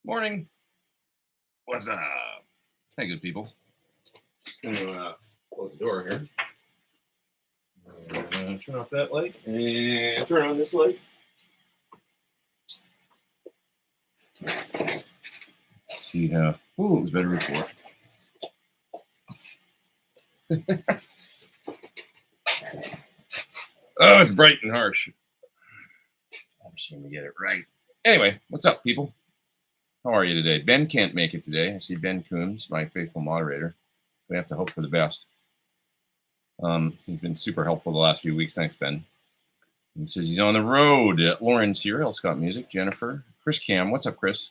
Morning. What's up? Hey, good people. I'm gonna close the door here. Turn off that light and turn on this light. See how? Ooh, it was better before. Oh, it's bright and harsh. I'm just gonna get it right. Anyway, what's up, people? How are you today? Ben can't make it today. I see Ben Coons, my faithful moderator. We have to hope for the best. He's been super helpful the last few weeks. Thanks, Ben. He says he's on the road. Lauren's here. El Scott Music. Jennifer. Chris Cam. What's up, Chris?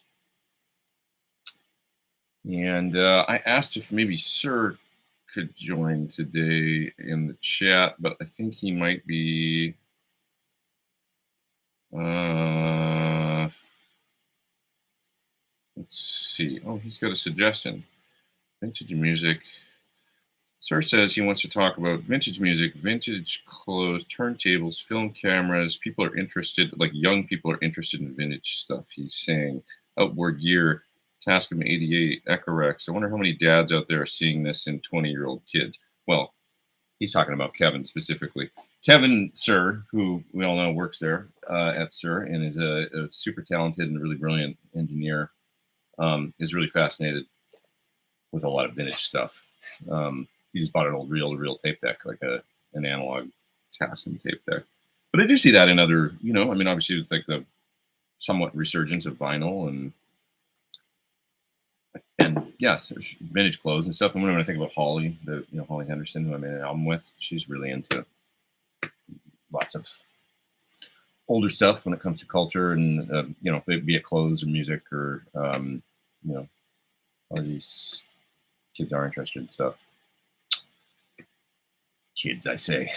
And I asked if maybe Sir could join today in the chat, but I think he might be... let's see. Oh, he's got a suggestion. Vintage music. Sir says he wants to talk about vintage music, vintage clothes, turntables, film cameras. People are interested, like young people are interested in vintage stuff. He's saying outboard gear, Tascam 88, Ecorex. I wonder how many dads out there are seeing this in 20-year-old kids. Well, he's talking about Kevin specifically. Kevin, Sir, who we all know works there at Sir and is a super talented and really brilliant engineer, is really fascinated with a lot of vintage stuff. He just bought an old reel-to-reel tape deck, like an analog Tascam tape deck. But I do see that in other, I mean, obviously it's like the somewhat resurgence of vinyl and yes, there's vintage clothes and stuff. And when I think about Holly, Holly Henderson, who I made an album with, she's really into lots of older stuff when it comes to culture and, be it clothes or music or, all these kids are interested in stuff. Kids, I say.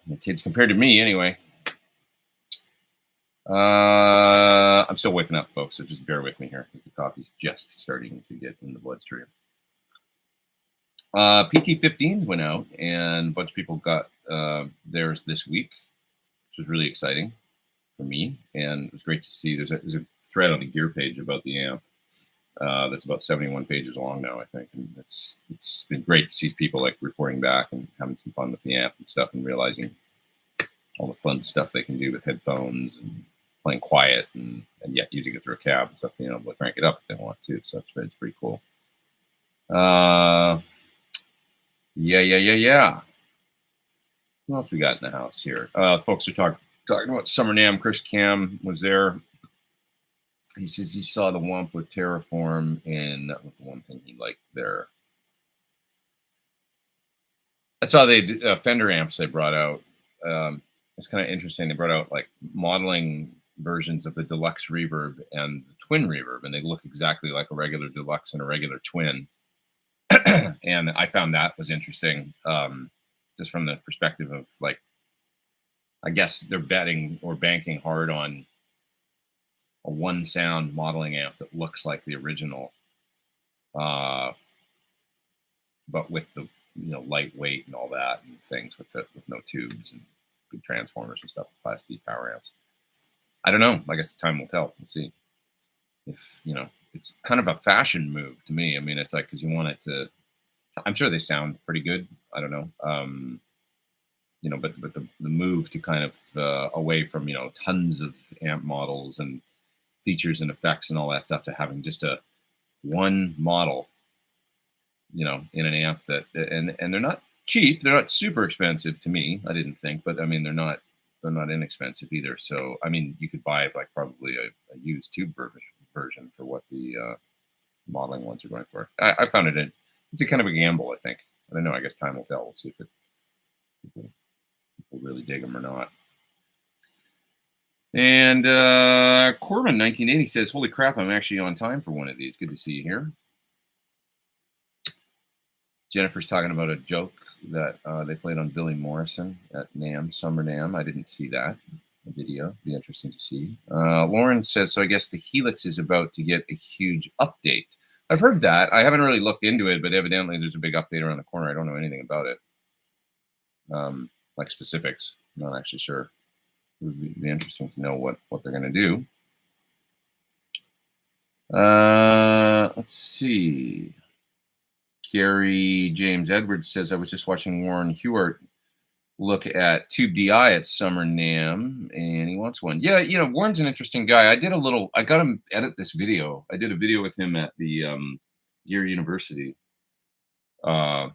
The kids compared to me, anyway. I'm still waking up, folks, so just bear with me here because the coffee's just starting to get in the bloodstream. PT15 went out, and a bunch of people got theirs this week, which was really exciting for me, and it was great to see. There's a thread on the gear page about the amp that's about 71 pages long now, I think, and it's been great to see people like reporting back and having some fun with the amp and stuff, and realizing all the fun stuff they can do with headphones and playing quiet and yet using it through a cab and stuff, they'll crank it up if they want to. So it's pretty cool. Yeah. What else we got in the house here? Folks are talking about Summer NAMM. Chris Cam was there. He says he saw the Wump with Terraform, and that was the one thing he liked there. I saw the Fender amps they brought out. It's kind of interesting. They brought out like modeling versions of the Deluxe Reverb and the Twin Reverb, and they look exactly like a regular Deluxe and a regular Twin. And I found that was interesting, just from the perspective of like, I guess they're betting or banking hard on a one sound modeling amp that looks like the original, but with the lightweight and all that and things with no tubes and big transformers and stuff, Class D power amps. I don't know. I guess time will tell. We'll see. If it's kind of a fashion move to me. I mean, it's like because you want it to. I'm sure they sound pretty good. I don't know. But the move to kind of away from tons of amp models and features and effects and all that stuff to having just a one model, in an amp that and they're not cheap. They're not super expensive to me. I didn't think, but I mean they're not inexpensive either. So I mean you could buy like probably a used tube version for what the modeling ones are going for. I found it's a kind of a gamble. I think. I don't know. I guess time will tell. We'll see if people really dig them or not. And Corbin 1980 says, "Holy crap! I'm actually on time for one of these. Good to see you here." Jennifer's talking about a joke that they played on Billy Morrison at NAMM, Summer NAMM. I didn't see that video. Be interesting to see. Lauren says, "So I guess the Helix is about to get a huge update." I've heard that. I haven't really looked into it, but evidently there's a big update around the corner. I don't know anything about it, like specifics. Not actually sure. It would be interesting to know what they're going to do. Let's see. Gary James Edwards says, I was just watching Warren Hewart look at Tube DI at Summer NAMM, and he wants one. Yeah, Warren's an interesting guy. I got him edit this video. I did a video with him at the Gear University, where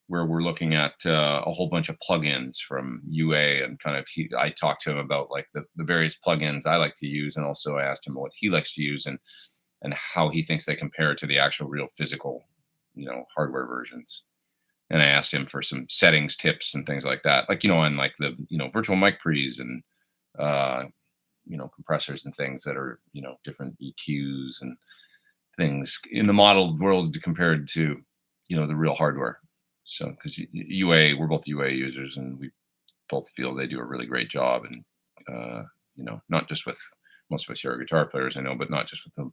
we're looking at a whole bunch of plugins from UA, and kind of I talked to him about like the various plugins I like to use, and also I asked him what he likes to use and how he thinks they compare to the actual real physical, hardware versions. And I asked him for some settings tips and things like that, like on like the virtual mic pre's and compressors and things that are different EQs and things in the modeled world compared to the real hardware. So because we're both UA users, and we both feel they do a really great job, and not just with most of us here are guitar players, I know, but not just with the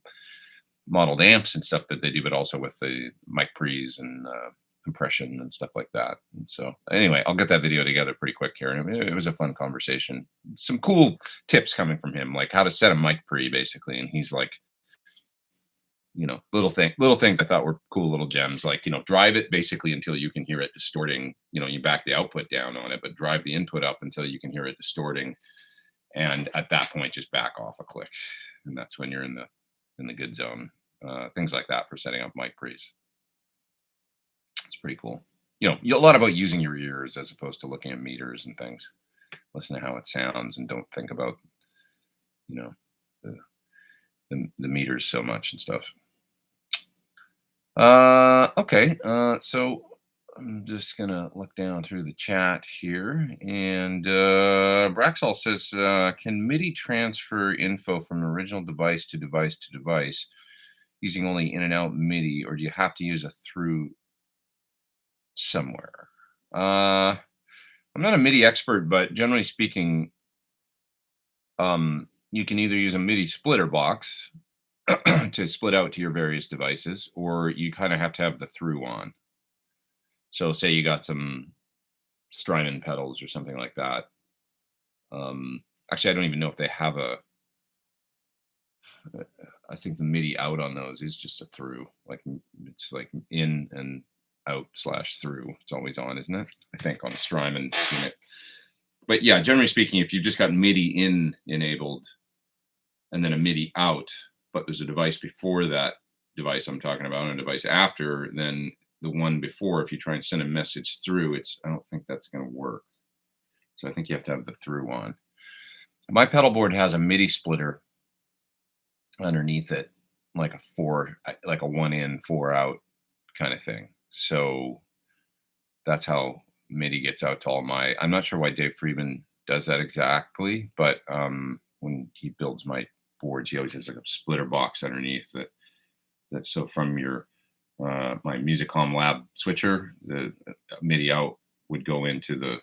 modeled amps and stuff that they do, but also with the mic pre's and compression and stuff like that. And so anyway, I'll get that video together pretty quick here. And it was a fun conversation. Some cool tips coming from him, like how to set a mic pre basically. And he's like, little things I thought were cool little gems, like, drive it basically until you can hear it distorting, you back the output down on it, but drive the input up until you can hear it distorting. And at that point, just back off a click. And that's when you're in the good zone. Things like that for setting up mic pre's. It's pretty cool. A lot about using your ears as opposed to looking at meters and things. Listen to how it sounds and don't think about, the meters so much and stuff. Okay. So I'm just gonna look down through the chat here, and Braxall says, "Can MIDI transfer info from an original device to device to device using only in and out MIDI, or do you have to use a through somewhere?" I'm not a MIDI expert, but generally speaking, you can either use a MIDI splitter box to split out to your various devices, or you kind of have to have the through on. So say you got some Strymon pedals or something like that. Actually, I don't even know if they have I think the MIDI out on those is just a through. Like it's like in and out / through. It's always on, isn't it? I think on a Strymon unit. But yeah, generally speaking, if you've just got MIDI in enabled and then a MIDI out, but there's a device before that device I'm talking about and a device after, then the one before, if you try and send a message through, I don't think that's going to work. So I think you have to have the through on. My pedal board has a MIDI splitter underneath it, like a 1 in, 4 out kind of thing. So that's how MIDI gets out to all my. I'm not sure why Dave Friedman does that exactly, but when he builds my boards, he always has like a splitter box underneath that so from your my Musicom Lab switcher, the MIDI out would go into the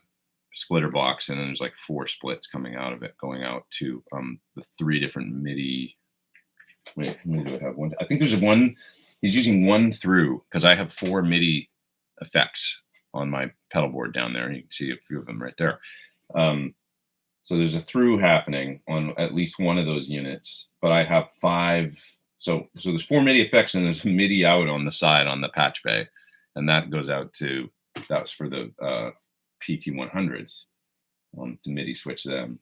splitter box, and then there's like 4 splits coming out of it, going out to the 3 different MIDI. Wait, maybe I have one. I think there's one. He's using one through, because I have 4 MIDI effects on my pedal board down there, and you can see a few of them right there. So there's a through happening on at least one of those units, but I have 5. So there's 4 MIDI effects, and there's MIDI out on the side on the patch bay, and that goes out to, that was for the PT100s, to MIDI switch them.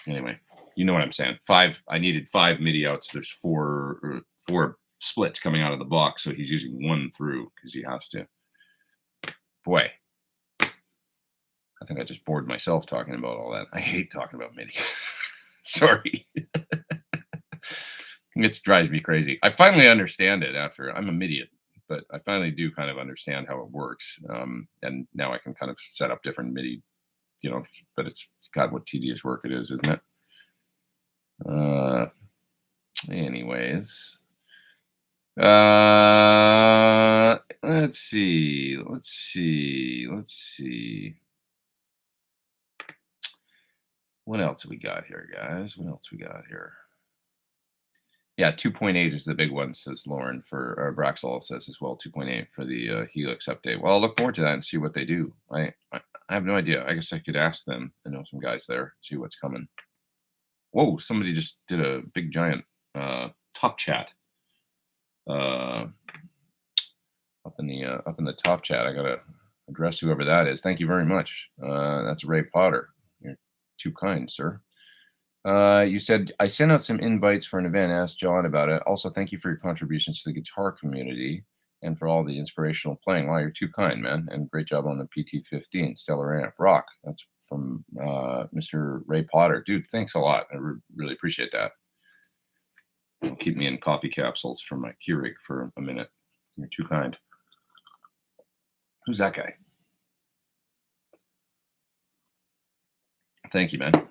Anyway, you know what I'm saying. 5. I needed 5 MIDI outs. There's 4 splits coming out of the box, so he's using one through because he has to. Boy, I think I just bored myself talking about all that. I hate talking about MIDI. Sorry. It drives me crazy. I finally understand it after. I'm a MIDI, but I finally do kind of understand how it works. And now I can kind of set up different MIDI, but it's God, what tedious work it is, isn't it? Anyways, let's see. What else we got here, guys? Yeah, 2.8 is the big one, says Lauren. For Braxall says as well, 2.8 for the Helix update. Well, I'll look forward to that and see what they do. I have no idea. I guess I could ask them. I know some guys there, see what's coming. Whoa, somebody just did a big giant top chat. uh, up in the top chat. I gotta address whoever that is. Thank you very much. That's Ray Potter. You're too kind, sir. You said I sent out some invites for an event. Asked John about it. Also, thank you for your contributions to the guitar community and for all the inspirational playing. Wow, you're too kind, man, and great job on the PT15 Stellar Amp Rock. That's from Mr. Ray Potter, dude. Thanks a lot. I really appreciate that. It'll keep me in coffee capsules for my Keurig for a minute. You're too kind. Who's that guy? Thank you, man.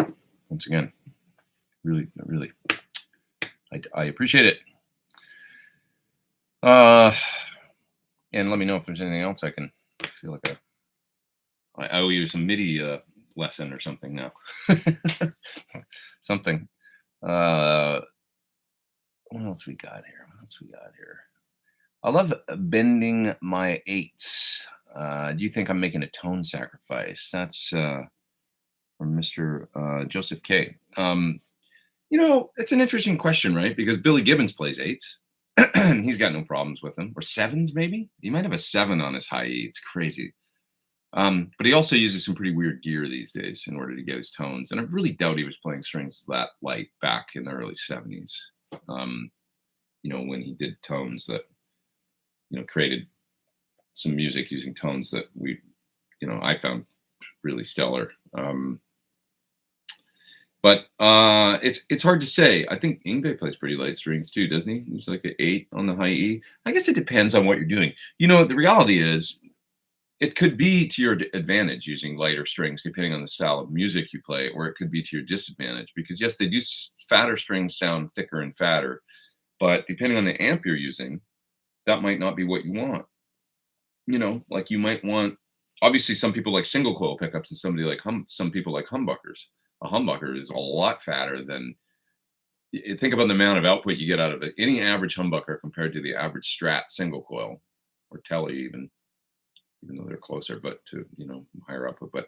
Once again, really, I appreciate it. And let me know if there's anything else I can feel like I owe you some Midi lesson or something now. Something. What else we got here? I love bending my eights. Do you think I'm making a tone sacrifice? That's from Mr. Joseph K. It's an interesting question, right? Because Billy Gibbons plays eights. And he's got no problems with them. Or sevens, maybe? He might have a 7 on his high E. It's crazy. But he also uses some pretty weird gear these days in order to get his tones. And I really doubt he was playing strings that light back in the early 70s. When he did tones that, created some music using tones that I found really stellar. But it's hard to say. I think Yngwie plays pretty light strings too, doesn't he? He's like an 8 on the high E. I guess it depends on what you're doing. The reality is it could be to your advantage using lighter strings, depending on the style of music you play, or it could be to your disadvantage. Because yes, they do fatter strings sound thicker and fatter, but depending on the amp you're using, that might not be what you want. Like you might want, obviously some people like single coil pickups and some people like humbuckers. A humbucker is a lot fatter than, think about the amount of output you get out of it. Any average humbucker compared to the average Strat single coil or Tele even though they're closer, but to, higher output. But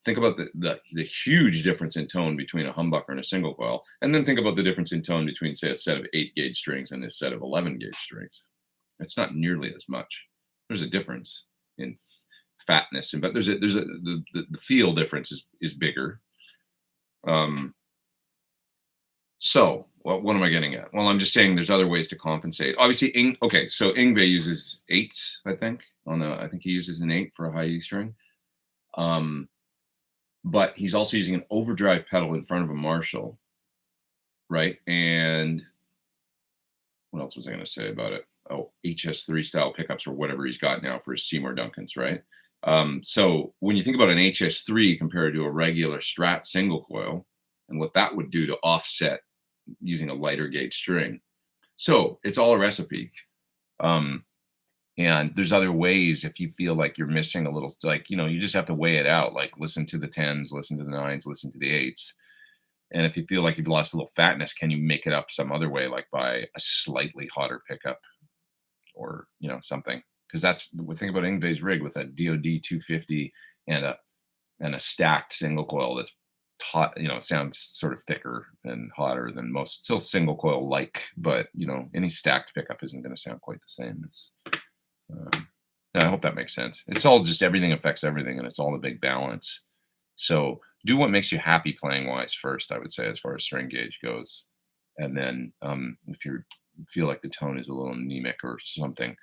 think about the huge difference in tone between a humbucker and a single coil. And then think about the difference in tone between, say, a set of 8 gauge strings and a set of 11 gauge strings. It's not nearly as much. There's a difference in fatness, but the feel difference is bigger. So what am I getting at? Well, I'm just saying there's other ways to compensate. Obviously, so Yngwie uses 8s, I think. I think he uses an 8 for a high E string. But he's also using an overdrive pedal in front of a Marshall, right? And what else was I going to say about it? Oh, HS3 style pickups or whatever he's got now for his Seymour Duncans, right? So when you think about an HS3 compared to a regular Strat single coil and what that would do to offset using a lighter gauge string. So it's all a recipe. And there's other ways if you feel like you're missing a little, you just have to weigh it out. Like listen to the 10s, listen to the 9s, listen to the 8s. And if you feel like you've lost a little fatness, can you make it up some other way, like by a slightly hotter pickup or, something? Because that's the thing about Yngwie's rig with a DOD 250 and a stacked single coil that's hot, sounds sort of thicker and hotter than most. Still single coil like, but any stacked pickup isn't going to sound quite the same. I hope that makes sense. It's all just everything affects everything, and it's all a big balance. So do what makes you happy playing wise first, I would say, as far as string gauge goes. And then if you feel like the tone is a little anemic or something,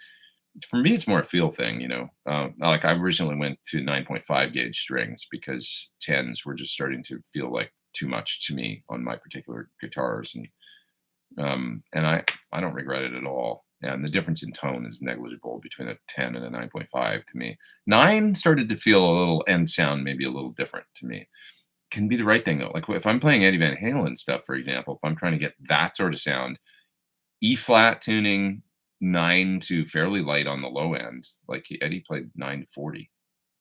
for me, it's more a feel thing, like I recently went to 9.5 gauge strings because 10s were just starting to feel like too much to me on my particular guitars. And I don't regret it at all. And the difference in tone is negligible between a 10 and a 9.5 to me. 9 started to feel a little and sound maybe a little different to me. Can be the right thing though. Like if I'm playing Eddie Van Halen stuff, for example, if I'm trying to get that sort of sound, E flat tuning 9 to fairly light on the low end. Like Eddie played 9 to 40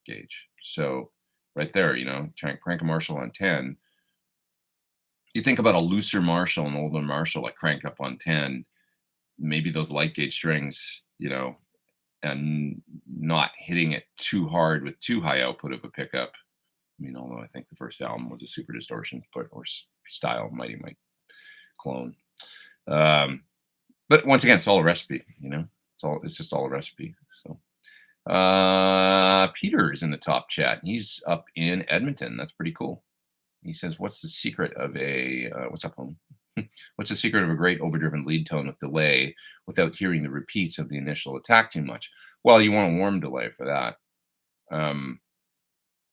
gauge. So right there, try and crank a Marshall on 10. You think about a looser Marshall, an older Marshall, like crank up on 10, maybe those light gauge strings, and not hitting it too hard with too high output of a pickup. Although I think the first album was a Super Distortion or style Mighty Mike clone. But once again, it's all a recipe, you know. It's just all a recipe. So Peter is in the top chat. He's up in Edmonton. That's pretty cool. He says, "What's the secret of a what's up, home? What's the secret of a great overdriven lead tone with delay without hearing the repeats of the initial attack too much?" Well, you want a warm delay for that. Um,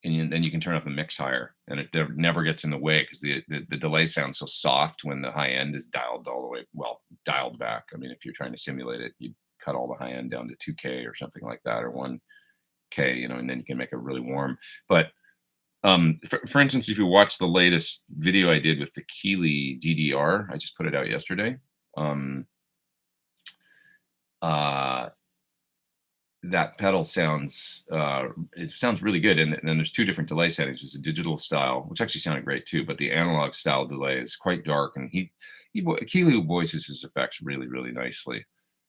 and then you can turn up the mix higher, and it never gets in the way because the delay sounds so soft when the high end is dialed all the way, well, dialed back. I mean, if you're trying to simulate it, you cut all the high end down to 2K or something like that, or 1K, you know, and then you can make it really warm. But for instance, if you watch the latest video I did with the Keeley DDR, I just put it out yesterday. That pedal sounds it sounds really good, and then there's two different delay settings. There's a digital style, which actually sounded great too, but the analog style delay is quite dark, and Keeley voices his effects really, really nicely,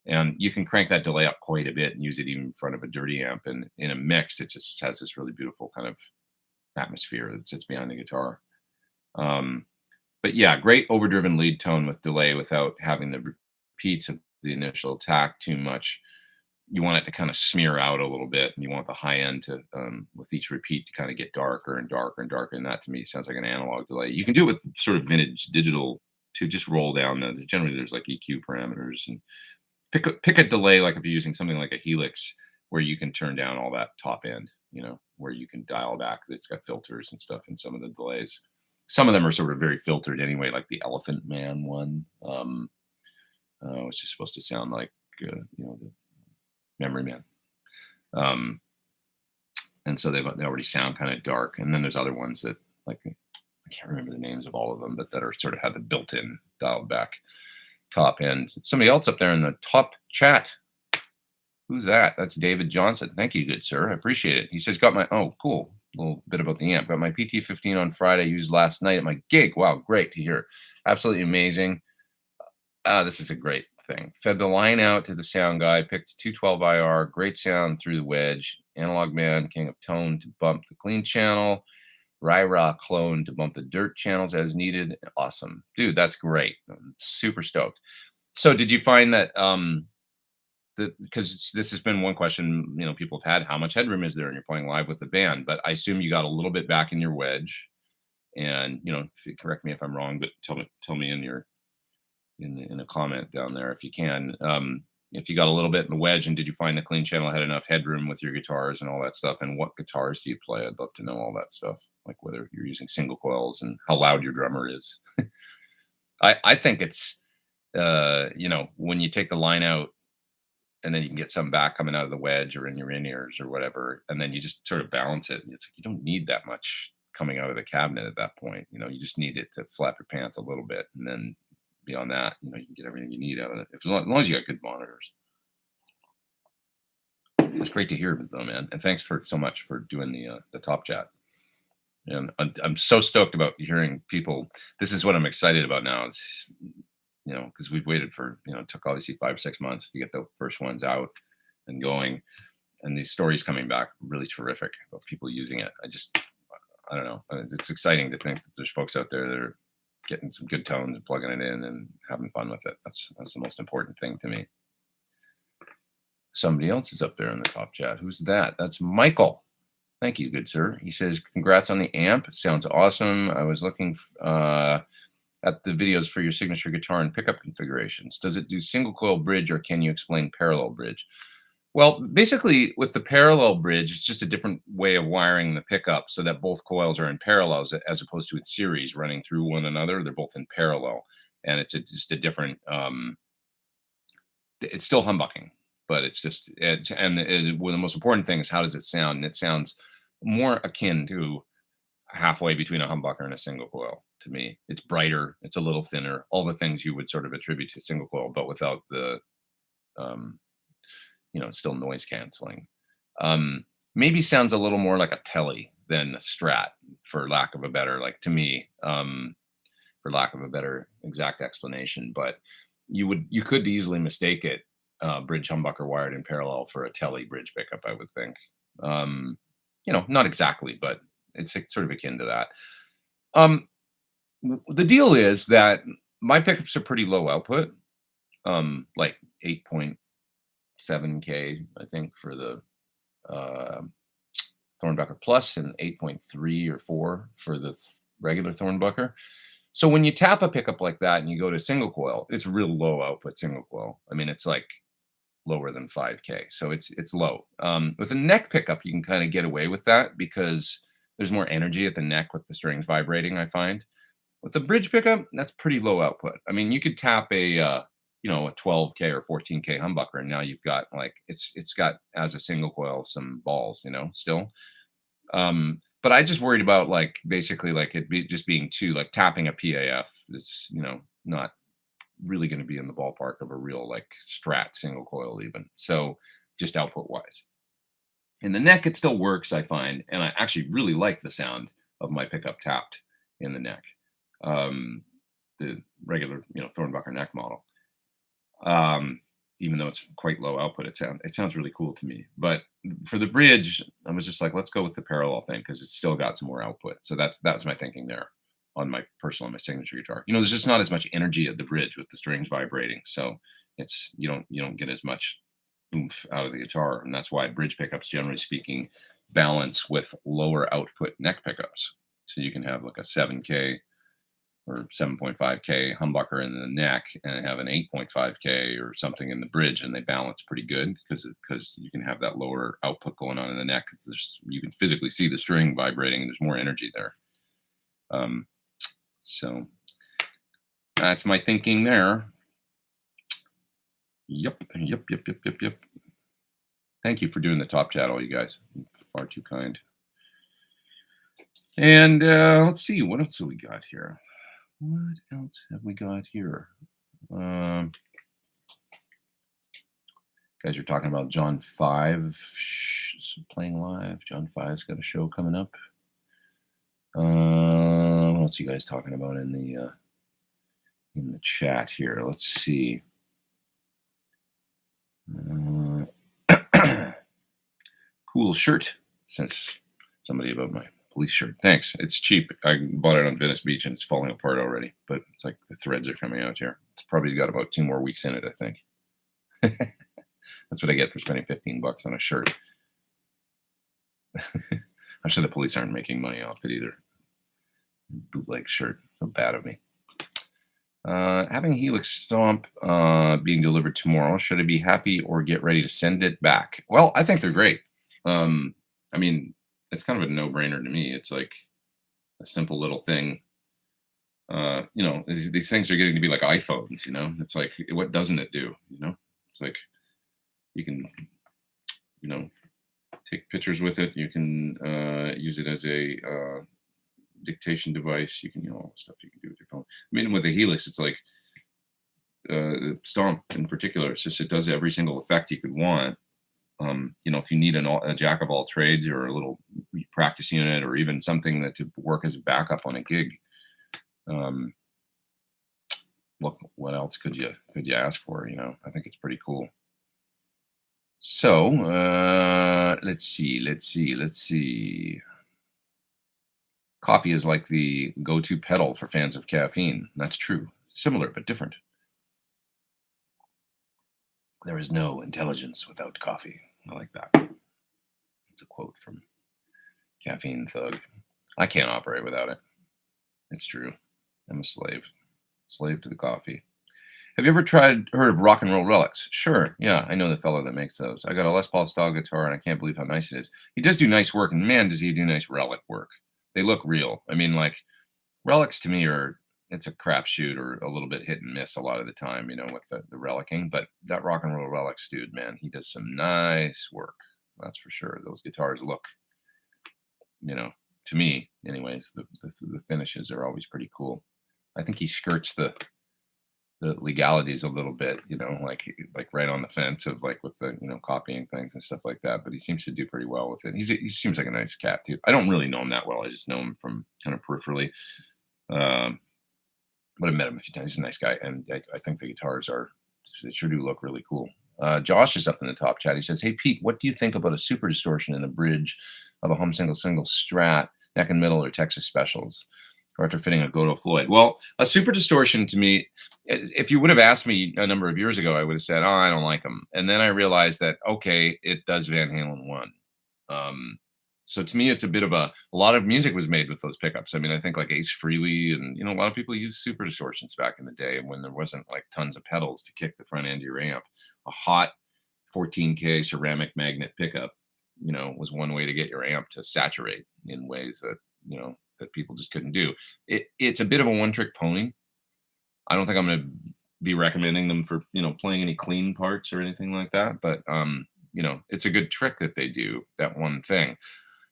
and you can crank that delay up quite a bit and use it even in front of a dirty amp, and in a mix it just has this really beautiful kind of atmosphere that sits behind the guitar. But yeah, great overdriven lead tone with delay without having the repeats of the initial attack too much. You want it to kind of smear out a little bit, and you want the high end to, with each repeat, to kind of get darker and darker and darker. And that to me sounds like an analog delay. You can do it with sort of vintage digital to just roll down generally there's like EQ parameters, and pick a delay, like if you're using something like a Helix, where you can turn down all that top end, you know, where you can dial back. It's got filters and stuff in some of the delays. Some of them are sort of very filtered anyway, like the Elephant Man one, which is supposed to sound like, you know, the Memory Man. And so they already sound kind of dark. And then there's other ones that, like, I can't remember the names of all of them, but that are sort of have the built-in dialed back top end. Somebody else up there in the top chat. Who's that? That's David Johnson. Thank you, good sir. I appreciate it. He says, got my, oh, cool. A little bit about the amp. Got my PT15 on Friday, used last night at my gig. Wow, great to hear. Absolutely amazing. This is a great thing. Fed the line out to the sound guy, picked 212 IR, great sound through the wedge, Analog Man, King of Tone to bump the clean channel, Rai-Ra clone to bump the dirt channels as needed. Awesome. Dude, that's great. I'm super stoked. So did you find that, because this has been one question, you know, people have had, how much headroom is there and you're playing live with the band? But I assume you got a little bit back in your wedge, and, you know, correct me if I'm wrong, but tell me in your, in a comment down there if you can, if you got a little bit in the wedge, and did you find the clean channel had enough headroom with your guitars and all that stuff, and what guitars do you play? I'd love to know all that stuff, like whether you're using single coils and how loud your drummer is. I think it's, you know, when you take the line out and then you can get some back coming out of the wedge or in your in-ears or whatever, and then you just sort of balance it, it's like you don't need that much coming out of the cabinet at that point. You know, you just need it to flap your pants a little bit, and then beyond that, you know, you can get everything you need out of it, as long as you got good monitors. It's great to hear, though, man. And thanks so much for doing the top chat. And I'm so stoked about hearing people. This is what I'm excited about now. Is, you know, because we've waited for, you know, it took obviously 5 or 6 months to get the first ones out and going, and these stories coming back really terrific about people using it. I don't know. It's exciting to think that there's folks out there that are getting some good tones and plugging it in and having fun with it. That's the most important thing to me. Somebody else is up there in the top chat. Who's that? That's Michael. Thank you, good sir. He says, congrats on the amp. It sounds awesome. I was looking at the videos for your signature guitar and pickup configurations. Does it do single coil bridge, or can you explain parallel bridge? Well, basically with the parallel bridge, it's just a different way of wiring the pickup so that both coils are in parallels as opposed to in series running through one another. They're both in parallel, and it's just a different, it's still humbucking, but it's just, well, the most important thing is how does it sound? And it sounds more akin to halfway between a humbucker and a single coil to me. It's brighter, it's a little thinner, all the things you would sort of attribute to single coil, but without the, you know, still noise canceling. Maybe sounds a little more like a Tele than a Strat, for lack of a better, like to me, for lack of a better exact explanation. But you could easily mistake it, bridge humbucker wired in parallel, for a Tele bridge pickup, I would think. You know, not exactly, but it's sort of akin to that. The deal is that my pickups are pretty low output. like 8.7K, I think, for the uh, Thornbucker Plus, and 8.3 or 4 for the regular Thornbucker. So when you tap a pickup like that and you go to single coil, it's real low output single coil. I mean, it's like lower than 5K, so it's low. With a neck pickup, you can kind of get away with that because there's more energy at the neck with the strings vibrating, I find. With the bridge pickup, that's pretty low output. I mean, you could tap a 12K or 14K humbucker, and now you've got like it's got as a single coil some balls, still. But I just worried about like basically like just being too like tapping a PAF is not really going to be in the ballpark of a real like Strat single coil even. So just output wise, in the neck it still works, I find, and I actually really like the sound of my pickup tapped in the neck. The regular Thornbucker neck model. Even though it's quite low output, it sounds really cool to me. But for the bridge, I was just like, let's go with the parallel thing because it's still got some more output. So that's my thinking there on my signature guitar. There's just not as much energy at the bridge with the strings vibrating, so it's you don't get as much oomph out of the guitar, and that's why bridge pickups, generally speaking, balance with lower output neck pickups. So you can have like a 7K or 7.5K humbucker in the neck and have an 8.5K or something in the bridge, and they balance pretty good because you can have that lower output going on in the neck because you can physically see the string vibrating and there's more energy there. So that's my thinking there. Yep. Thank you for doing the top chat, all you guys. Far too kind. And let's see, what else have we got here? What else have we got here? Guys are talking about John 5 playing live. John 5's got a show coming up. What else are you guys talking about in the chat here? Let's see. Cool shirt, since somebody about my police shirt. Thanks. It's cheap. I bought it on Venice Beach and it's falling apart already, but it's like the threads are coming out here. It's probably got about 2 more weeks in it, I think. That's what I get for spending $15 on a shirt. I'm sure the police aren't making money off it either. Bootleg shirt. So bad of me. Having a Helix Stomp being delivered tomorrow, should I be happy or get ready to send it back? Well, I think they're great. I mean, it's kind of a no-brainer to me. It's like a simple little thing. These things are getting to be like iPhones, It's like, what doesn't it do, It's like you can, take pictures with it. You can use it as a dictation device. You can, all the stuff you can do with your phone. I mean, with the Helix, it's like Stomp in particular. It's just, it does every single effect you could want. If you need a jack of all trades or a little practice unit or even something that to work as a backup on a gig, what else could you ask for? I think it's pretty cool. So let's see. Coffee is like the go-to pedal for fans of caffeine. That's true. Similar but different. There is no intelligence without coffee. I like that. It's a quote from Caffeine Thug. I can't operate without it. It's true. I'm a slave to the coffee. Have you ever heard of Rock and Roll Relics? Sure. Yeah, I know the fellow that makes those. I got a Les Paul style guitar, and I can't believe how nice it is. He does do nice work, and man, does he do nice relic work. They look real. I mean, like, relics to me it's a crapshoot or a little bit hit and miss a lot of the time, with the relicking. But that Rock and Roll Relics dude, man, he does some nice work. That's for sure. Those guitars look, to me, anyways, the finishes are always pretty cool. I think he skirts the legalities a little bit, like right on the fence of like with the copying things and stuff like that. But he seems to do pretty well with it. He seems like a nice cat too. I don't really know him that well. I just know him from kind of peripherally. But I've met him a few times. He's a nice guy, and I think the guitars they sure do look really cool. Josh is up in the top chat. He says, "Hey Pete, what do you think about a super distortion in the bridge of a hum single Strat, neck and middle, or Texas Specials?" retrofitting a Godot Floyd. Well, a super distortion to me, if you would have asked me a number of years ago, I would have said, "Oh, I don't like them." And then I realized that okay, it does Van Halen one. Um, so to me, it's a bit of a lot of music was made with those pickups. I mean, I think like Ace Frehley and a lot of people used super distortions back in the day when there wasn't like tons of pedals to kick the front end of your amp. A hot 14K ceramic magnet pickup, was one way to get your amp to saturate in ways that that people just couldn't do. It's a bit of a one-trick pony. I don't think I'm going to be recommending them for playing any clean parts or anything like that. But it's a good trick that they do, that one thing.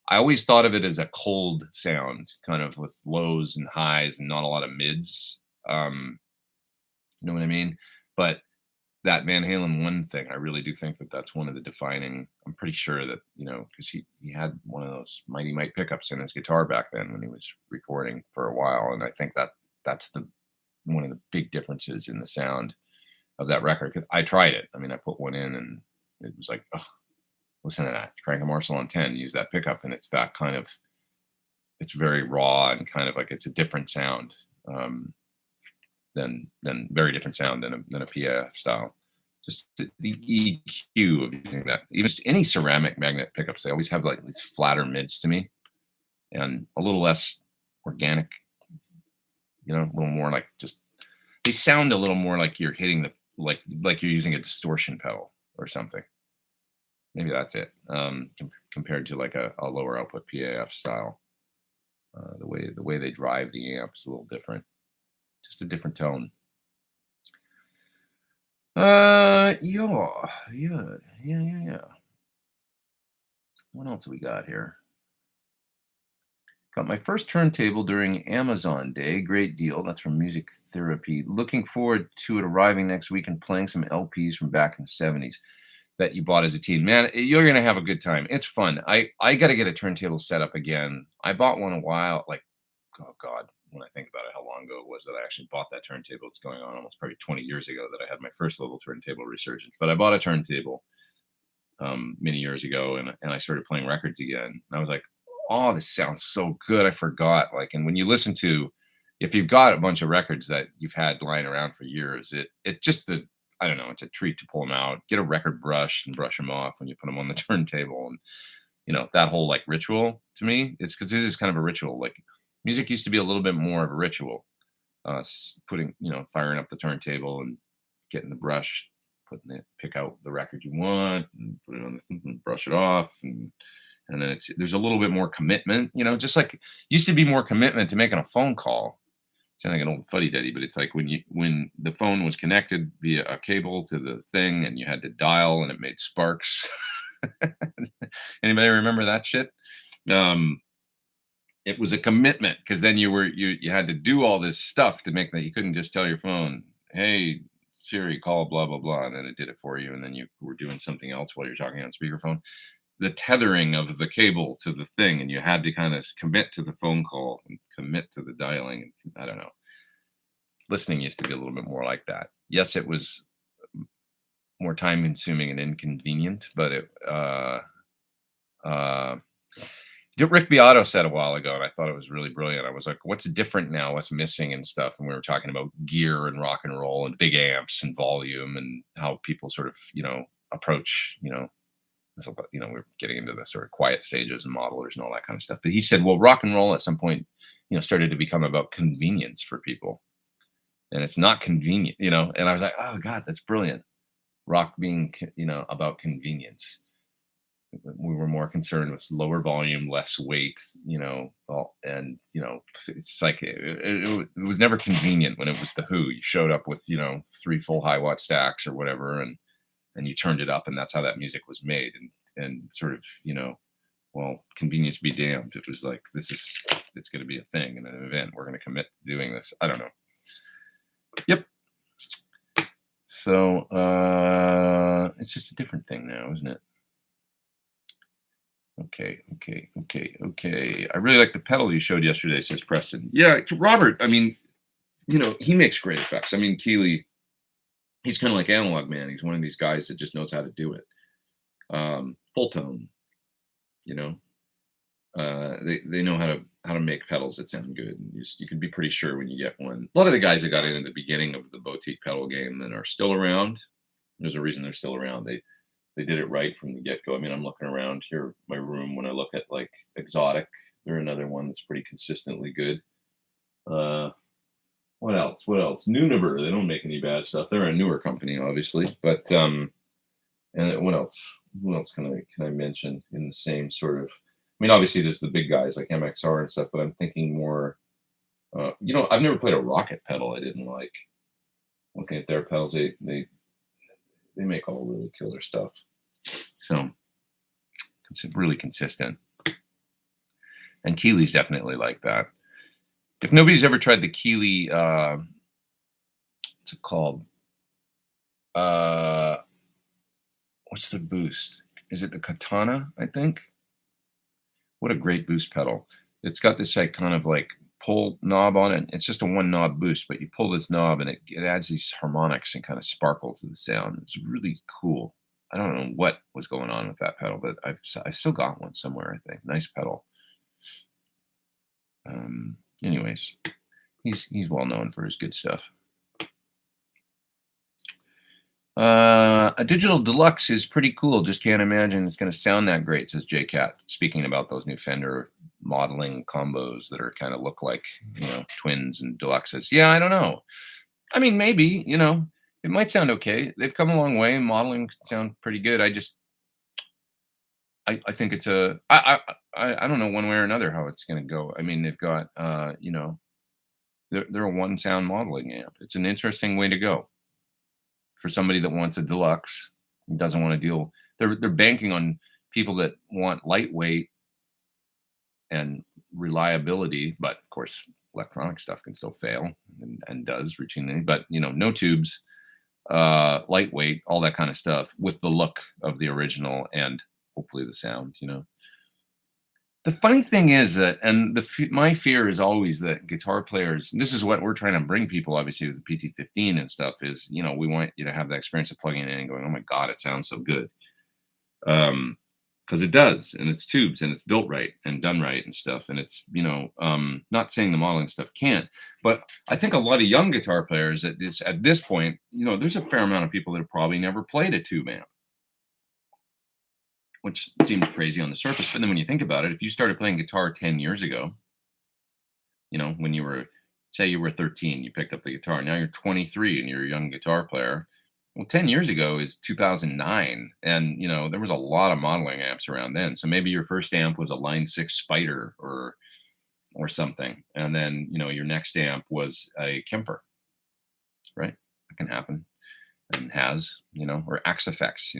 I always thought of it as a cold sound, kind of with lows and highs and not a lot of mids. You know what I mean? But that Van Halen one thing, I really do think that that's one of the defining. I'm pretty sure that because he had one of those Mighty Mike pickups in his guitar back then when he was recording for a while, and I think that that's the one of the big differences in the sound of that record. 'Cause I tried it. I mean, I put one in, and it was like, oh, listen to that. Crank a Marshall on 10, use that pickup, and it's that kind of. It's very raw and kind of like it's a different sound. Than very different sound than a PAF style. Just the EQ of using that. Even just any ceramic magnet pickups, they always have like these flatter mids to me, and a little less organic. A little more like just they sound a little more like you're hitting the like you're using a distortion pedal or something. Maybe that's it. Compared to like a lower output PAF style, the way they drive the amp is a little different. Just a different tone. Yeah. What else we got here? Got my first turntable during Amazon Day. Great deal. That's from Music Therapy. Looking forward to it arriving next week and playing some LPs from back in the 70s that you bought as a teen. Man, you're going to have a good time. It's fun. I got to get a turntable set up again. I bought one a while, like, oh God, when I think about it, how long ago it was that I actually bought that turntable. It's going on almost probably 20 years ago that I had my first little turntable resurgence. But I bought a turntable many years ago, and I started playing records again. And I was like, oh, this sounds so good. I forgot. Like, and when you listen to, if you've got a bunch of records that you've had lying around for years, it just I don't know, it's a treat to pull them out, get a record brush and brush them off when you put them on the turntable. And that whole like ritual to me, it's because it is kind of a ritual. Like music used to be a little bit more of a ritual, firing up the turntable and getting the brush, pick out the record you want and put it on and brush it off. And then there's a little bit more commitment, just like used to be more commitment to making a phone call. Sound like an old fuddy-duddy, but it's like when the phone was connected via a cable to the thing and you had to dial and it made sparks. Anybody remember that shit? It was a commitment because then you had to do all this stuff to make that. You couldn't just tell your phone, "Hey Siri, call blah blah blah," and then it did it for you, and then you were doing something else while you're talking on speakerphone. The tethering of the cable to the thing, and you had to kind of commit to the phone call and commit to the dialing. I don't know. Listening used to be a little bit more like that. Yes, it was more time consuming and inconvenient, but Rick Beato said a while ago, and I thought it was really brilliant. I was like, what's different now? What's missing and stuff? And we were talking about gear and rock and roll and big amps and volume and how people sort of, approach, we're getting into the sort of quiet stages and modelers and all that kind of stuff. But he said, well, rock and roll at some point, started to become about convenience for people. And it's not convenient, and I was like, oh God, that's brilliant. Rock being, about convenience. We were more concerned with lower volume, less weight, and, it's like, it was never convenient when it was the Who. You showed up with, 3 full high watt stacks or whatever, and you turned it up, and that's how that music was made. And sort of, well, convenience be damned. It was like, it's going to be a thing and an event. We're going to commit to doing this. I don't know. Yep. So, it's just a different thing now, isn't it? Okay. I really like the pedal you showed yesterday, says Preston. Yeah, Robert, I mean, he makes great effects. I mean, Keeley, he's kind of like Analog Man. He's one of these guys that just knows how to do it. Full tone, they know how to how to make pedals that sound good. And you can be pretty sure when you get one. A lot of the guys that got in at the beginning of the boutique pedal game and are still around, there's a reason they're still around. They did it right from the get-go. I mean, I'm looking around here, my room, when I look at like Exotic, they're another one that's pretty consistently good. What else? What else? Nuniver, they don't make any bad stuff. They're a newer company, obviously, but and what else? Who else can I mention in the same sort of? I mean, obviously there's the big guys like MXR and stuff, but I'm thinking more. I've never played a Rocket pedal I didn't like. Looking at their pedals, they make all really killer stuff. So it's really consistent. And Keeley's definitely like that. If nobody's ever tried the Keeley, what's it called? What's the boost? Is it the Katana, I think? What a great boost pedal. It's got this like kind of like pull knob on it. It's just a one knob boost, but you pull this knob and it adds these harmonics and kind of sparkle to the sound. It's really cool. I don't know what was going on with that pedal, but I've still got one somewhere, I think. Nice pedal. Anyways, he's well known for his good stuff. A digital deluxe is pretty cool. Just can't imagine it's going to sound that great, says JCat, speaking about those new Fender modeling combos that are kind of look like, twins and deluxes. Yeah, I don't know. I mean, maybe, it might sound okay. They've come a long way. Modeling can sound pretty good. I think it's I don't know one way or another how it's going to go. I mean, they've got, they're a one sound modeling amp. It's an interesting way to go for somebody that wants a deluxe and doesn't want to deal. They're banking on people that want lightweight and reliability, but of course, electronic stuff can still fail and does routinely. But no tubes, lightweight, all that kind of stuff with the look of the original and hopefully the sound. The funny thing is that, and my fear is always that guitar players, and this is what we're trying to bring people, obviously, with the PT15 and stuff, is, we want you to have that experience of plugging it in and going, oh my God, it sounds so good. Because it does, and it's tubes, and it's built right and done right and stuff. And it's, not saying the modeling stuff can't, but I think a lot of young guitar players at this point, there's a fair amount of people that have probably never played a tube amp, which seems crazy on the surface. But then when you think about it, if you started playing guitar 10 years ago, when you were, say you were 13, you picked up the guitar, now you're 23 and you're a young guitar player. Well, 10 years ago is 2009. And, there was a lot of modeling amps around then. So maybe your first amp was a Line 6 Spider or something. And then, your next amp was a Kemper, right? That can happen and has, or Axe Effects,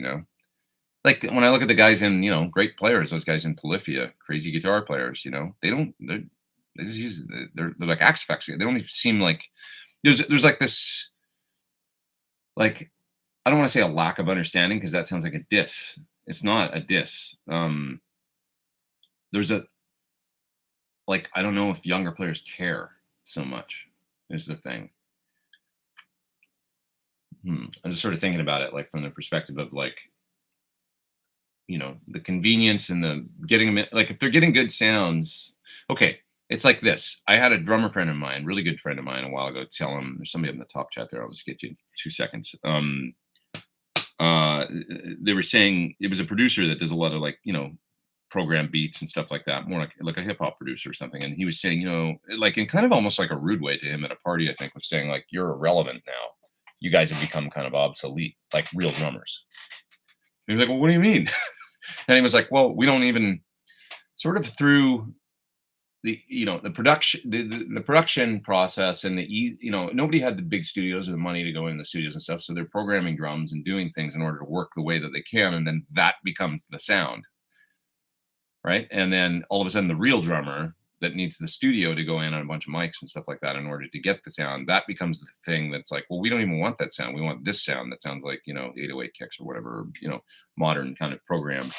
Like when I look at the guys in, great players, those guys in Polyphia, crazy guitar players, they just use, they're like Axe Effects. They don't even seem like, there's like this, like, I don't want to say a lack of understanding because that sounds like a diss. It's not a diss. There's a, like, I don't know if younger players care so much is the thing. I'm just sort of thinking about it, like from the perspective of like, the convenience and the getting them, like if they're getting good sounds, okay. It's like this. I had a drummer friend of mine, really good friend of mine a while ago, tell him, there's somebody in the top chat there. I'll just get you 2 seconds. They were saying it was a producer that does a lot of like, program beats and stuff like that, more like a hip hop producer or something. And he was saying, like in kind of almost like a rude way to him at a party, I think, was saying like, you're irrelevant now. You guys have become kind of obsolete, like real drummers. He was like, well, what do you mean? And he was like, well, we don't even sort of through the the production process and nobody had the big studios or the money to go in the studios and stuff, so they're programming drums and doing things in order to work the way that they can, and then that becomes the sound, right? And then all of a sudden the real drummer that needs the studio to go in on a bunch of mics and stuff like that in order to get the sound, that becomes the thing that's like, well, we don't even want that sound, we want this sound that sounds like 808 kicks or whatever, modern kind of programmed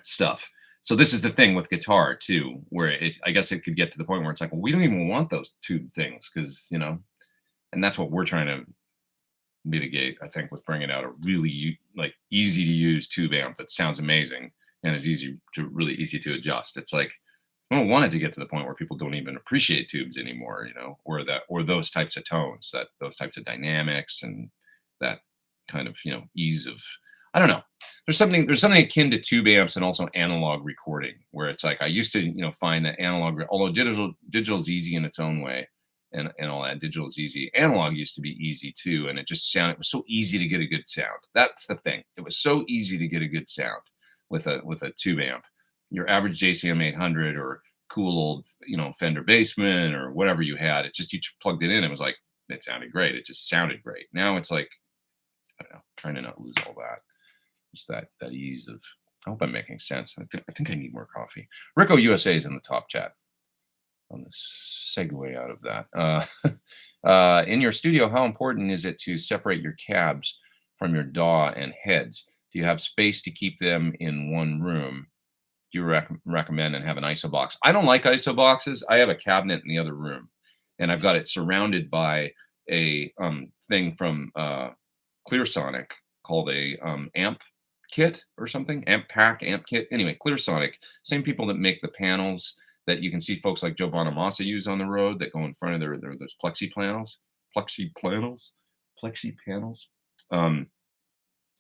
stuff. So this is the thing with guitar too, where I guess it could get to the point where it's like, well, we don't even want those tube things because, and that's what we're trying to mitigate, I think, with bringing out a really like easy to use tube amp that sounds amazing and is really easy to adjust. It's like I don't want it to get to the point where people don't even appreciate tubes anymore, or those types of tones, those types of dynamics, and that kind of ease of. I don't know. There's something akin to tube amps and also analog recording, where it's like I used to find that analog, although digital is easy in its own way, and all that, digital is easy. Analog used to be easy too, and it was so easy to get a good sound. That's the thing. It was so easy to get a good sound with a tube amp. Your average JCM 800 or cool old Fender Bassman or whatever you had, it's just you plugged it in, it was like it sounded great. It just sounded great. Now it's like, I don't know, trying to not lose all that. Just that ease of. I hope I'm making sense. I think I need more coffee. Rico USA is in the top chat. On the segue out of that, in your studio, how important is it to separate your cabs from your DAW and heads? Do you have space to keep them in one room? Do you recommend and have an ISO box? I don't like ISO boxes. I have a cabinet in the other room, and I've got it surrounded by a thing from ClearSonic called a amp kit or something, amp pack, amp kit. Anyway, ClearSonic, same people that make the panels that you can see folks like Joe Bonamassa use on the road that go in front of those plexi panels.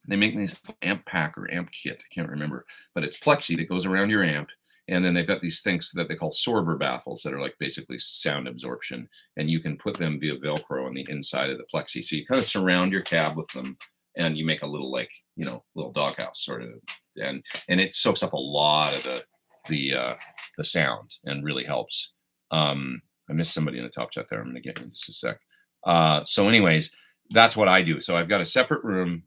They make this amp pack or amp kit. I can't remember, but it's plexi that goes around your amp. And then they've got these things that they call Sorber baffles that are like basically sound absorption. And you can put them via Velcro on the inside of the plexi. So you kind of surround your cab with them, and you make a little little doghouse sort of. And it soaks up a lot of the sound and really helps. I missed somebody in the top chat there. I'm going to get in just a sec. So anyways, that's what I do. So I've got a separate room,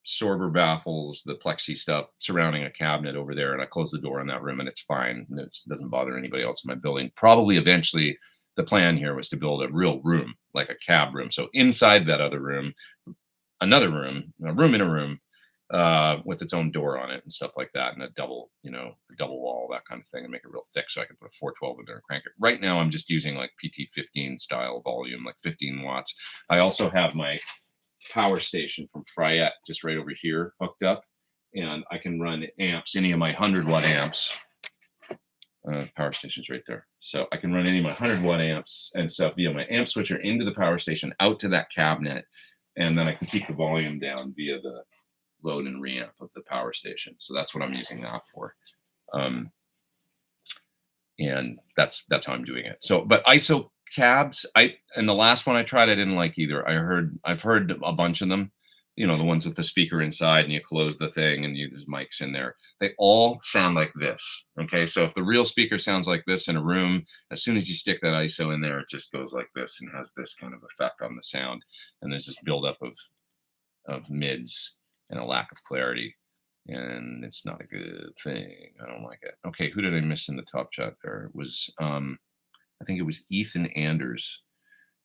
Sorber baffles, the plexi stuff surrounding a cabinet over there, and I close the door in that room, and it's fine. It doesn't bother anybody else in my building. Probably eventually the plan here was to build a real room, like a cab room. So inside that other room, another room, a room in a room, with its own door on it and stuff like that, and a double wall, that kind of thing, and make it real thick so I can put a 412 in there and crank it. Right now I'm just using like PT15 style volume, like 15 watts. I also have my power station from Fryette just right over here hooked up, and I can run amps, any of my 100-watt amps. Power station's right there. So I can run any of my 100-watt amps and stuff via my amp switcher into the power station out to that cabinet, and then I can keep the volume down via the load and reamp of the power station. So that's what I'm using that for. And that's how I'm doing it. So, but ISO cabs, and the last one I tried, I didn't like either. I've heard a bunch of them, the ones with the speaker inside, and you close the thing and there's mics in there. They all sound like this. Okay. So if the real speaker sounds like this in a room, as soon as you stick that ISO in there, it just goes like this and has this kind of effect on the sound. And there's this buildup of mids and a lack of clarity. And it's not a good thing. I don't like it. Okay, who did I miss in the top chat there? It was, I think it was Ethan Anders.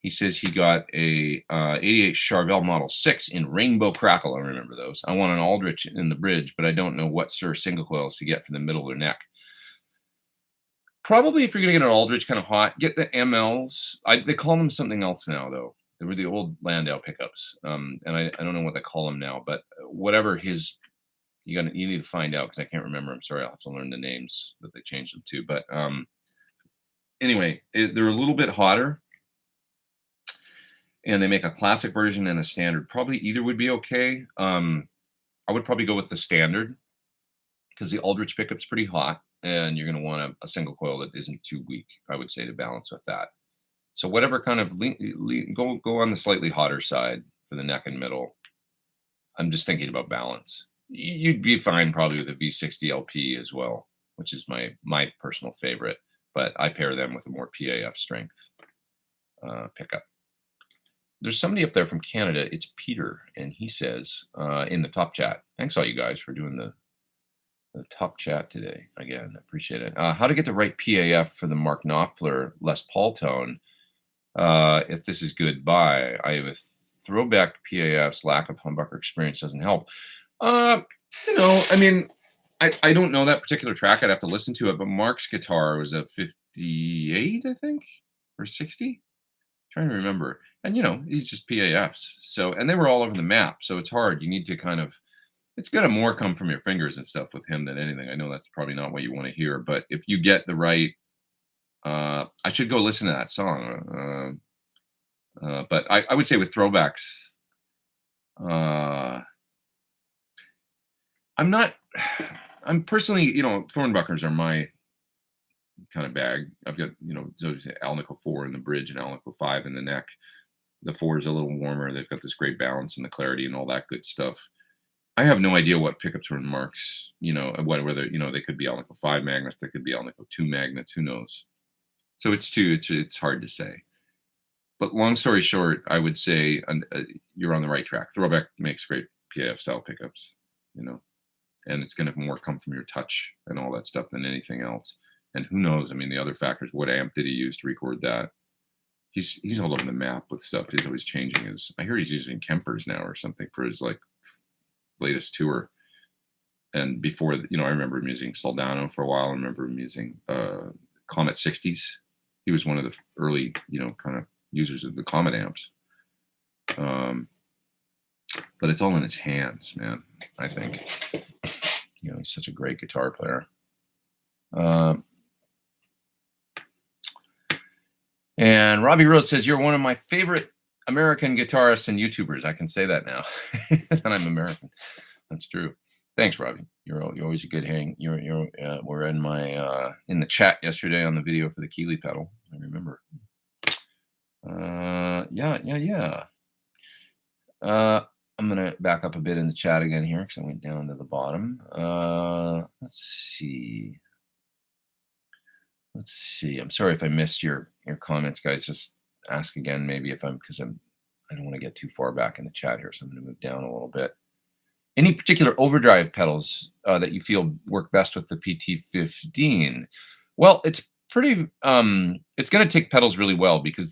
He says he got a 88 Charvel Model 6 in Rainbow Crackle. I remember those. I want an Aldrich in the bridge, but I don't know what sort of single coils to get for the middle or neck. Probably if you're going to get an Aldrich kind of hot, get the MLs. They call them something else now, though. They were the old Landau pickups. And I don't know what they call them now, but whatever his... You need to find out, because I can't remember. I'm sorry, I'll have to learn the names that they changed them to. But anyway, they're a little bit hotter, and they make a classic version and a standard. Probably either would be okay. I would probably go with the standard, because the Aldrich pickup's pretty hot, and you're going to want a single coil that isn't too weak, I would say, to balance with that. So whatever kind of go on the slightly hotter side for the neck and middle. I'm just thinking about balance. You'd be fine probably with a V60 LP as well, which is my personal favorite, but I pair them with a more PAF strength pickup. There's somebody up there from Canada. It's Peter, and he says in the top chat, thanks all you guys for doing the top chat today. Again, I appreciate it. How to get the right PAF for the Mark Knopfler Les Paul tone. If this is good, bye. I have a throwback PAF's lack of humbucker experience doesn't help. I mean, I don't know that particular track. I'd have to listen to it, but Mark's guitar was a 58, I think, or 60. Trying to remember. And, he's just PAFs. So, and they were all over the map. So it's hard. You need to it's going to more come from your fingers and stuff with him than anything. I know that's probably not what you want to hear, but if you get the right I should go listen to that song. But I would say with throwbacks, uh, I'm not. I'm personally, Thornbuckers are my kind of bag. I've got, so to say, Alnico 4 in the bridge and Alnico 5 in the neck. The 4 is a little warmer. They've got this great balance and the clarity and all that good stuff. I have no idea what pickups are in Marks, whether, they could be Alnico 5 magnets, they could be Alnico 2 magnets, who knows? So it's hard to say. But long story short, I would say you're on the right track. Throwback makes great PAF style pickups, and it's going to more come from your touch and all that stuff than anything else. And who knows? I mean, the other factors. What amp did he use to record that? He's all over the map with stuff. He's always changing his. I hear he's using Kempers now or something for his latest tour. And before, I remember him using Soldano for a while. I remember him using Comet 60s. He was one of the early, kind of users of the Comet amps. But it's all in his hands, man. I think. He's such a great guitar player. And Robbie Rhodes says, you're one of my favorite American guitarists and YouTubers. I can say that now. And I'm American. That's true. Thanks, Robbie. You're always a good hang. We're in my in the chat yesterday on the video for the Keeley pedal. I remember. Yeah. I'm gonna back up a bit in the chat again here because I went down to the bottom. Let's see. I'm sorry if I missed your comments, guys. Just ask again, maybe because I don't want to get too far back in the chat here, so I'm going to move down a little bit. Any particular overdrive pedals that you feel work best with the PT15? Well, it's pretty. It's going to take pedals really well because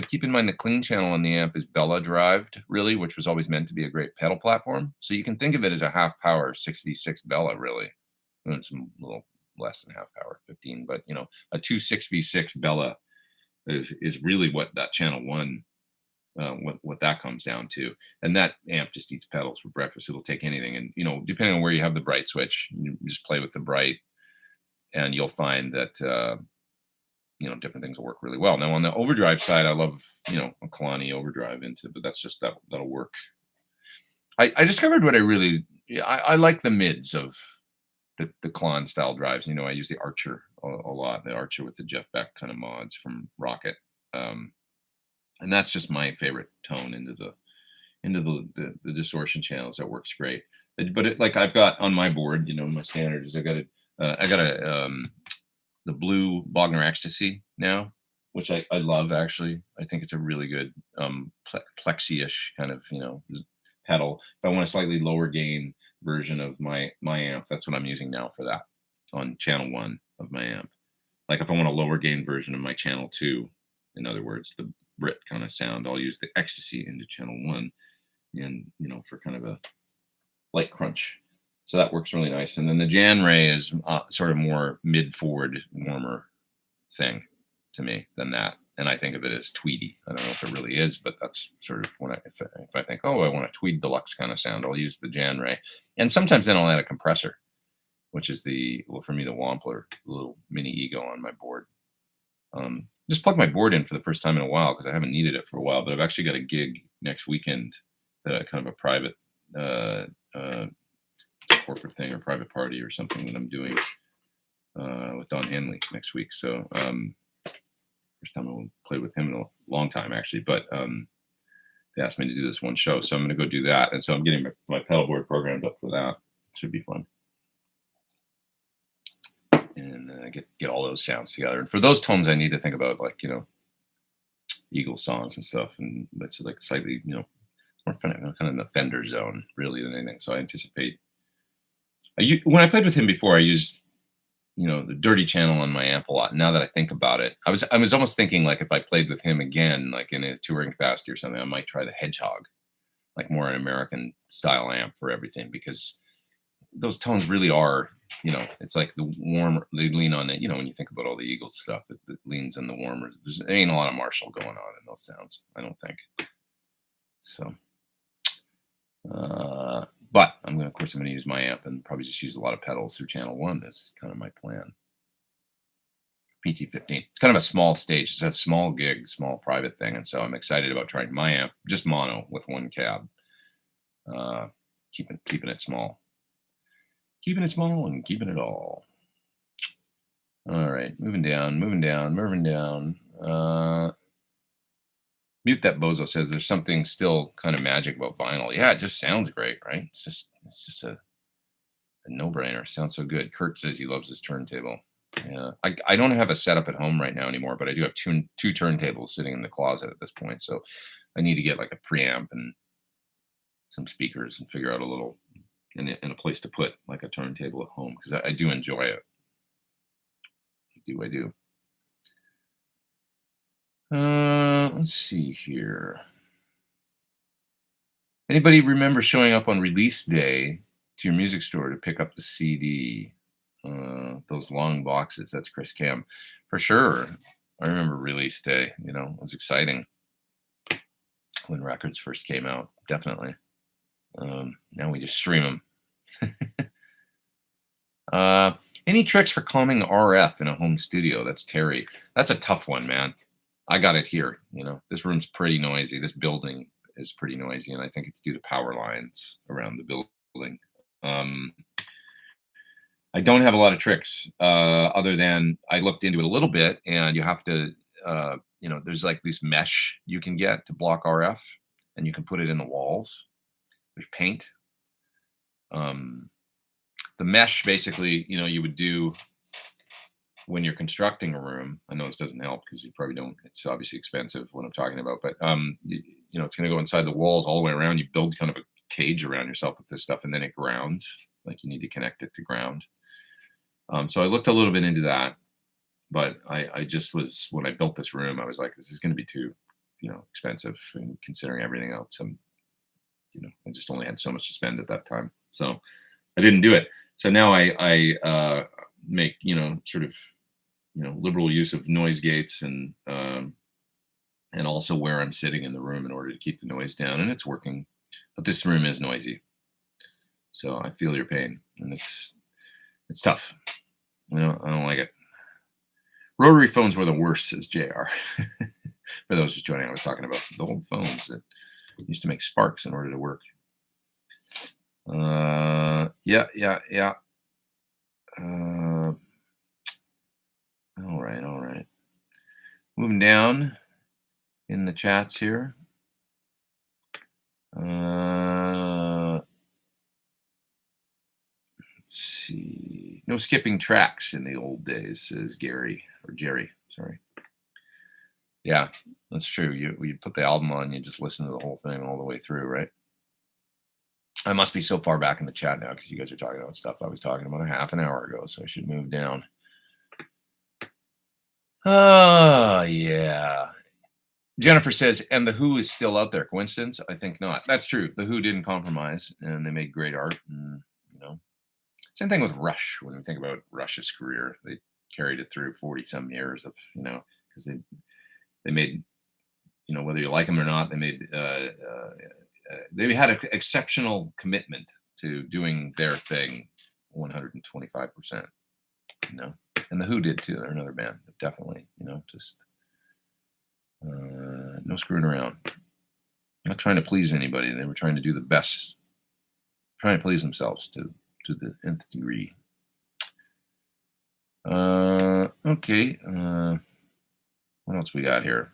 keep in mind the clean channel on the amp is Bella derived, really, which was always meant to be a great pedal platform. So you can think of it as a half power 66 Bella, really, and it's a little less than half power 15, but a 2.6v6 Bella is really what that channel 1 what that comes down to. And that amp just eats pedals for breakfast. It'll take anything, and depending on where you have the bright switch, you just play with the bright and you'll find that different things will work really well. Now on the overdrive side, I love a Kalani overdrive but that's just that'll work. I discovered what I like the mids of the Klon style drives. I use the Archer a lot, the Archer with the Jeff Beck kind of mods from Rocket. And that's just my favorite tone into the distortion channels. That works great. But I've got on my board, my standard is I got the blue Bogner Ecstasy now, which I love actually. I think it's a really good plexi-ish kind of, pedal. If I want a slightly lower gain version of my amp, that's what I'm using now for that on channel 1 of my amp. Like if I want a lower gain version of my channel 2, in other words, the Brit kind of sound, I'll use the Ecstasy into channel 1 and for kind of a light crunch. So that works really nice. And then the Jan Ray is sort of more mid-forward, warmer thing to me than that. And I think of it as tweedy. I don't know if it really is, but that's sort of when if I think, I want a tweed deluxe kind of sound, I'll use the Jan Ray. And sometimes then I'll add a compressor, which is for me, the Wampler, little mini ego on my board. Just plugged my board in for the first time in a while because I haven't needed it for a while, but I've actually got a gig next weekend, kind of a private corporate thing or private party or something that I'm doing with Don Henley next week. So first time I will play with him in a long time, actually. But they asked me to do this one show, so I'm going to go do that. And so I'm getting my pedal board programmed up for that. Should be fun. And get all those sounds together. And for those tones, I need to think about Eagle songs and stuff. And it's like slightly, more fun, kind of in the Fender zone, really, than anything. So I anticipate. When I played with him before, I used the dirty channel on my amp a lot. Now that I think about it, I was almost thinking like if I played with him again, like in a touring capacity or something, I might try the Hedgehog, like more an American style amp for everything, because those tones really are, it's like the warmer, they lean on it, when you think about all the Eagles stuff, it leans on the warmer. There ain't a lot of Marshall going on in those sounds, I don't think. So, but of course, I'm going to use my amp and probably just use a lot of pedals through channel 1. This is kind of my plan. PT-15. It's kind of a small stage. It's a small gig, small private thing, and so I'm excited about trying my amp, just mono with one cab. Keeping it small. Keeping it small and keeping it all. All right, moving down. Mute That Bozo says there's something still kind of magic about vinyl. Yeah, it just sounds great, right? It's just a no-brainer. Sounds so good. Kurt says he loves his turntable. Yeah, I don't have a setup at home right now anymore, but I do have two turntables sitting in the closet at this point. So I need to get like a preamp and some speakers and figure out a little in a place to put like a turntable at home, because I do enjoy it. I do. Let's see here. Anybody remember showing up on release day to your music store to pick up the CD? Those long boxes. That's Chris Cam. For sure. I remember release day. You know, it was exciting when records first came out. Definitely. Now we just stream them. Any tricks for calming RF in a home studio? That's Terry. That's a tough one, man. I got it here. You know, this room's pretty noisy. This building is pretty noisy, and I think it's due to power lines around the building. I don't have a lot of tricks other than I looked into it a little bit, and you have to, you know, there's like this mesh you can get to block RF, and you can put it in the walls. There's paint. The mesh, basically, you know, you would do when you're constructing a room. I know this doesn't help because you probably don't. It's obviously expensive what I'm talking about, but you know, it's going to go inside the walls all the way around. You build kind of a cage around yourself with this stuff, and then it grounds. Like you need to connect it to ground. So I looked a little bit into that, but I just was, when I built this room, I was like, this is going to be too, you know, expensive, and considering everything else. You know, I just only had so much to spend at that time, so I didn't do it. So now I make, you know, sort of, you know, liberal use of noise gates and also where I'm sitting in the room in order to keep the noise down, and it's working. But this room is noisy, so I feel your pain, and it's tough. You know, I don't like it. Rotary phones were the worst, says JR. For those just joining, I was talking about the old phones that used to make sparks in order to work. Yeah. All right. Moving down in the chats here. Let's see. No skipping tracks in the old days, says Gary, or Jerry, sorry. Yeah, that's true. You put the album on, you just listen to the whole thing all the way through, right? I must be so far back in the chat now because you guys are talking about stuff I was talking about a half an hour ago, so I should move down. Oh, yeah. Jennifer says, and The Who is still out there. Coincidence? I think not. That's true. The Who didn't compromise, and they made great art. And, you know, same thing with Rush. When we think about Rush's career, they carried it through 40-some years of, you know, because they made, you know, whether you like them or not, they had an exceptional commitment to doing their thing 125%, you know, and The Who did too. They're another band that definitely, you know, just no screwing around, not trying to please anybody. They were trying to do the best, trying to please themselves to the nth degree. Okay. What else we got here?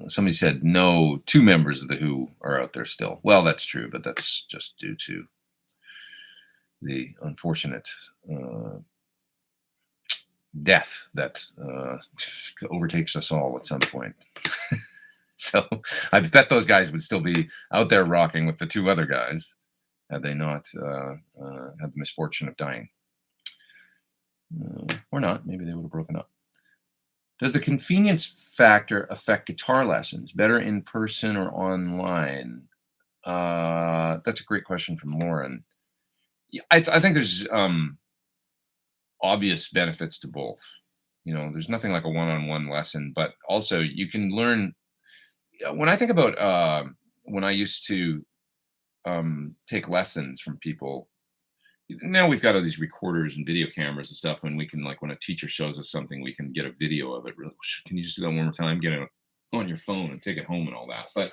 Somebody said no, 2 members of The Who are out there still. Well, that's true, but that's just due to the unfortunate death that overtakes us all at some point. So I bet those guys would still be out there rocking with the 2 other guys had they not had the misfortune of dying. Or not. Maybe they would have broken up. Does the convenience factor affect guitar lessons? Better in person or online? That's a great question from Lauren. Yeah, I think there's obvious benefits to both. You know, there's nothing like a one-on-one lesson, but also you can learn. When I think about when I used to take lessons from people. Now we've got all these recorders and video cameras and stuff, and we can, like, when a teacher shows us something, we can get a video of it. Really, can you just do that one more time? Get it on your phone and take it home and all that. But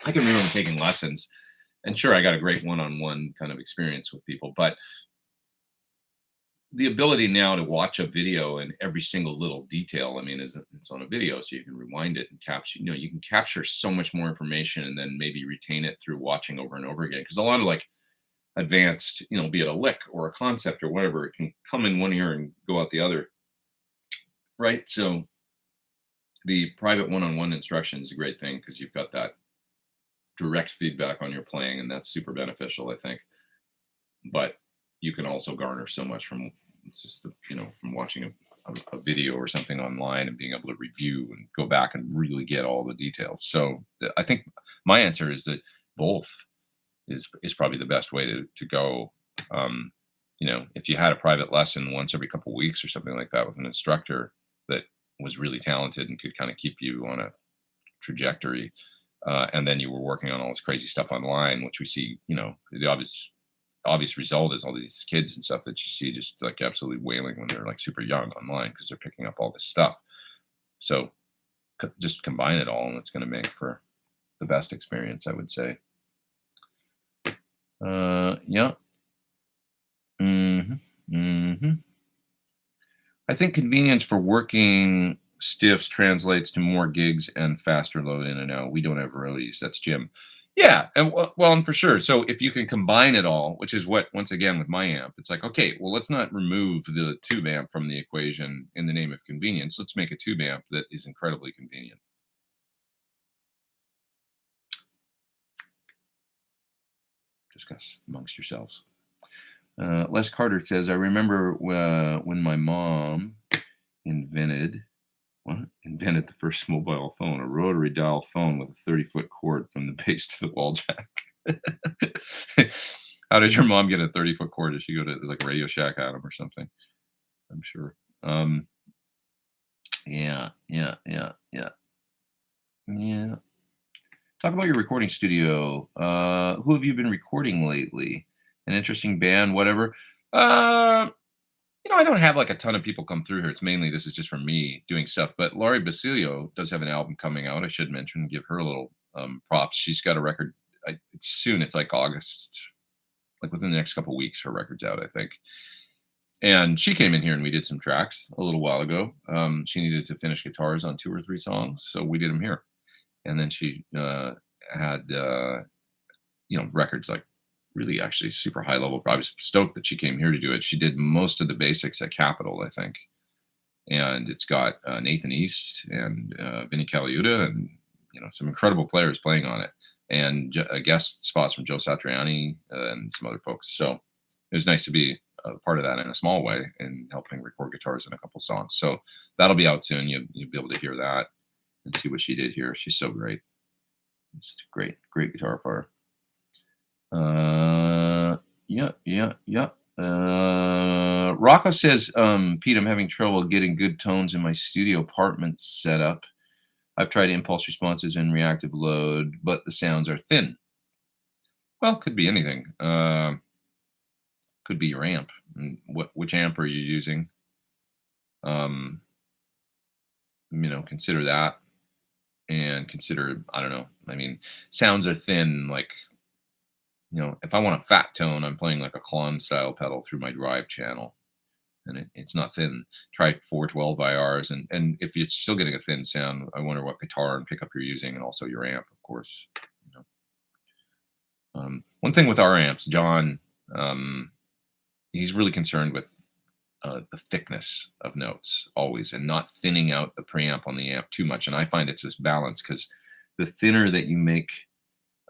I can remember taking lessons, and sure, I got a great one-on-one kind of experience with people, but the ability now to watch a video and every single little detail, I mean, is it's on a video, so you can rewind it and capture. You can capture so much more information, and then maybe retain it through watching over and over again. Because a lot of, like, advanced, be it a lick or a concept or whatever, it can come in one ear and go out the other, right? So the private one-on-one instruction is a great thing because you've got that direct feedback on your playing, and that's super beneficial, I think. But you can also garner so much from from watching a video or something online and being able to review and go back and really get all the details. So I think my answer is that both is probably the best way to go. If you had a private lesson once every couple of weeks or something like that with an instructor that was really talented and could kind of keep you on a trajectory, and then you were working on all this crazy stuff online, which we see, the obvious result is all these kids and stuff that you see just like absolutely wailing when they're like super young online because they're picking up all this stuff. So just combine it all, and it's going to make for the best experience, I would say. Yeah. I think convenience for working stiffs translates to more gigs and faster load in and out. We don't have roadies. That's Jim. Yeah, and and for sure. So if you can combine it all, which is what, once again, with my amp, it's like, okay, well, let's not remove the tube amp from the equation in the name of convenience. Let's make a tube amp that is incredibly convenient. Discuss amongst yourselves. Les Carter says, I remember when my mom invented the first mobile phone, a rotary dial phone with a 30-foot cord from the base to the wall jack. How did your mom get a 30-foot cord? Did she go to like Radio Shack Adam or something? I'm sure. Yeah. Talk about your recording studio. Who have you been recording lately? An interesting band, whatever. I don't have like a ton of people come through here. It's mainly, this is just for me doing stuff. But Laurie Basilio does have an album coming out. I should mention, give her a little props. She's got a record. It's soon. It's like August, like within the next couple of weeks. Her record's out, I think. And she came in here and we did some tracks a little while ago. She needed to finish guitars on 2 or 3 songs, so we did them here. And then she had records like really actually super high level. I was stoked that she came here to do it. She did most of the basics at Capitol, I think. And it's got Nathan East and Vinny Caliuta and some incredible players playing on it, and guest spots from Joe Satriani and some other folks. So it was nice to be a part of that in a small way and helping record guitars in a couple songs. So that'll be out soon. You'll be able to hear that and see what she did here. She's so great. She's a great guitar player. Yeah. Rocco says, Pete, I'm having trouble getting good tones in my studio apartment setup. I've tried impulse responses and reactive load, but the sounds are thin. Well, could be anything. Could be your amp. Which amp are you using? Consider that, and consider, I don't know. I mean, sounds are thin. Like, if I want a fat tone, I'm playing like a Klon style pedal through my drive channel, and it's not thin. Try 412 IRs, and if you're still getting a thin sound, I wonder what guitar and pickup you're using, and also your amp, of course. One thing with our amps, John, he's really concerned with the thickness of notes always, and not thinning out the preamp on the amp too much. And I find it's this balance, because the thinner that you make,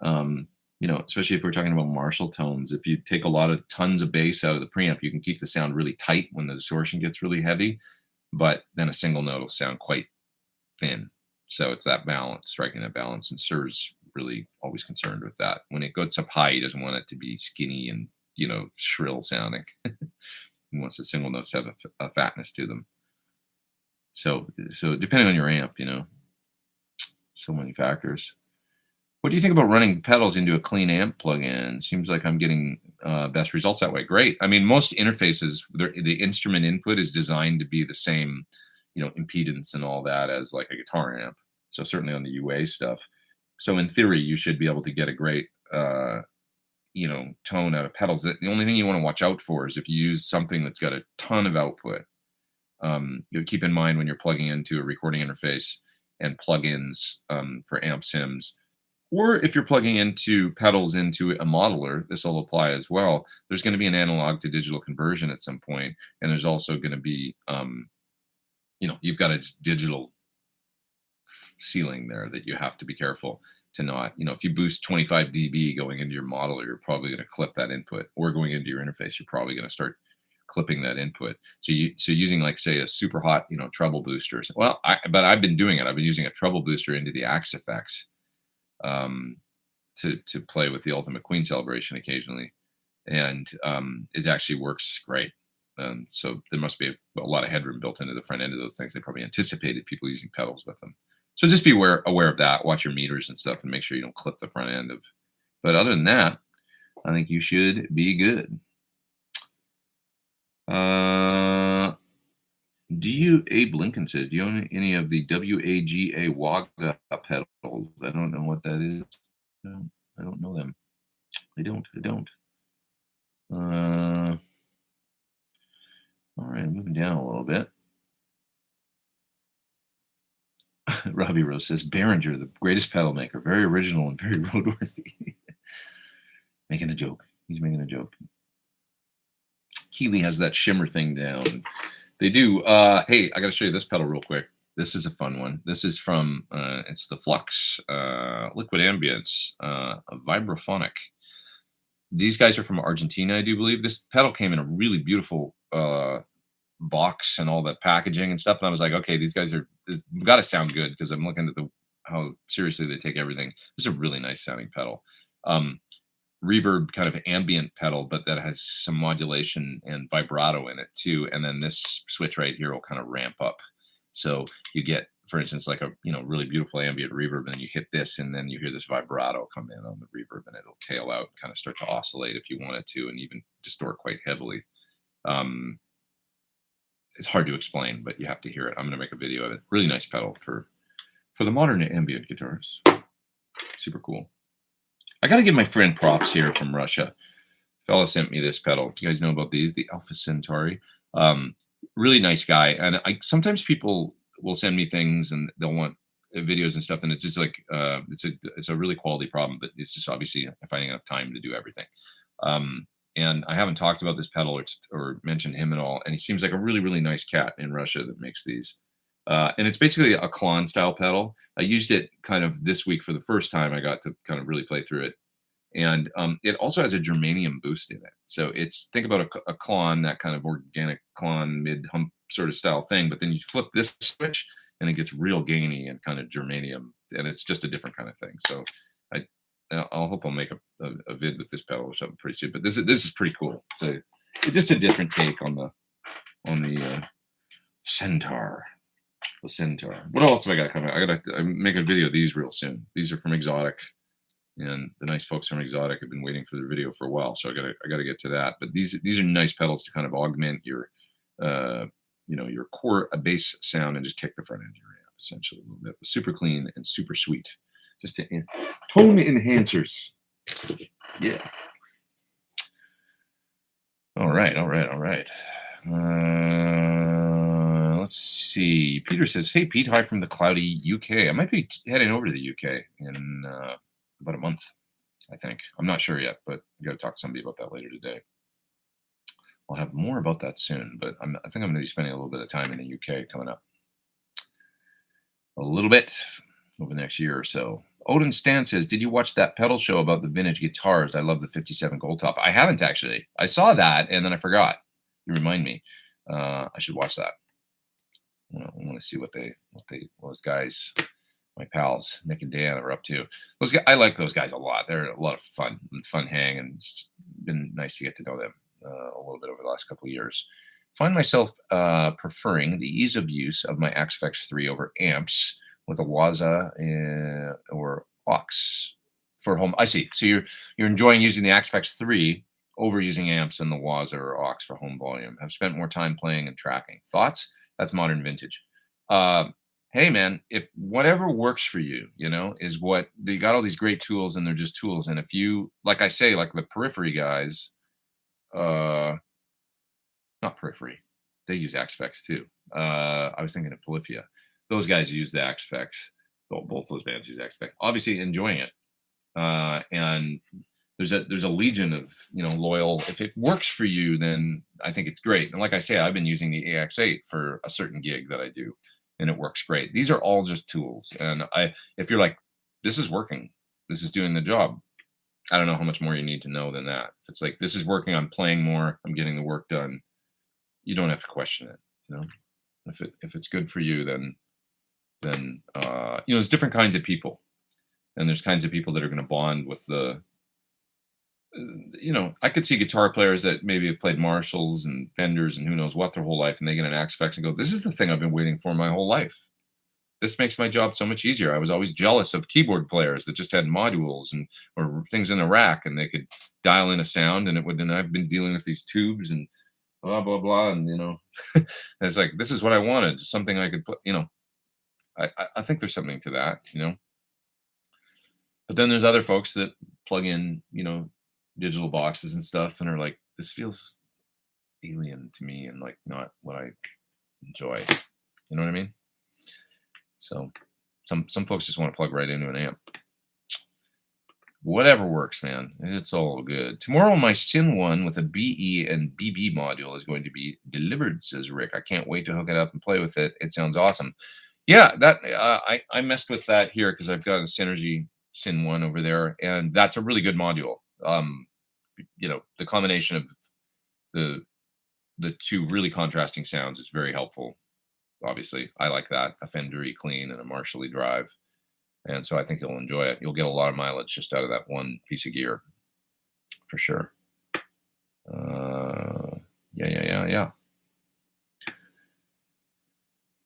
especially if we're talking about Marshall tones, if you take a lot of tons of bass out of the preamp, you can keep the sound really tight when the distortion gets really heavy, but then a single note will sound quite thin. So it's that balance, striking that balance, and Sir's really always concerned with that. When it goes up high, he doesn't want it to be skinny and shrill sounding. He wants the single notes to have a fatness to them. So depending on your amp, so many factors. What do you think about running pedals into a clean amp plugin? Seems like I'm getting best results that way. Great. I mean, most interfaces, the instrument input is designed to be the same, impedance and all that as like a guitar amp. So certainly on the UA stuff. So in theory, you should be able to get a great, tone out of pedals. The only thing you want to watch out for is if you use something that's got a ton of output. Keep in mind when you're plugging into a recording interface and plugins for amp sims, or if you're plugging into pedals into a modeler, this will apply as well. There's going to be an analog to digital conversion at some point, and there's also going to be, you've got a digital ceiling there that you have to be careful to not, if you boost 25 dB going into your modeler, you're probably going to clip that input, or going into your interface, you're probably going to start clipping that input. So using like say a super hot, treble booster. Well, but I've been doing it. I've been using a treble booster into the Axe effects to play with the Ultimate Queen Celebration occasionally, and it actually works great. So there must be a lot of headroom built into the front end of those things. They probably anticipated people using pedals with them. So just be aware of that. Watch your meters and stuff, and make sure you don't clip the front end of. But other than that, I think you should be good. Abe Lincoln says, do you own any of the WAGA WAGA pedals? I don't know what that is. No, I don't know them. I don't. All right, moving down a little bit. Robbie Rose says, Behringer, the greatest pedal maker, very original and very roadworthy. Making a joke. He's making a joke. Keeley has that shimmer thing down. They do. Hey, I got to show you this pedal real quick. This is a fun one. This is from, it's the Flux Liquid Ambience Vibro Phonic. These guys are from Argentina, I do believe. This pedal came in a really beautiful box and all that packaging and stuff. And I was like, okay, these guys got to sound good, because I'm looking at how seriously they take everything. This is a really nice sounding pedal. Reverb kind of ambient pedal, but that has some modulation and vibrato in it too. And then this switch right here will kind of ramp up. So you get, for instance, like a really beautiful ambient reverb, and then you hit this, and then you hear this vibrato come in on the reverb, and it'll tail out, kind of start to oscillate if you want it to, and even distort quite heavily. It's hard to explain, but you have to hear it. I'm going to make a video of it. Really nice pedal for the modern ambient guitars. Super cool. I got to give my friend props here from Russia. Fella sent me this pedal. You guys know about these? The Alpha Centauri. Really nice guy. And sometimes people will send me things and they'll want videos and stuff, and it's just like it's a really quality problem, but it's just obviously finding enough time to do everything. And I haven't talked about this pedal or mentioned him at all. And he seems like a really, really nice cat in Russia that makes these. And it's basically a Klon style pedal. I used it kind of this week for the first time. I got to kind of really play through it. And it also has a germanium boost in it. So think about a Klon, that kind of organic Klon mid-hump sort of style thing. But then you flip this switch and it gets real gainy and kind of germanium. And it's just a different kind of thing. So I'll hope I'll make a vid with this pedal or something pretty soon. But this is pretty cool. It's just a different take on the Centaur. The Centaur. What else have I got coming? I gotta make a video of these real soon. These are from Exotic, and the nice folks from Exotic have been waiting for their video for a while. So I gotta get to that. But these are nice pedals to kind of augment your your core bass sound and just kick the front end of your amp essentially a little bit. Super clean and super sweet. Just to tone enhancers. Yeah. All right. Let's see. Peter says, hey, Pete, hi from the cloudy UK. I might be heading over to the UK in about a month, I think. I'm not sure yet, but I got to talk to somebody about that later today. I'll have more about that soon, but I think I'm going to be spending a little bit of time in the UK coming up. A little bit over the next year or so. Odin Stan says, did you watch that pedal show about the vintage guitars? I love the 57 Gold Top. I haven't actually. I saw that and then I forgot. You remind me. I should watch that. I want to see what those guys, my pals Nick and Dan, are up to. Those guys, I like those guys a lot. They're a lot of fun hang, and it's been nice to get to know them a little bit over the last couple of years. Find myself preferring the ease of use of my Axe FX3 over amps with a Waza or aux for home. I see. So you're enjoying using the Axe 3 over using amps and the Waza or aux for home volume. Have spent more time playing and tracking. Thoughts? That's modern vintage. Hey man, if whatever works for you, is what you got all these great tools and they're just tools. And if you, like I say, like the Periphery guys, not Periphery, they use Axe too. I was thinking of Polyphia. Those guys use the Axe. Both those bands use Axe. Obviously enjoying it. And there's a legion of loyal. If it works for you, then I think it's great. And like I say, I've been using the AX8 for a certain gig that I do, and it works great. These are all just tools. And if you're like, this is working, this is doing the job, I don't know how much more you need to know than that. If it's like, this is working, I'm playing more, I'm getting the work done, you don't have to question it. If it's good for you, then there's different kinds of people, and there's kinds of people that are going to bond with the. I could see guitar players that maybe have played Marshalls and Fenders and who knows what their whole life, and they get an Axe and go, "This is the thing I've been waiting for my whole life. This makes my job so much easier. I was always jealous of keyboard players that just had modules or things in a rack, and they could dial in a sound, and and I've been dealing with these tubes and blah blah blah, and and it's like, this is what I wanted, something I could put. I think there's something to that, But then there's other folks that plug in, digital boxes and stuff, and are like, this feels alien to me, and like not what I enjoy. You know what I mean? So some folks just want to plug right into an amp. Whatever works, man. It's all good. Tomorrow, my Sin 1 with a BE and BB module is going to be delivered, says Rick. I can't wait to hook it up and play with it. It sounds awesome. Yeah, that I messed with that here because I've got a Synergy Sin 1 over there, and that's a really good module. The combination of the two really contrasting sounds is very helpful. Obviously, I like that, a Fendery clean and a Marshall drive. And so I think you'll enjoy it. You'll get a lot of mileage just out of that one piece of gear, for sure. Yeah.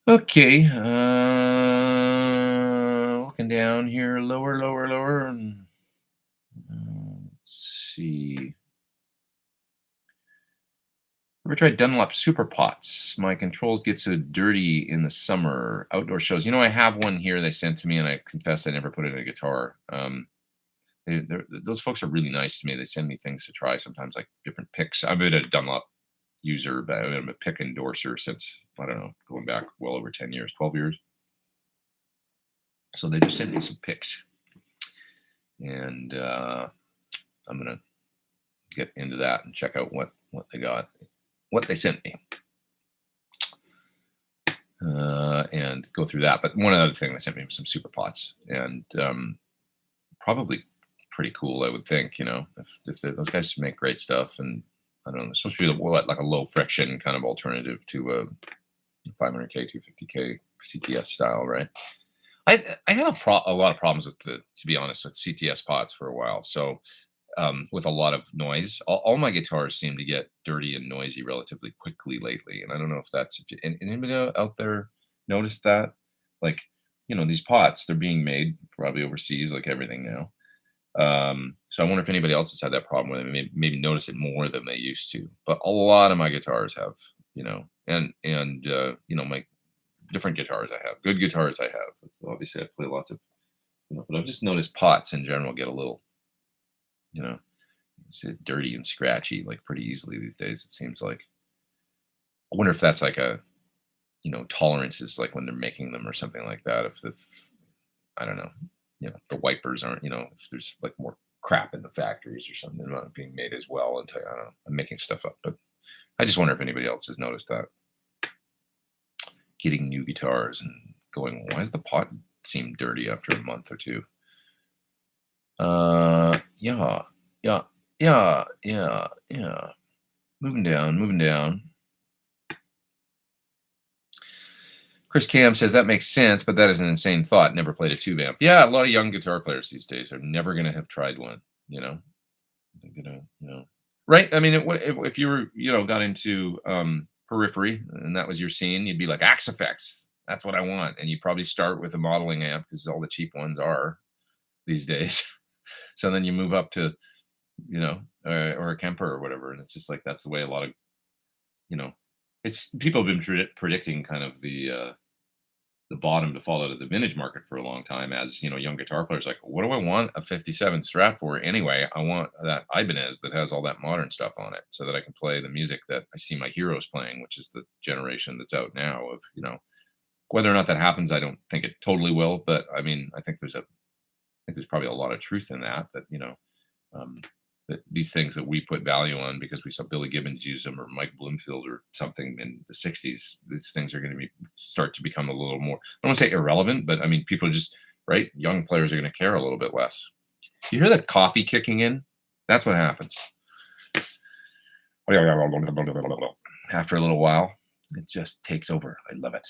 Okay. Looking down here, lower. And, let's see. Ever tried Dunlop Super Pots? My controls get so dirty in the summer outdoor shows. I have one here they sent to me, and I confess I never put it in a guitar. Those folks are really nice to me. They send me things to try sometimes, like different picks. I've been a Dunlop user, but I'm a pick endorser since, I don't know, going back well over 10 years, 12 years. So they just sent me some picks. And I'm going to get into that and check out what they got. What they sent me, and go through that. But one other thing they sent me was some Super Pots, and probably pretty cool, I would think. If those guys make great stuff, and I don't know, they're supposed to be like a low friction kind of alternative to a 500K, 250K CTS style, right? I had a lot of problems with to be honest, with CTS pots for a while. So. With a lot of noise, all my guitars seem to get dirty and noisy relatively quickly lately, and I don't know if that's anybody out there noticed that. Like, these pots, they're being made probably overseas, like everything now. So I wonder if anybody else has had that problem with it. Maybe notice it more than they used to. But a lot of my guitars have, and my different guitars I have, good guitars I have. Obviously, I play lots of, but I've just noticed pots in general get a little. It's dirty and scratchy, like pretty easily these days, it seems like. I wonder if that's like a, tolerances, like when they're making them or something like that. If I don't know, the wipers aren't, if there's like more crap in the factories or something, they're not being made as well. I don't know, I'm making stuff up, but I just wonder if anybody else has noticed that. Getting new guitars and going, why does the pot seem dirty after a month or two? Yeah. Moving down. Chris Cam says that makes sense, but that is an insane thought. Never played a tube amp. Yeah, a lot of young guitar players these days are never going to have tried one. They're gonna, right? I mean, if you were, got into Periphery and that was your scene, you'd be like, Axe Effects. That's what I want, and you probably start with a modeling amp because all the cheap ones are these days. So then you move up to, or a Kemper or whatever, and it's just like that's the way a lot of, you know, it's people have been predicting kind of the bottom to fall out of the vintage market for a long time, as young guitar players like, what do I want a 57 Strat for anyway? I want that Ibanez that has all that modern stuff on it so that I can play the music that I see my heroes playing, which is the generation that's out now of, whether or not that happens, I don't think it totally will, but I mean, I think there's probably a lot of truth in that um, that these things that we put value on because we saw Billy Gibbons use them or Mike Bloomfield or something in the 60s, these things are going to start to become a little more, I don't want to say irrelevant, but I mean, people are just, right? Young players are going to care a little bit less. You hear that coffee kicking in? That's what happens. After a little while, it just takes over. I love it.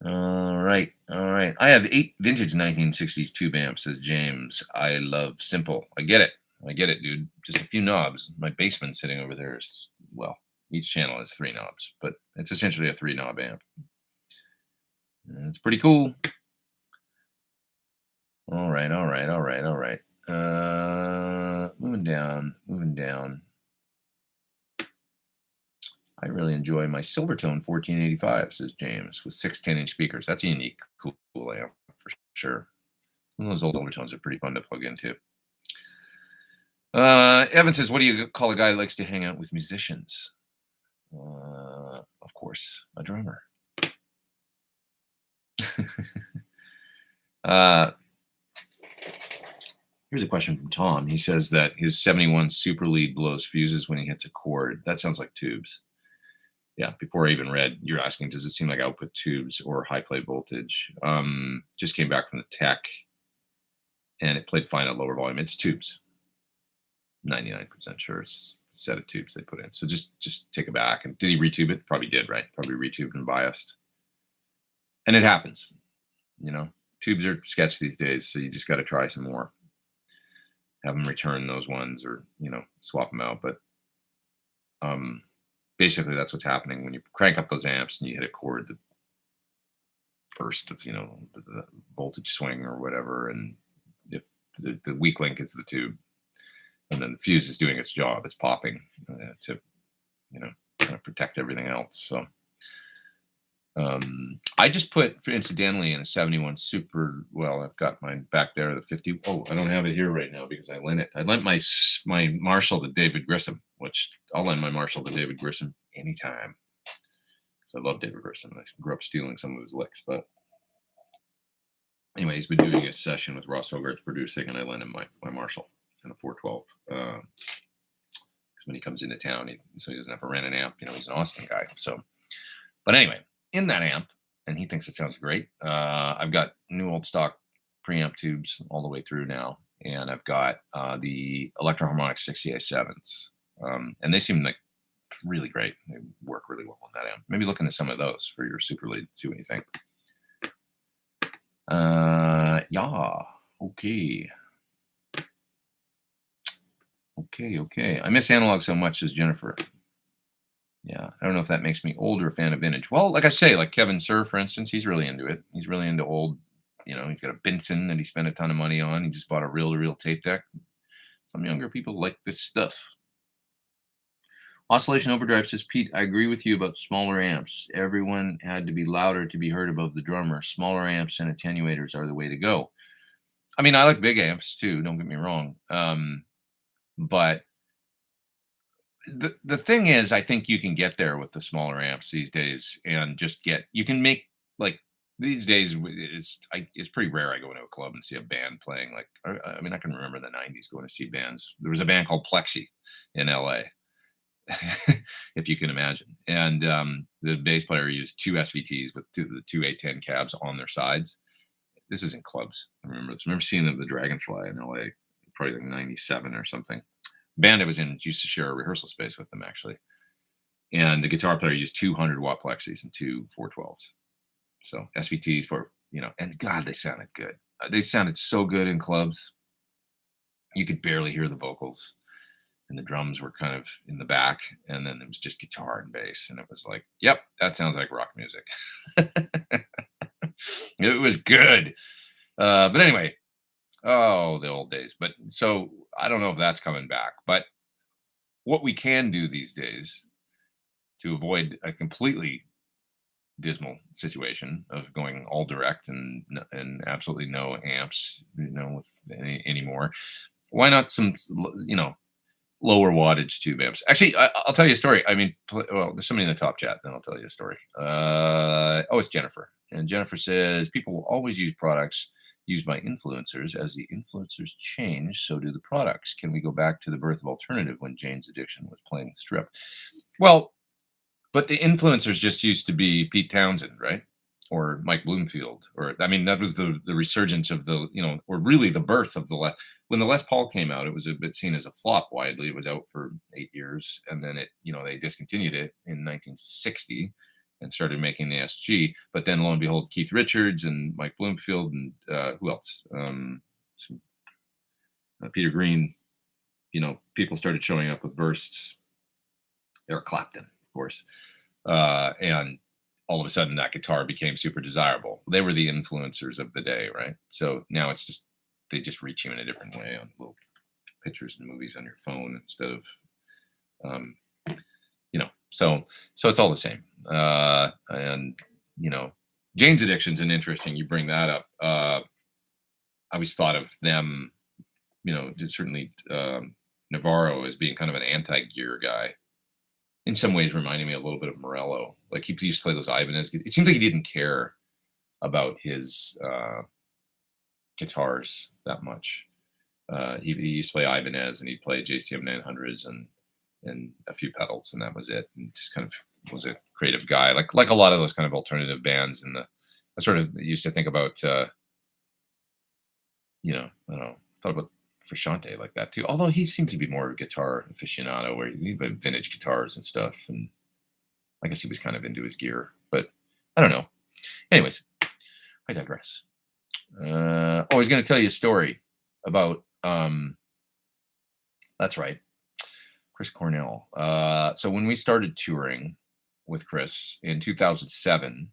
All right. I have 8 vintage 1960s tube amps, says James. I love simple. I get it, dude. Just a few knobs. My basement sitting over there is, well, each channel has 3 knobs, but it's essentially a 3-knob amp. And it's pretty cool. All right. Moving down. I really enjoy my Silvertone 1485, says James, with 6 10-inch speakers. That's a unique, cool amp for sure. Some of those old Silvertones are pretty fun to plug into. Evan says, what do you call a guy who likes to hang out with musicians? Of course, a drummer. Here's a question from Tom. He says that his 71 Super Lead blows fuses when he hits a chord. That sounds like tubes. Yeah, before I even read, you're asking, does it seem like output tubes or high play voltage? Just came back from the tech, and it played fine at lower volume. It's tubes. 99% sure it's a set of tubes they put in. So just take it back. And did he retube it? Probably did, right? Probably retubed and biased. And it happens. Tubes are sketch these days, so you just got to try some more. Have them return those ones or, swap them out. But basically that's what's happening when you crank up those amps and you hit a chord, the burst of, the voltage swing or whatever. And if the weak link is the tube, and then the fuse is doing its job, it's popping to, kind of protect everything else. So I just put, incidentally, in a 71 Super, well, I've got mine back there, the 50. Oh, I don't have it here right now because I lent it. I lent my Marshall to David Grissom, which I'll lend my Marshall to David Grissom anytime. Because I love David Grissom. I grew up stealing some of his licks. But anyway, he's been doing a session with Ross Hogarth producing, and I lent him my Marshall and a 412. Because when he comes into town, so he doesn't have to rent an amp. He's an Austin guy. So, but anyway, in that amp, and he thinks it sounds great. I've got new old stock preamp tubes all the way through now, and I've got the Electro-Harmonic 60A7s, and they seem like really great. They work really well on that amp. Maybe look into some of those for your Super Lead, see what you think. Yeah, okay. I miss analog so much, says Jennifer. Yeah, I don't know if that makes me old or a fan of vintage. Well, like I say, like Kevin Sir, for instance, he's really into it. He's really into old, he's got a Benson that he spent a ton of money on. He just bought a reel-to-reel tape deck. Some younger people like this stuff. Oscillation Overdrive says, Pete, I agree with you about smaller amps. Everyone had to be louder to be heard above the drummer. Smaller amps and attenuators are the way to go. I mean, I like big amps too, don't get me wrong. But the thing is, I think you can get there with the smaller amps these days and just you can make, like, these days it's pretty rare I go into a club and see a band playing. Like, I mean, I can remember the 90s going to see bands. There was a band called Plexi in LA, if you can imagine. And the bass player used 2 SVTs with the 2 A10 cabs on their sides. This is in clubs. I remember this. I remember seeing the Dragonfly in LA, probably like 97 or something. Band I was in used to share a rehearsal space with them, actually. And the guitar player used 200-watt Plexis and 2 412s. So SVTs for, and God, they sounded good. They sounded so good in clubs. You could barely hear the vocals. And the drums were kind of in the back. And then it was just guitar and bass. And it was like, yep, that sounds like rock music. It was good. But anyway, Oh, the old days. But so I don't know if that's coming back. But what we can do these days to avoid a completely dismal situation of going all direct and absolutely no amps, with anymore. Why not some, lower wattage tube amps? Actually, I'll tell you a story. I mean, well, there's somebody in the top chat. Then I'll tell you a story. Oh, it's Jennifer, and Jennifer says people will always use products used by influencers. As the influencers change, so do the products. Can we go back to the birth of alternative when Jane's Addiction was playing the strip? Well, but the influencers just used to be Pete Townsend, right? Or Mike Bloomfield, or I mean, that was the resurgence of the, or really the birth of when the Les Paul came out, it was a bit seen as a flop widely. It was out for 8 years, and then they discontinued it in 1960 and started making the SG. But then lo and behold, Keith Richards and Mike Bloomfield and who else? Peter Green. People started showing up with bursts. Eric Clapton, of course, and all of a sudden that guitar became super desirable. They were the influencers of the day, right? So now it's just, they just reach you in a different way on little pictures and movies on your phone instead of, so it's all the same. And Jane's Addiction's an interesting, you bring that up. I always thought of them, certainly Navarro as being kind of an anti-gear guy. In some ways reminding me a little bit of Morello. Like he used to play those Ibanez. It seemed like he didn't care about his guitars that much. He used to play Ibanez and he'd play JCM 900s and a few pedals, and that was it. And just kind of was a creative guy, like a lot of those kind of alternative bands. I sort of used to think about, I don't know, thought about Frusciante like that too, although he seemed to be more of a guitar aficionado where he had vintage guitars and stuff, and I guess he was kind of into his gear, but I don't know. Anyways, I digress. I was going to tell you a story about that's right, Chris Cornell. So when we started touring with Chris in 2007,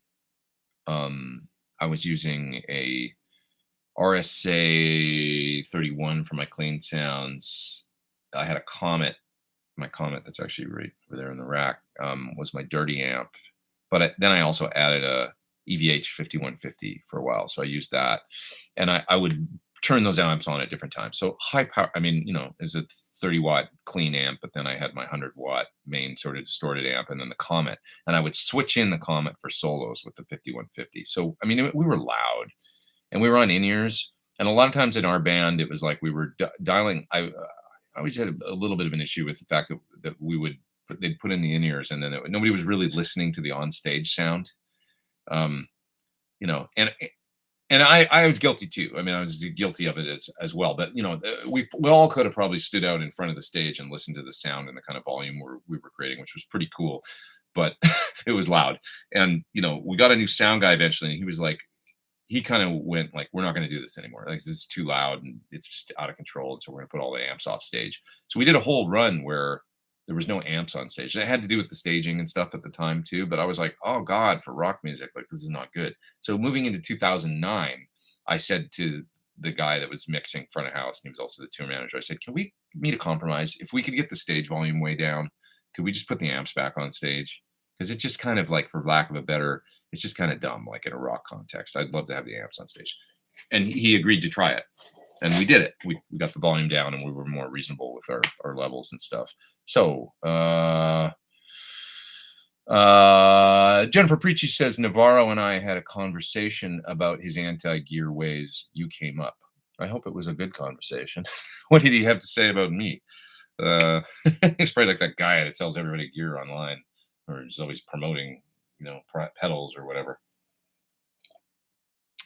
I was using a RSA 31 for my clean sounds. I had a Comet. My Comet that's actually right over there in the rack was my dirty amp. But then I also added a EVH 5150 for a while. So I used that. And I would turn those amps on at different times. So high power, I mean, is a 30 watt clean amp, but then I had my 100 watt main sort of distorted amp and then the Comet. And I would switch in the Comet for solos with the 5150. So, I mean, we were loud. And we were on in-ears, and a lot of times in our band, it was like we were dialing. I always had a little bit of an issue with the fact that they'd put in the in-ears, and then nobody was really listening to the on-stage sound. And I was guilty too. I mean, I was guilty of it as well. But we all could have probably stood out in front of the stage and listened to the sound and the kind of volume we were creating, which was pretty cool. But it was loud, and we got a new sound guy eventually, and he was like. He kind of went like, we're not going to do this anymore. Like, this is too loud and it's just out of control. And so we're going to put all the amps off stage. So we did a whole run where there was no amps on stage. And it had to do with the staging and stuff at the time too. But I was like, oh God, for rock music, like this is not good. So moving into 2009, I said to the guy that was mixing front of house, and he was also the tour manager, I said, can we meet a compromise? If we could get the stage volume way down, could we just put the amps back on stage? Because it's just kind of like, for lack of a better, it's just kind of dumb, like in a rock context. I'd love to have the amps on stage. And he agreed to try it. And we did it. We got the volume down and we were more reasonable with our levels and stuff. So Jennifer Preachy says, Navarro and I had a conversation about his anti-gear ways. You came up. I hope it was a good conversation. What did he have to say about me? He's probably like that guy that sells everybody gear online or is always promoting pedals or whatever.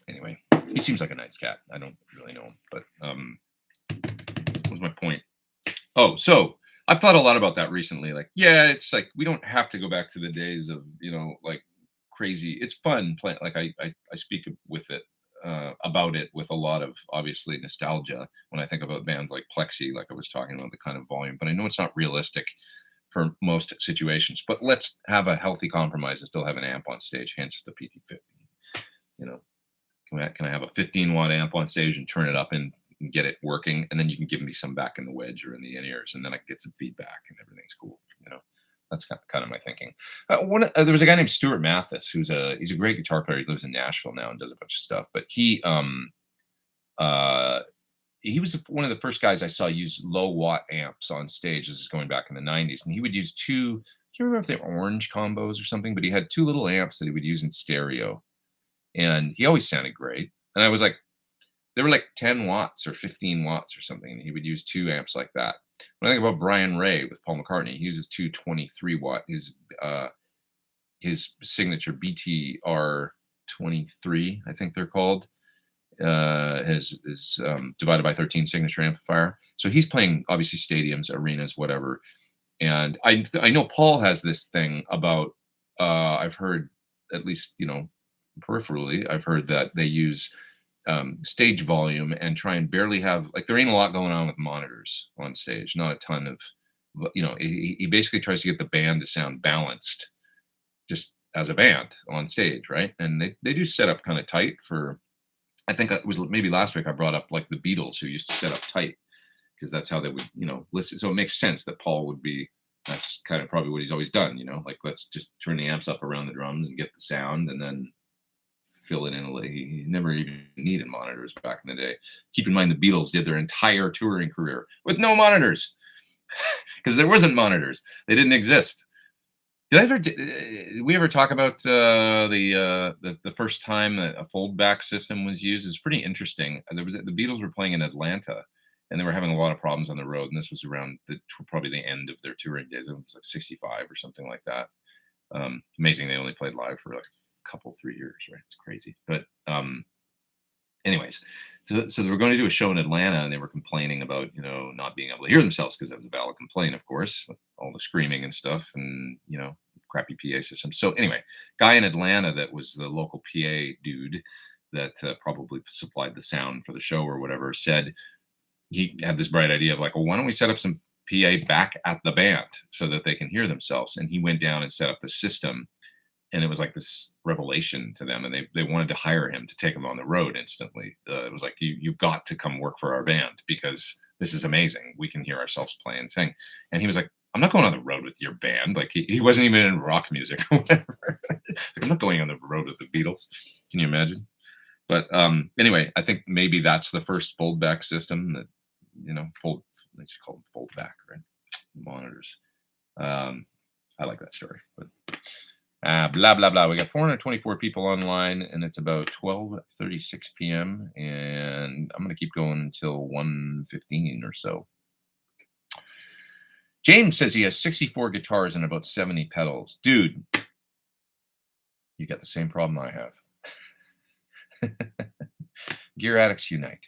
Anyway, he seems like a nice cat. I don't really know him, but what was my point? Oh, so I've thought a lot about that recently. Like, yeah, it's like we don't have to go back to the days of like crazy. It's fun playing. Like I speak with it about it with a lot of obviously nostalgia when I think about bands like Plexi, like I was talking about the kind of volume. But I know it's not realistic for most situations, but let's have a healthy compromise and still have an amp on stage, hence the PT50. Can I have a 15 watt amp on stage and turn it up in and get it working, and then you can give me some back in the wedge or in the in-ears, and then I can get some feedback, and everything's cool. That's kind of my thinking. There was a guy named Stuart Mathis, he's a great guitar player. He lives in Nashville now and does a bunch of stuff. But uh, he was one of the first guys I saw use low watt amps on stage. This is going back in the 90s, and he would use two. I can't remember if they were orange combos or something, but he had two little amps that he would use in stereo, and he always sounded great. And I was like, they were like 10 watts or 15 watts or something. And he would use two amps like that. When I think about Brian Ray with Paul McCartney, he uses two 23-watt, his signature BTR 23, I think they're called, is divided by 13 signature amplifier. So he's playing obviously stadiums, arenas, whatever. And I know Paul has this thing about, I've heard, at least, peripherally, I've heard that they use stage volume and try and barely have, like, there ain't a lot going on with monitors on stage, not a ton of, he basically tries to get the band to sound balanced just as a band on stage, right? And they do set up kind of tight for, I think it was maybe last week I brought up like the Beatles, who used to set up tight because that's how they would, listen. So it makes sense that Paul would be, that's kind of probably what he's always done, like, let's just turn the amps up around the drums and get the sound, and then fill it in. He never even needed monitors back in the day. Keep in mind, the Beatles did their entire touring career with no monitors because there wasn't monitors. They didn't exist. Did we ever talk about the first time that a foldback system was used? It's pretty interesting. The Beatles were playing in Atlanta, and they were having a lot of problems on the road. And this was around probably the end of their touring days. It was like 65 or something like that. Amazing. They only played live for like couple 3 years, right? It's crazy. But anyways, so they were going to do a show in Atlanta, and they were complaining about not being able to hear themselves, because that was a valid complaint, of course, with all the screaming and stuff, and crappy PA system. So anyway, guy in Atlanta that was the local PA dude that probably supplied the sound for the show or whatever, said he had this bright idea of like, well, why don't we set up some PA back at the band so that they can hear themselves? And he went down and set up the system. And it was like this revelation to them, and they wanted to hire him to take them on the road instantly. It was like, you've got to come work for our band, because this is amazing. We can hear ourselves play and sing. And he was like, I'm not going on the road with your band. Like, he wasn't even in rock music or whatever. Like, I'm not going on the road with the Beatles. Can you imagine? But anyway, I think maybe that's the first foldback system that, let's call them foldback, right? Monitors. I like that story, but. Blah, blah, blah. We got 424 people online, and it's about 12:36 p.m. And I'm going to keep going until 1:15 or so. James says he has 64 guitars and about 70 pedals. Dude, you got the same problem I have. Gear addicts unite.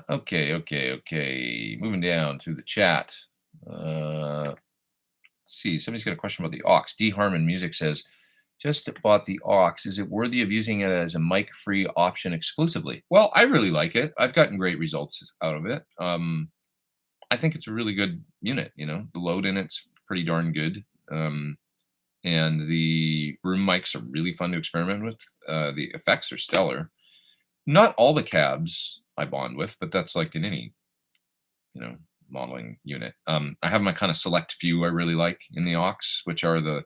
Okay. Moving down through the chat. See, somebody's got a question about the aux. D Harmon Music says, just bought the aux. Is it worthy of using it as a mic-free option exclusively? Well, I really like it. I've gotten great results out of it. I think it's a really good unit. The load in it's pretty darn good. And the room mics are really fun to experiment with. The effects are stellar. Not all the cabs I bond with, but that's like in any, modeling unit. I have my kind of select few I really like in the aux, which are the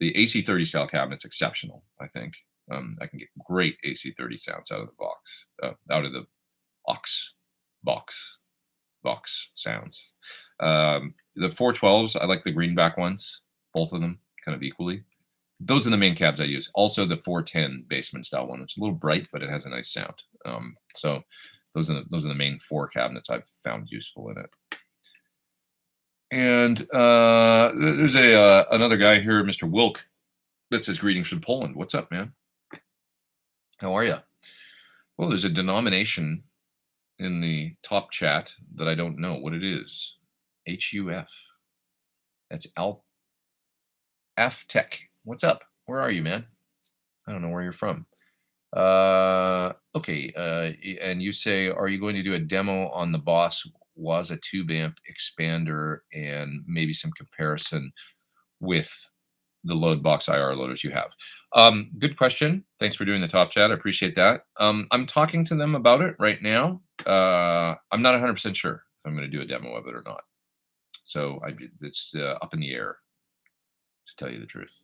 AC30 style cabinet's exceptional. I think I can get great AC30 sounds out of the box sounds. The 412s, I like the greenback ones, both of them kind of equally. Those are the main cabs I use. Also the 410 basement style one, which is a little bright, but it has a nice sound. So those are the main four cabinets I've found useful in it. And there's another guy here, Mr. Wilk, that says greetings from Poland. What's up, man? How are you? Well, there's a denomination in the top chat that I don't know what it is. HUF. That's F Tech. What's up? Where are you, man? I don't know where you're from. Okay. And you say, are you going to do a demo on the Boss Waza tube amp expander and maybe some comparison with the load box IR loaders you have. Good question. Thanks for doing the top chat. I appreciate that. I'm talking to them about it right now. I'm not 100% sure if I'm going to do a demo of it or not. So it's up in the air, to tell you the truth.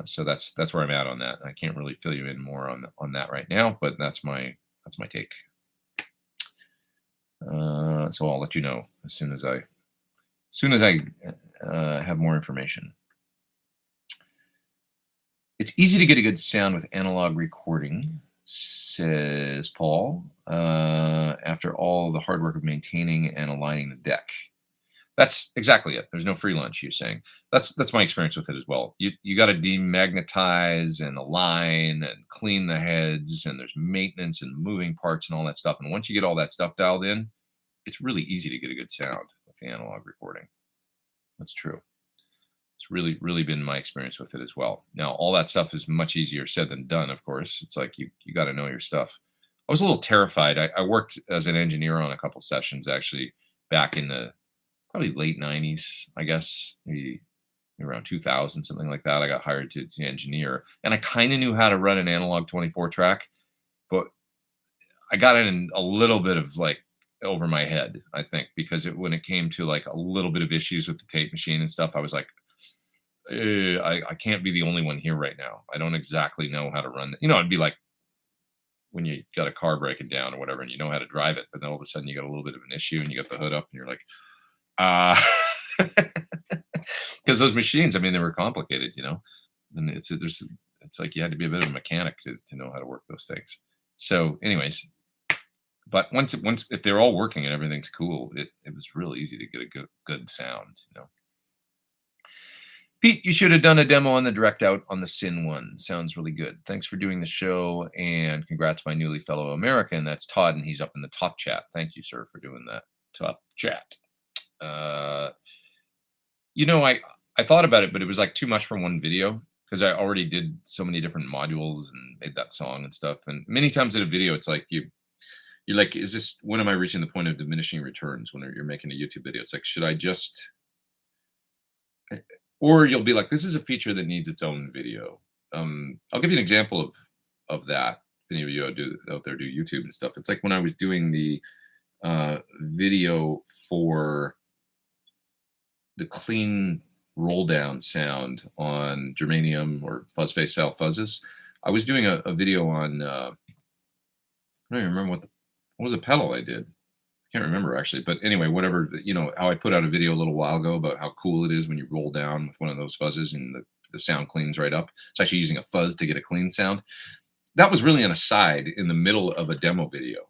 So that's where I'm at on that. I can't really fill you in more on that right now, but that's my take. So I'll let you know as soon as I have more information. It's easy to get a good sound with analog recording, says Paul, after all the hard work of maintaining and aligning the deck. That's exactly it. There's no free lunch, you're saying. That's my experience with it as well. You got to demagnetize and align and clean the heads, and there's maintenance and moving parts and all that stuff. And once you get all that stuff dialed in, it's really easy to get a good sound with the analog recording. That's true. It's really been my experience with it as well. Now, all that stuff is much easier said than done, of course. It's like you got to know your stuff. I was a little terrified. I worked as an engineer on a couple sessions, actually, back in the probably late 90s, I guess, maybe around 2000, something like that. I got hired to engineer, and I kind of knew how to run an analog 24 track, but I got in a little bit of like over my head, I think, because when it came to like a little bit of issues with the tape machine and stuff, I was like, I can't be the only one here right now. I don't exactly know how to run. It'd be like when you got a car breaking down or whatever, and you know how to drive it, but then all of a sudden you got a little bit of an issue and you got the hood up and you're like, because those machines, I mean, they were complicated, and it's like you had to be a bit of a mechanic to know how to work those things. So anyways, but once if they're all working and everything's cool, it was real easy to get a good sound, Pete, you should have done a demo on the direct out on the Sin one. Sounds really good. Thanks for doing the show, and congrats, my newly fellow American. That's Todd, and he's up in the top chat. Thank you, sir, for doing that top chat. I thought about it, but it was like too much for one video because I already did so many different modules and made that song and stuff. And many times in a video, it's like you're like, when am I reaching the point of diminishing returns when you're making a YouTube video? It's like, should I just, or you'll be like, this is a feature that needs its own video. I'll give you an example of that. If any of you out there do YouTube and stuff, it's like when I was doing the video for the clean roll down sound on germanium or fuzz face style fuzzes. I was doing a video on I don't even remember what was a pedal I did. I can't remember actually, but anyway, whatever, how I put out a video a little while ago about how cool it is when you roll down with one of those fuzzes and the sound cleans right up. It's actually using a fuzz to get a clean sound. That was really an aside in the middle of a demo video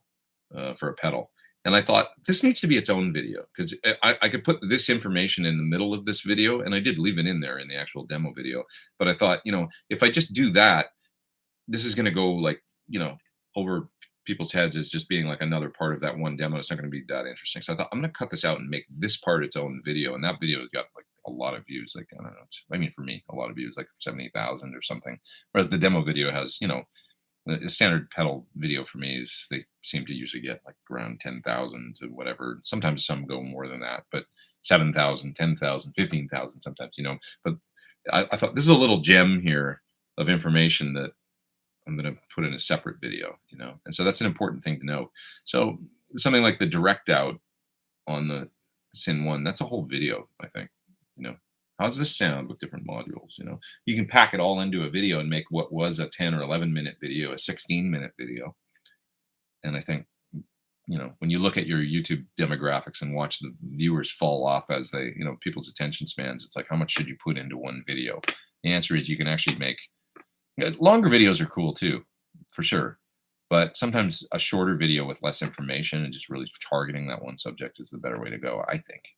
for a pedal. And I thought, this needs to be its own video because I could put this information in the middle of this video, and I did leave it in there in the actual demo video. But I thought, if I just do that, this is going to go like, over people's heads as just being like another part of that one demo. It's not going to be that interesting. So I thought, I'm going to cut this out and make this part its own video. And that video got like a lot of views. Like, I don't know. For me, a lot of views, like 70,000 or something. Whereas the demo video has, the standard pedal video for me is they seem to usually get like around 10,000 to whatever. Sometimes some go more than that, but 7,000, 10,000, 15,000 sometimes, But I thought this is a little gem here of information that I'm going to put in a separate video, And so that's an important thing to know. So something like the direct out on the Sin 1, that's a whole video, I think, How's this sound with different modules? You can pack it all into a video and make what was a 10 or 11-minute video, a 16-minute video. And I think, when you look at your YouTube demographics and watch the viewers fall off as they, people's attention spans, it's like, how much should you put into one video? The answer is you can actually make longer videos are cool too, for sure. But sometimes a shorter video with less information and just really targeting that one subject is the better way to go, I think.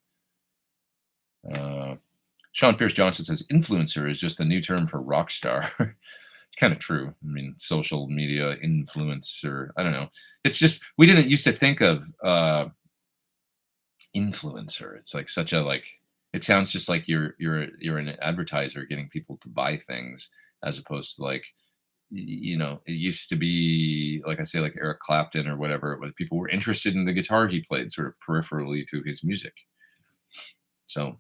Sean Pierce Johnson says influencer is just a new term for rock star. It's kind of true. Social media influencer. I don't know. It's just we didn't used to think of influencer. It's like such a it sounds just like you're an advertiser getting people to buy things as opposed to like it used to be like I say like Eric Clapton or whatever. It was people were interested in the guitar he played sort of peripherally to his music. So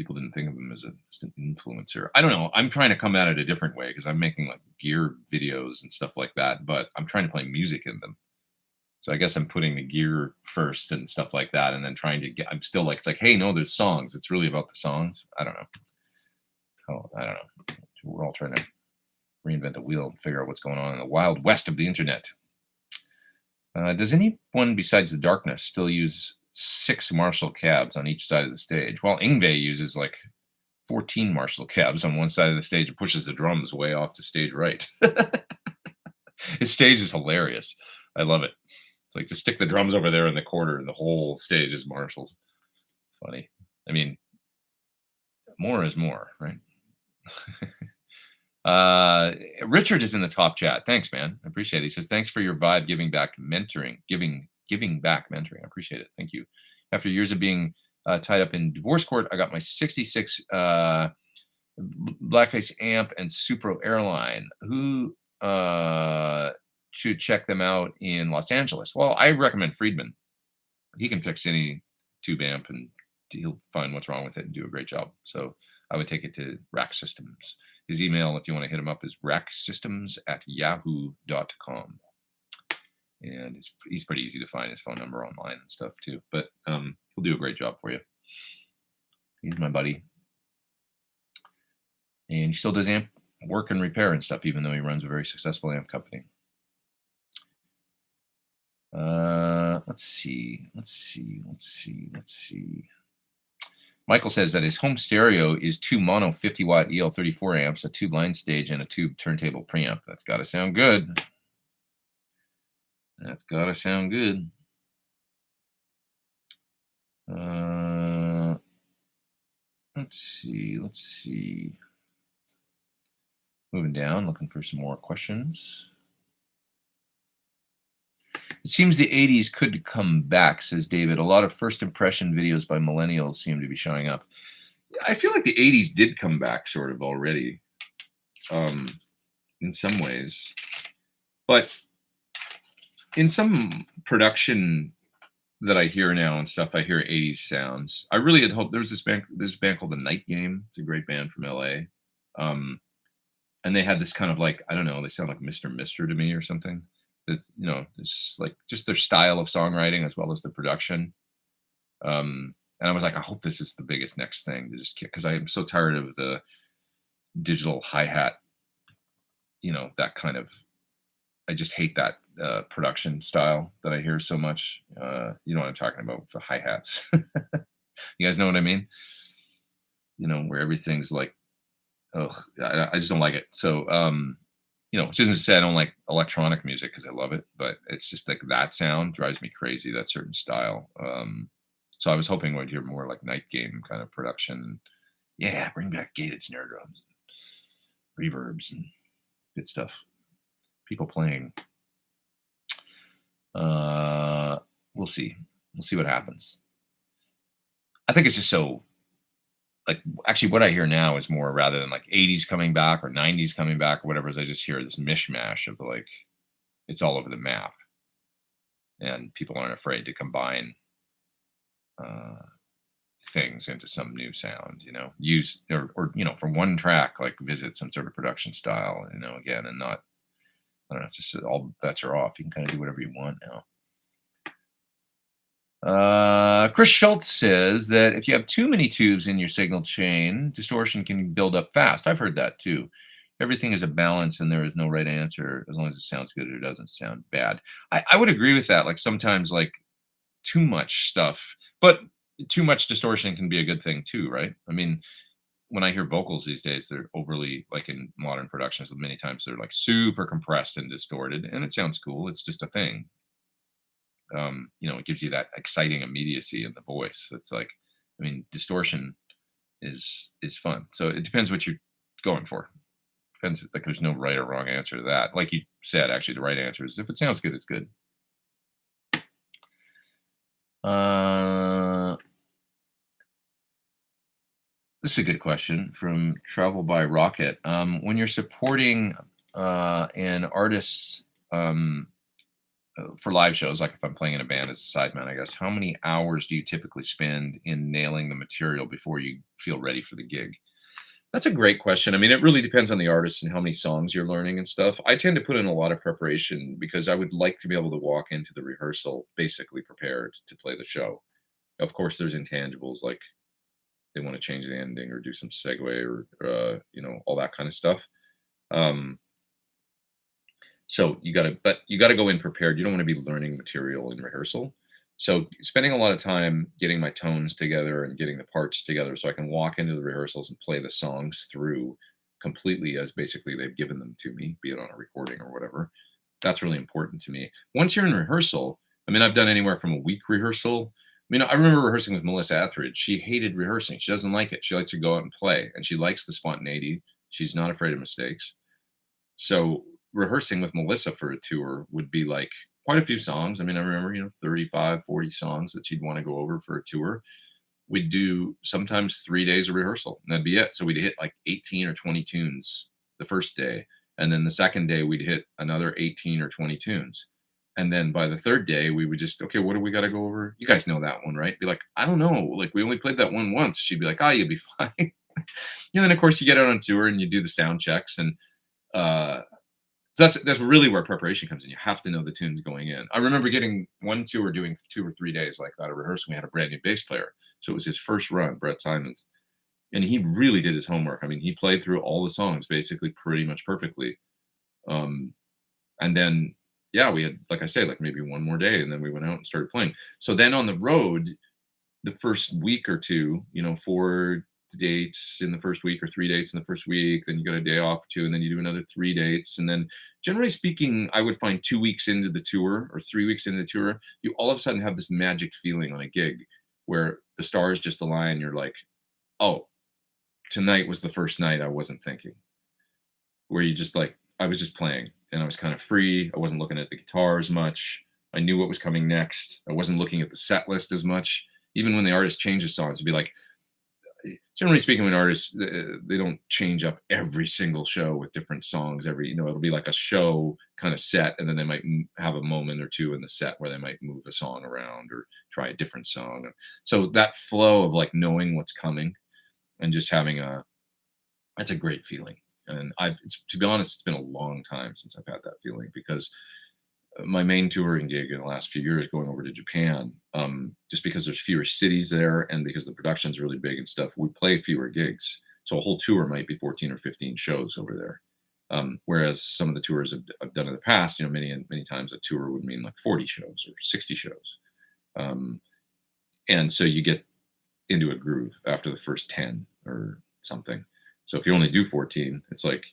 people didn't think of him as just an influencer. I don't know. I'm trying to come at it a different way because I'm making like gear videos and stuff like that, but I'm trying to play music in them. So I guess I'm putting the gear first and stuff like that, and then trying to get. I'm still like, it's like, hey, no, there's songs. It's really about the songs. I don't know. Oh, I don't know. We're all trying to reinvent the wheel and figure out what's going on in the wild west of the internet. Does anyone besides the Darkness still use 6 Marshall cabs on each side of the stage? Well, Yngwie uses like 14 Marshall cabs on one side of the stage and pushes the drums way off to stage right. His stage is hilarious. I love it. It's like, just stick the drums over there in the corner and the whole stage is Marshalls. Funny. I mean, more is more, right? Richard is in the top chat. Thanks, man. I appreciate it. He says, thanks for your vibe, giving back mentoring. Giving back mentoring. I appreciate it. Thank you. After years of being tied up in divorce court, I got my 66 Blackface amp and Supro Airline. Who should check them out in Los Angeles? Well, I recommend Friedman. He can fix any tube amp and he'll find what's wrong with it and do a great job. So I would take it to Rack Systems. His email, if you want to hit him up, is racksystems@yahoo.com. And he's pretty easy to find, his phone number online and stuff too. But he'll do a great job for you. He's my buddy. And he still does amp work and repair and stuff, even though he runs a very successful amp company. Let's see. Michael says that his home stereo is 2 mono 50-watt EL34 amps, a tube line stage, and a tube turntable preamp. That's got to sound good. That's got to sound good. Let's see. Moving down, looking for some more questions. It seems the 80s could come back, says David. A lot of first impression videos by millennials seem to be showing up. I feel like the 80s did come back sort of already in some ways. But in some production that I hear now and stuff, I hear 80s sounds. I really had hoped. There's this band called The Night Game. It's a great band from LA. And they had this kind of like, I don't know, they sound like Mr. Mister to me or something. It's, you know, it's like just their style of songwriting as well as the production. And I was like, I hope this is the biggest next thing to just kick, because I am so tired of the digital hi-hat, you know, that kind of, I just hate that production style that I hear so much. You know what I'm talking about, the hi-hats. You guys know what I mean? You know, where everything's like, oh, I just don't like it. So, you know, which isn't to say I don't like electronic music because I love it, but it's just like that sound drives me crazy, that certain style. So I was hoping we'd hear more like Night Game kind of production. Yeah, bring back gated snare drums, reverbs, and good stuff. People playing. We'll see. We'll see what happens. I think it's just so, like, actually what I hear now is more, rather than like 80s coming back or 90s coming back or whatever, is I just hear this mishmash of like, it's all over the map. And people aren't afraid to combine things into some new sound, you know, use, or, you know, from one track, like visit some sort of production style, you know, again, and not, I don't know, just all bets are off. You can kind of do whatever you want now. Chris Schultz says that if you have too many tubes in your signal chain, distortion can build up fast. I've heard that too. Everything is a balance and there is no right answer as long as it sounds good or doesn't sound bad. I would agree with that. Like sometimes like too much stuff, but too much distortion can be a good thing too, right? I mean, when I hear vocals these days, they're overly, like in modern productions, many times they're like super compressed and distorted, and it sounds cool. It's just a thing. You know, it gives you that exciting immediacy in the voice. It's like, I mean, distortion is fun. So it depends what you're going for. Depends, like there's no right or wrong answer to that. Like you said, actually, the right answer is if it sounds good, it's good. This is a good question from Travel by Rocket. When you're supporting an artist's for live shows, like if I'm playing in a band as a sideman, I guess, how many hours do you typically spend in nailing the material before you feel ready for the gig? That's a great question. I mean, it really depends on the artist and how many songs you're learning and stuff. I tend to put in a lot of preparation because I would like to be able to walk into the rehearsal basically prepared to play the show. Of course, there's intangibles like they want to change the ending or do some segue or all that kind of stuff. Um, so you gotta go in prepared. You don't want to be learning material in rehearsal. So spending a lot of time getting my tones together and getting the parts together so I can walk into the rehearsals and play the songs through completely as basically they've given them to me, be it on a recording or whatever. That's really important to me. Once you're in rehearsal, I mean, I've done anywhere from a week rehearsal. I mean, I remember rehearsing with Melissa Etheridge. She hated rehearsing. She doesn't like it. She likes to go out and play, and she likes the spontaneity. She's not afraid of mistakes. So rehearsing with Melissa for a tour would be like quite a few songs. I mean, I remember, 35, 40 songs that she'd want to go over for a tour. We'd do sometimes 3 days of rehearsal, and that'd be it. So we'd hit like 18 or 20 tunes the first day. And then the second day, we'd hit another 18 or 20 tunes. And then by the third day, we would just, okay, what do we got to go over? You guys know that one, right? Be like, I don't know. Like, we only played that one once. She'd be like, oh, you'll be fine. And then, of course, you get out on tour and you do the sound checks. And so that's really where preparation comes in. You have to know the tunes going in. I remember getting one tour doing 2 or 3 days like that of rehearsal. We had a brand new bass player. So it was his first run, Brett Simons. And he really did his homework. I mean, he played through all the songs basically pretty much perfectly. And then, yeah, we had, like I said, like maybe one more day, and then we went out and started playing. So then on the road, the first week or two, 4 dates in the first week or 3 dates in the first week, then you got a day off or two, and then you do another 3 dates. And then generally speaking, I would find 2 weeks into the tour or 3 weeks into the tour, you all of a sudden have this magic feeling on a gig where the stars just align. You're like, oh, tonight was the first night I wasn't thinking, where you just like, I was just playing and I was kind of free. I wasn't looking at the guitar as much. I knew what was coming next. I wasn't looking at the set list as much. Even when the artist changes songs, it'd be like, generally speaking, when artists, they don't change up every single show with different songs. It'll be like a show kind of set, and then they might have a moment or two in the set where they might move a song around or try a different song. So that flow of like knowing what's coming and just having that's a great feeling. And to be honest, it's been a long time since I've had that feeling, because my main touring gig in the last few years going over to Japan, just because there's fewer cities there and because the production's really big and stuff, we play fewer gigs. So a whole tour might be 14 or 15 shows over there. Whereas some of the tours I've done in the past, many times a tour would mean like 40 shows or 60 shows. And so you get into a groove after the first 10 or something. So if you only do 14, it's like,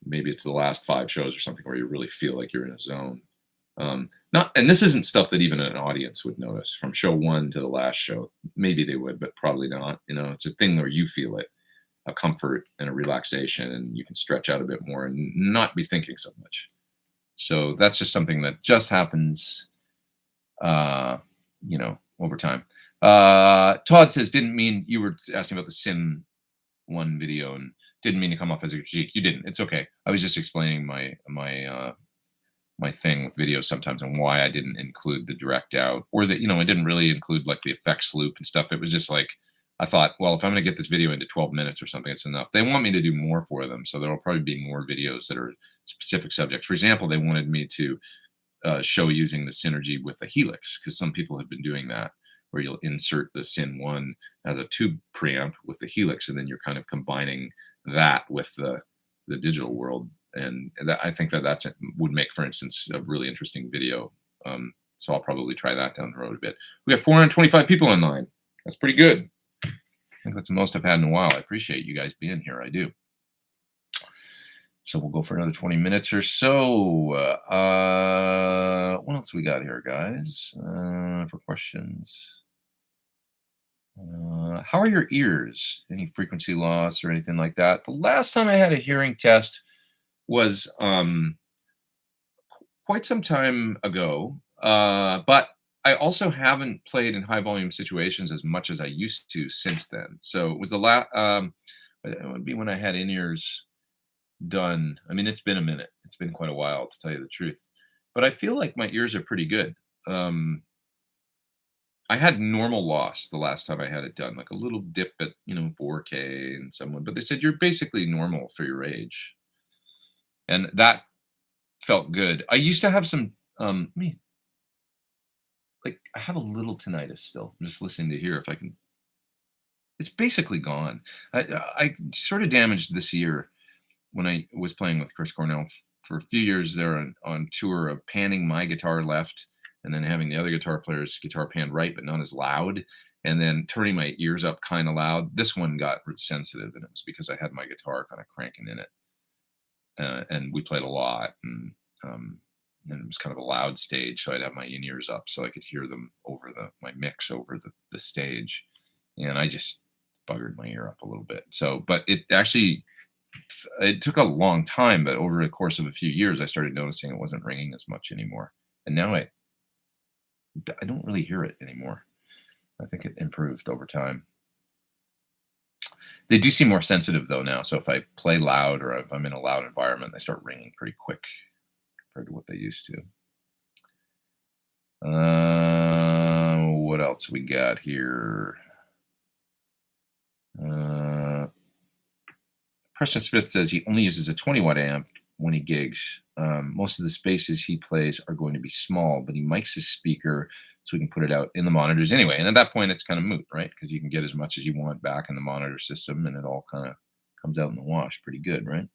maybe it's the last 5 shows or something where you really feel like you're in a zone. And this isn't stuff that even an audience would notice from show 1 to the last show. Maybe they would, but probably not. It's a thing where you feel it, a comfort and a relaxation, and you can stretch out a bit more and not be thinking so much. So that's just something that just happens, over time. Todd says, didn't mean, you were asking about the Sim 1 video and didn't mean to come off as a critique. You didn't. It's okay. I was just explaining my thing with videos sometimes and why I didn't include the direct out, or that, I didn't really include like the effects loop and stuff. It was just like, I thought, well, if I'm going to get this video into 12 minutes or something, it's enough. They want me to do more for them. So there'll probably be more videos that are specific subjects. For example, they wanted me to show using the synergy with the Helix, because some people have been doing that, where you'll insert the Syn 1 as a tube preamp with the Helix, and then you're kind of combining that with the digital world. And I think that would make, for instance, a really interesting video. So I'll probably try that down the road a bit. We have 425 people online. That's pretty good. I think that's the most I've had in a while. I appreciate you guys being here. I do. So we'll go for another 20 minutes or so. What else we got here, guys, for questions? How are your ears? Any frequency loss or anything like that? The last time I had a hearing test was quite some time ago, but I also haven't played in high volume situations as much as I used to since then. So it was the last, it would be when I had in-ears done. I mean, it's been a minute. It's been quite a while, to tell you the truth. but I feel like my ears are pretty good. Um, I had normal loss the last time I had it done, like a little dip at 4K and someone, but they said you're basically normal for your age, and that felt good. I used to have some like I have a little tinnitus still. I'm just listening to hear if I can. It's basically gone. I sort of damaged this year when I was playing with Chris Cornell for a few years there on tour of panning my guitar left and then having the other guitar player's guitar pan right, but not as loud, and then turning my ears up kind of loud. This one got sensitive, and it was because I had my guitar kind of cranking in it, and we played a lot, and it was kind of a loud stage, so I'd have my in-ears up so I could hear them over my mix over the stage, and I just buggered my ear up a little bit. So, but it took a long time, but over the course of a few years, I started noticing it wasn't ringing as much anymore, and now I don't really hear it anymore. I think it improved over time. They do seem more sensitive though now. So if I play loud or if I'm in a loud environment, they start ringing pretty quick compared to what they used to. What else we got here? Preston Smith says he only uses a 20-watt amp when he gigs. Most of the spaces he plays are going to be small, but he mics his speaker so we can put it out in the monitors anyway. And at that point, it's kind of moot, right? Because you can get as much as you want back in the monitor system, and it all kind of comes out in the wash pretty good, right?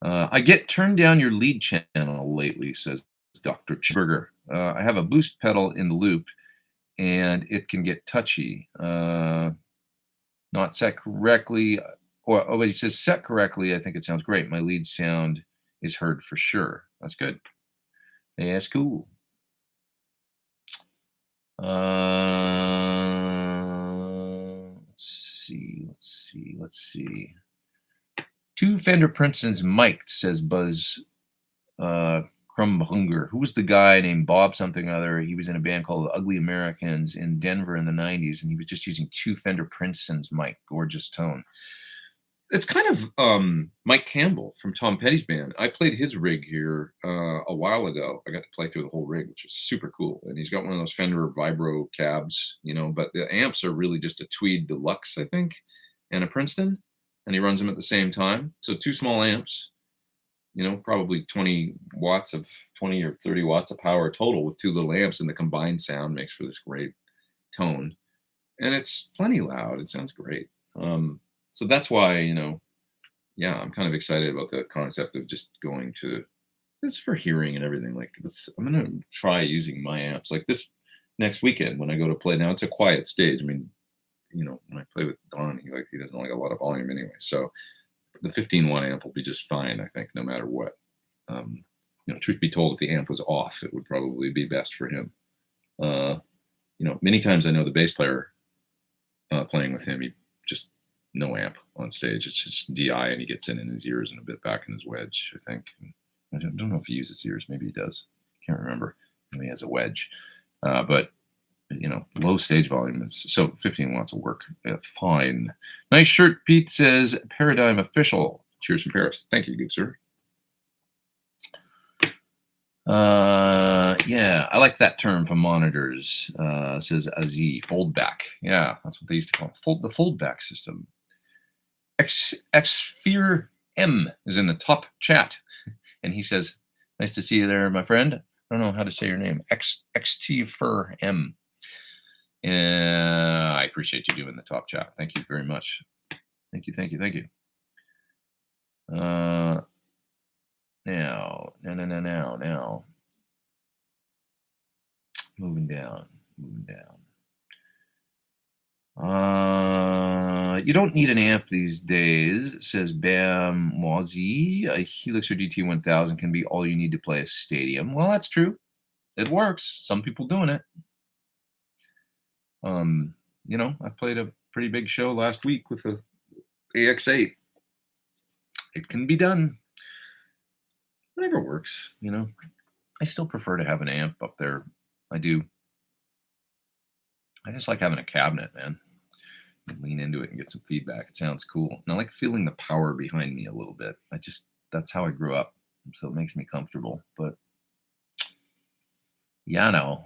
I get turned down your lead channel lately, says Dr. Cheeseburger. I have a boost pedal in the loop, and it can get touchy. Not set correctly. But he says set correctly. I think it sounds great. My lead sound is heard for sure. That's good. Yeah, that's cool. Let's see. Two Fender Princeton's mic'd, says Buzz Crumbunger. Who was the guy named Bob something or other? He was in a band called the Ugly Americans in Denver in the 90s, and he was just using two Fender Princeton's mic. Gorgeous tone. It's kind of Mike Campbell from Tom Petty's band. I played his rig here a while ago. I got to play through the whole rig, which was super cool. And he's got one of those Fender Vibro cabs, but the amps are really just a Tweed Deluxe, I think, and a Princeton. And he runs them at the same time. So two small amps, probably 20 or 30 watts of power total with two little amps. And the combined sound makes for this great tone. And it's plenty loud. It sounds great. So that's why, I'm kind of excited about the concept of just going to this for hearing and everything. Like I'm going to try using my amps like this next weekend when I go to play. Now it's a quiet stage. I mean, when I play with Don, he doesn't like a lot of volume anyway. So the 15-watt amp will be just fine, I think, no matter what. Truth be told, if the amp was off, it would probably be best for him. Many times I know the bass player playing with him, he just no amp on stage. It's just DI, and he gets in his ears and a bit back in his wedge, I think. I don't know if he uses ears. Maybe he does. Can't remember. Maybe he has a wedge. But, low stage volume is so 15 watts will work fine. Nice shirt, Pete says. Paradigm official. Cheers from Paris. Thank you, good sir. Yeah, I like that term for monitors, says Aziz. Foldback. Yeah, that's what they used to call it. The foldback system. Xfear M is in the top chat, and he says, "Nice to see you there, my friend. I don't know how to say your name. Xtfur M. I appreciate you doing the top chat. Thank you very much. Thank you. Now. Moving down. You don't need an amp these days, says Bam Mwazi. A Helix or DT1000 can be all you need to play a stadium. Well, that's true. It works. Some people doing it. I played a pretty big show last week with the AX8. It can be done. Whatever works, I still prefer to have an amp up there. I do. I just like having a cabinet, man. Lean into it and get some feedback. It sounds cool. And I like feeling the power behind me a little bit. That's how I grew up. so it makes me comfortable. But yeah, no.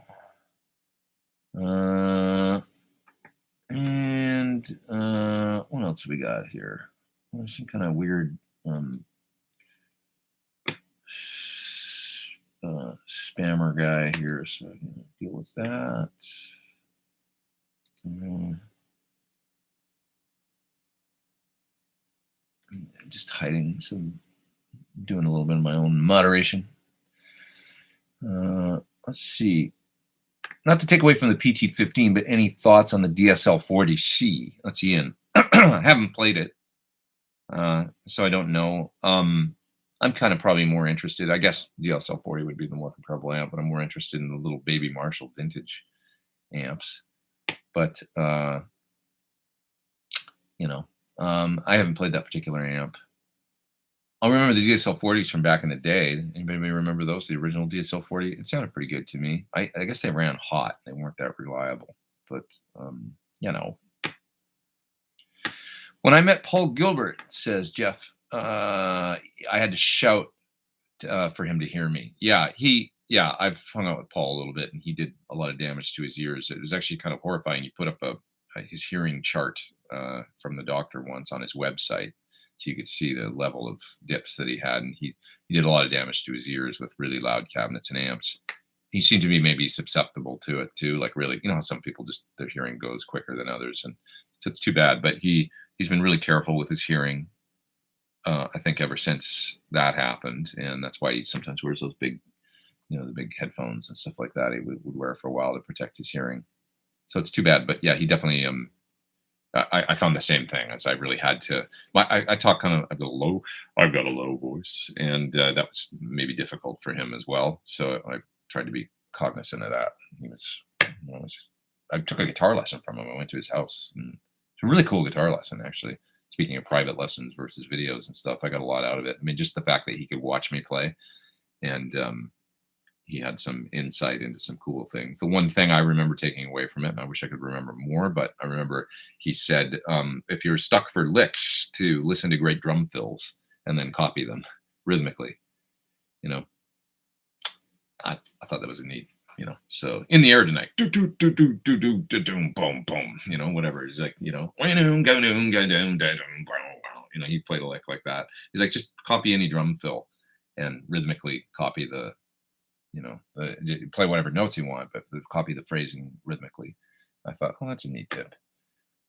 And what else we got here? There's some kind of weird spammer guy here, so I'm gonna deal with that. Just hiding some, doing a little bit of my own moderation. Let's see. Not to take away from the PT-15, but any thoughts on the DSL-40C? That's Ian. I haven't played it, so I don't know. I'm kind of probably more interested. I guess DSL-40 would be the more comparable amp, but I'm more interested in the little baby Marshall vintage amps. But you know, I haven't played that particular amp. I'll remember the DSL-40s from back in the day. Anybody remember those? The original DSL-40? It sounded pretty good to me. I guess they ran hot. They weren't that reliable. But, you know. When I met Paul Gilbert, says Jeff, I had to shout for him to hear me. Yeah, I've hung out with Paul a little bit, and he did a lot of damage to his ears. It was actually kind of horrifying. He put up his hearing chart from the doctor once on his website. So you could see the level of dips that he had, and he did a lot of damage to his ears with really loud cabinets and amps. He seemed to be maybe susceptible to it too, like really, you know, some people just their hearing goes quicker than others, and so it's too bad. But he's been really careful with his hearing, I think, ever since that happened, and that's why he sometimes wears those big, you know, the big headphones and stuff like that. He would wear for a while to protect his hearing. So it's too bad, but yeah, he definitely I found the same thing as I really had to. I talk kind of, I've got a low voice, and that was maybe difficult for him as well. So I tried to be cognizant of that. He was, you know, I took a guitar lesson from him. I went to his house, and it's a really cool guitar lesson, actually. Speaking of private lessons versus videos and stuff, I got a lot out of it. I mean, just the fact that he could watch me play, and he had some insight into some cool things. The one thing I remember taking away from it, and I wish I could remember more, but I remember he said, if you're stuck for licks, to listen to great drum fills and then copy them rhythmically. You know, I thought that was a neat, you know. So in the air tonight, do do do do do do do do boom boom, you know, whatever. He's like, you know, go noon go down go down, you know, he played a lick like that. He's like, just copy any drum fill and rhythmically copy the, you know, play whatever notes you want, but copy the phrasing rhythmically. I thought, oh, that's a neat tip.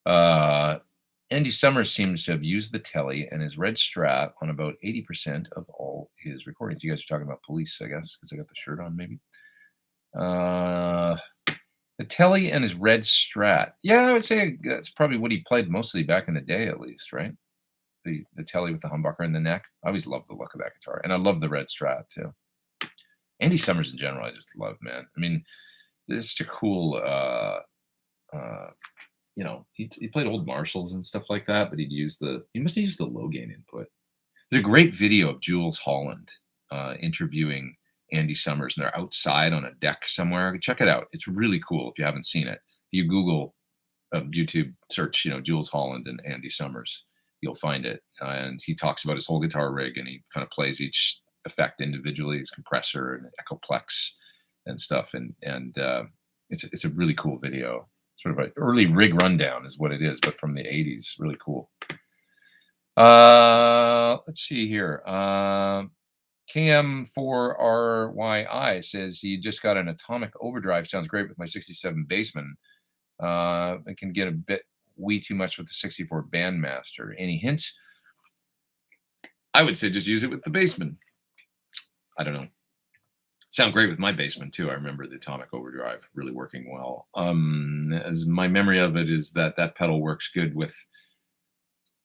Andy Summers seems to have used the telly and his red Strat on about 80% of all his recordings. You guys are talking about Police, I guess, because I got the shirt on, maybe. The telly and his red Strat. Yeah, I would say that's probably what he played mostly back in the day, at least, right? The telly with the humbucker in the neck. I always loved the look of that guitar, and I love the red Strat too. Andy Summers in general, I just love, man. I mean, it's just a cool, you know, he played old Marshalls and stuff like that, but he must have used the low gain input. There's a great video of Jules Holland interviewing Andy Summers, and they're outside on a deck somewhere. Check it out. It's really cool if you haven't seen it. If you Google YouTube search, you know, Jules Holland and Andy Summers, you'll find it. And he talks about his whole guitar rig, and he kind of plays each effect individually, his compressor and echoplex and stuff, and it's a really cool video, sort of an early rig rundown is what it is, but from the 80s. Really cool. Let's see here. KM4RYI says he just got an atomic overdrive. Sounds great with my 67 Bassman. It can get a bit too much with the 64 Bandmaster. Any hints? I would say just use it with the Bassman. I don't know. Sound great with my Bassman too. I remember the atomic overdrive really working well. As my memory of it is that pedal works good with,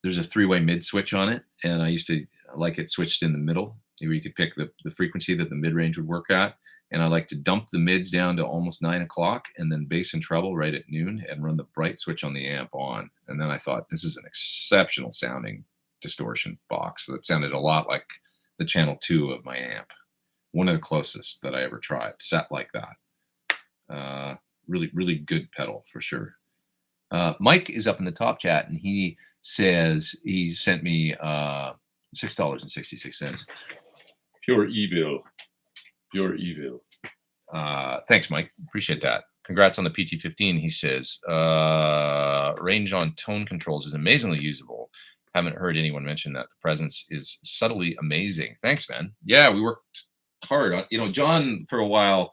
there's a 3-way mid switch on it, and I used to like it switched in the middle, where you could pick the frequency that the mid range would work at. And I like to dump the mids down to almost 9 o'clock, and then bass and treble right at noon, and run the bright switch on the amp on. And then I thought, this is an exceptional sounding distortion box. So it sounded a lot like the channel 2 of my amp. One of the closest that I ever tried, set like that. Really, really good pedal for sure. Mike is up in the top chat, and he says he sent me $6.66. Pure evil. Pure evil. Thanks, Mike. Appreciate that. Congrats on the PT15, he says. Range on tone controls is amazingly usable. Haven't heard anyone mention that. The presence is subtly amazing. Thanks, man. Yeah, we worked hard on, John for a while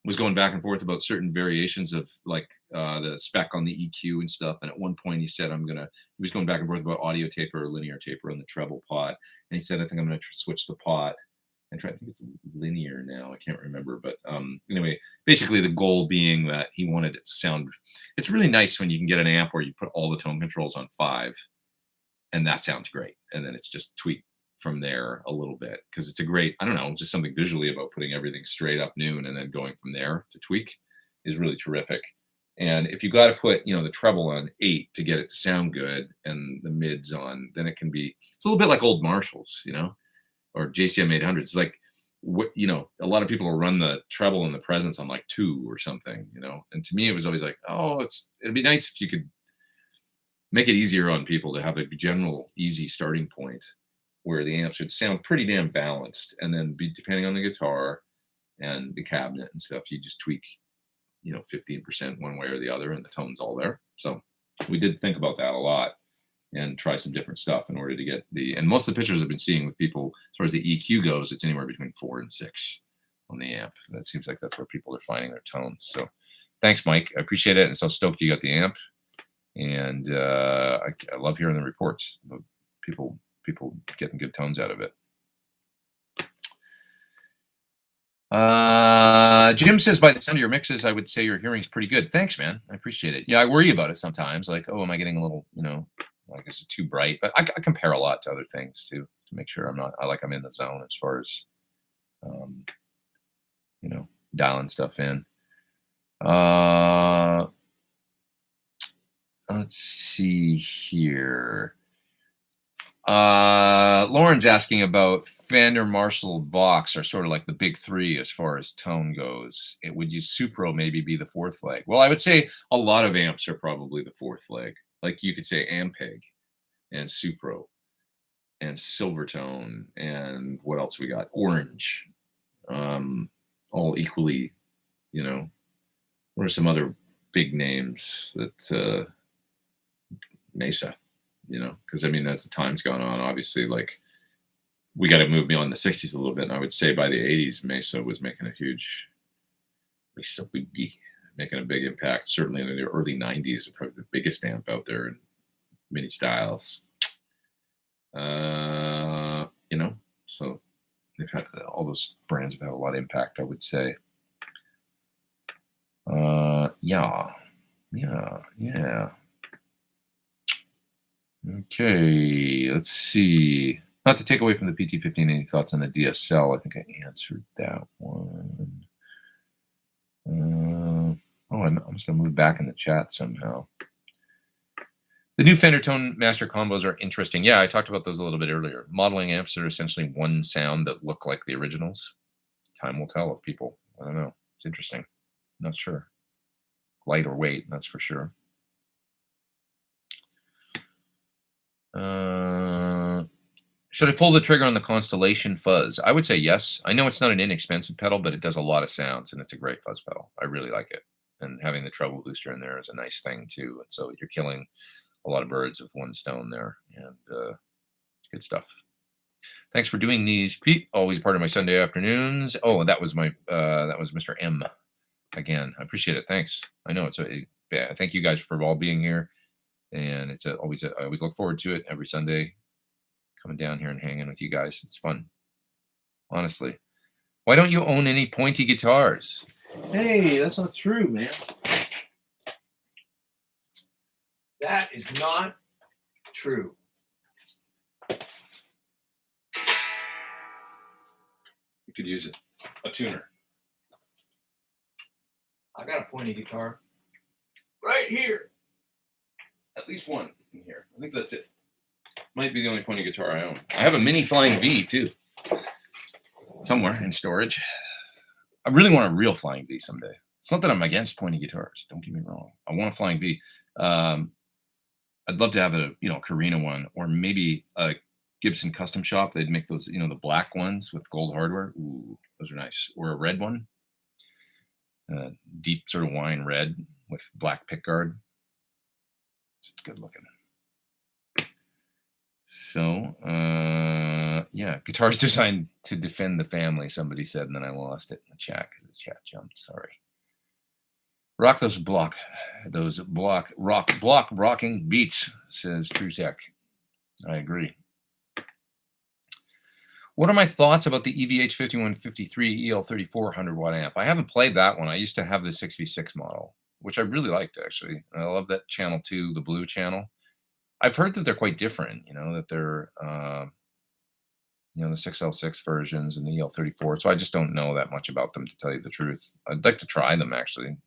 was going back and forth about certain variations of like the spec on the EQ and stuff. And at one point he said, he was going back and forth about audio taper or linear taper on the treble pot. And he said, I think I'm going to switch the pot and try. I think it's linear now. I can't remember. But anyway, basically the goal being that he wanted it to sound, it's really nice when you can get an amp where you put all the tone controls on 5 and that sounds great. And then it's just tweaked from there a little bit, because it's a great, I don't know, just something visually about putting everything straight up noon and then going from there to tweak is really terrific. And if you got to put, the treble on 8 to get it to sound good and the mids on, then it can be, it's a little bit like old Marshalls, or JCM 800s. It's like, a lot of people will run the treble and the presence on like 2 or something, and to me, it was always like, it'd be nice if you could make it easier on people to have a general easy starting point where the amp should sound pretty damn balanced, and then depending on the guitar and the cabinet and stuff, you just tweak, 15% one way or the other, and the tone's all there. So we did think about that a lot and try some different stuff in order to get and most of the pictures I've been seeing with people, as far as the EQ goes, it's anywhere between 4 and 6 on the amp. That seems like that's where people are finding their tones. So thanks, Mike. I appreciate it. And so stoked you got the amp. And I love hearing the reports of people getting good tones out of it. Jim says, by the sound of your mixes, I would say your hearing's pretty good. Thanks, man. I appreciate it. Yeah, I worry about it sometimes. Like, am I getting a little, like, is it too bright? But I compare a lot to other things too, to make sure I'm in the zone as far as, dialing stuff in. Let's see here. Lauren's asking about Fender, Marshall, Vox are sort of like the big 3 as far as tone goes. Would you Supro maybe be the 4th leg? Well, I would say a lot of amps are probably the 4th leg. Like you could say Ampeg and Supro and Silvertone and what else we got? Orange. All equally, what are some other big names that Mesa? Because as the time's gone on, obviously, like we got to move beyond the 60s a little bit. And I would say by the 80s, Mesa was making a big impact. Certainly in the early 90s, probably the biggest amp out there in many styles. So they've had all those brands have had a lot of impact, I would say. Yeah. Okay, let's see. Not to take away from the PT15, any thoughts on the DSL? I think I answered that one. I'm just going to move back in the chat somehow. The new Fender Tone Master combos are interesting. Yeah, I talked about those a little bit earlier. Modeling amps that are essentially one sound that look like the originals. Time will tell if people, I don't know. It's interesting. Not sure. Light or weight, that's for sure. Should I pull the trigger on the Constellation Fuzz? I would say yes. I know it's not an inexpensive pedal, but it does a lot of sounds, and it's a great fuzz pedal. I really like it. And having the treble booster in there is a nice thing, too. And so you're killing a lot of birds with one stone there, and good stuff. Thanks for doing these, Pete. Always part of my Sunday afternoons. Oh, that was Mr. M. Again, I appreciate it. Thanks. I know thank you guys for all being here. And I always look forward to it every Sunday, coming down here and hanging with you guys. It's fun, honestly. Why don't you own any pointy guitars? Hey, that's not true, man. That is not true. You could use a tuner. I got a pointy guitar right here. At least one in here. I think that's it. Might be the only pointy guitar I own. I have a mini Flying V too, somewhere in storage. I really want a real Flying V someday. It's not that I'm against pointy guitars. Don't get me wrong. I want a Flying V. I'd love to have a Carina one, or maybe a Gibson Custom Shop. They'd make those, the black ones with gold hardware. Ooh, those are nice. Or a red one, deep sort of wine red with black pickguard. It's good looking. So, yeah, guitars designed to defend the family, somebody said, and then I lost it in the chat because the chat jumped. Sorry. Rock those rocking beats, says True Tech. I agree. What are my thoughts about the EVH 5153 EL34 100-watt amp? I haven't played that one. I used to have the 6v6 model, which I really liked, actually. I love that channel 2, the blue channel. I've heard that they're quite different, that they're, the 6L6 versions and the EL34. So I just don't know that much about them, to tell you the truth. I'd like to try them, actually,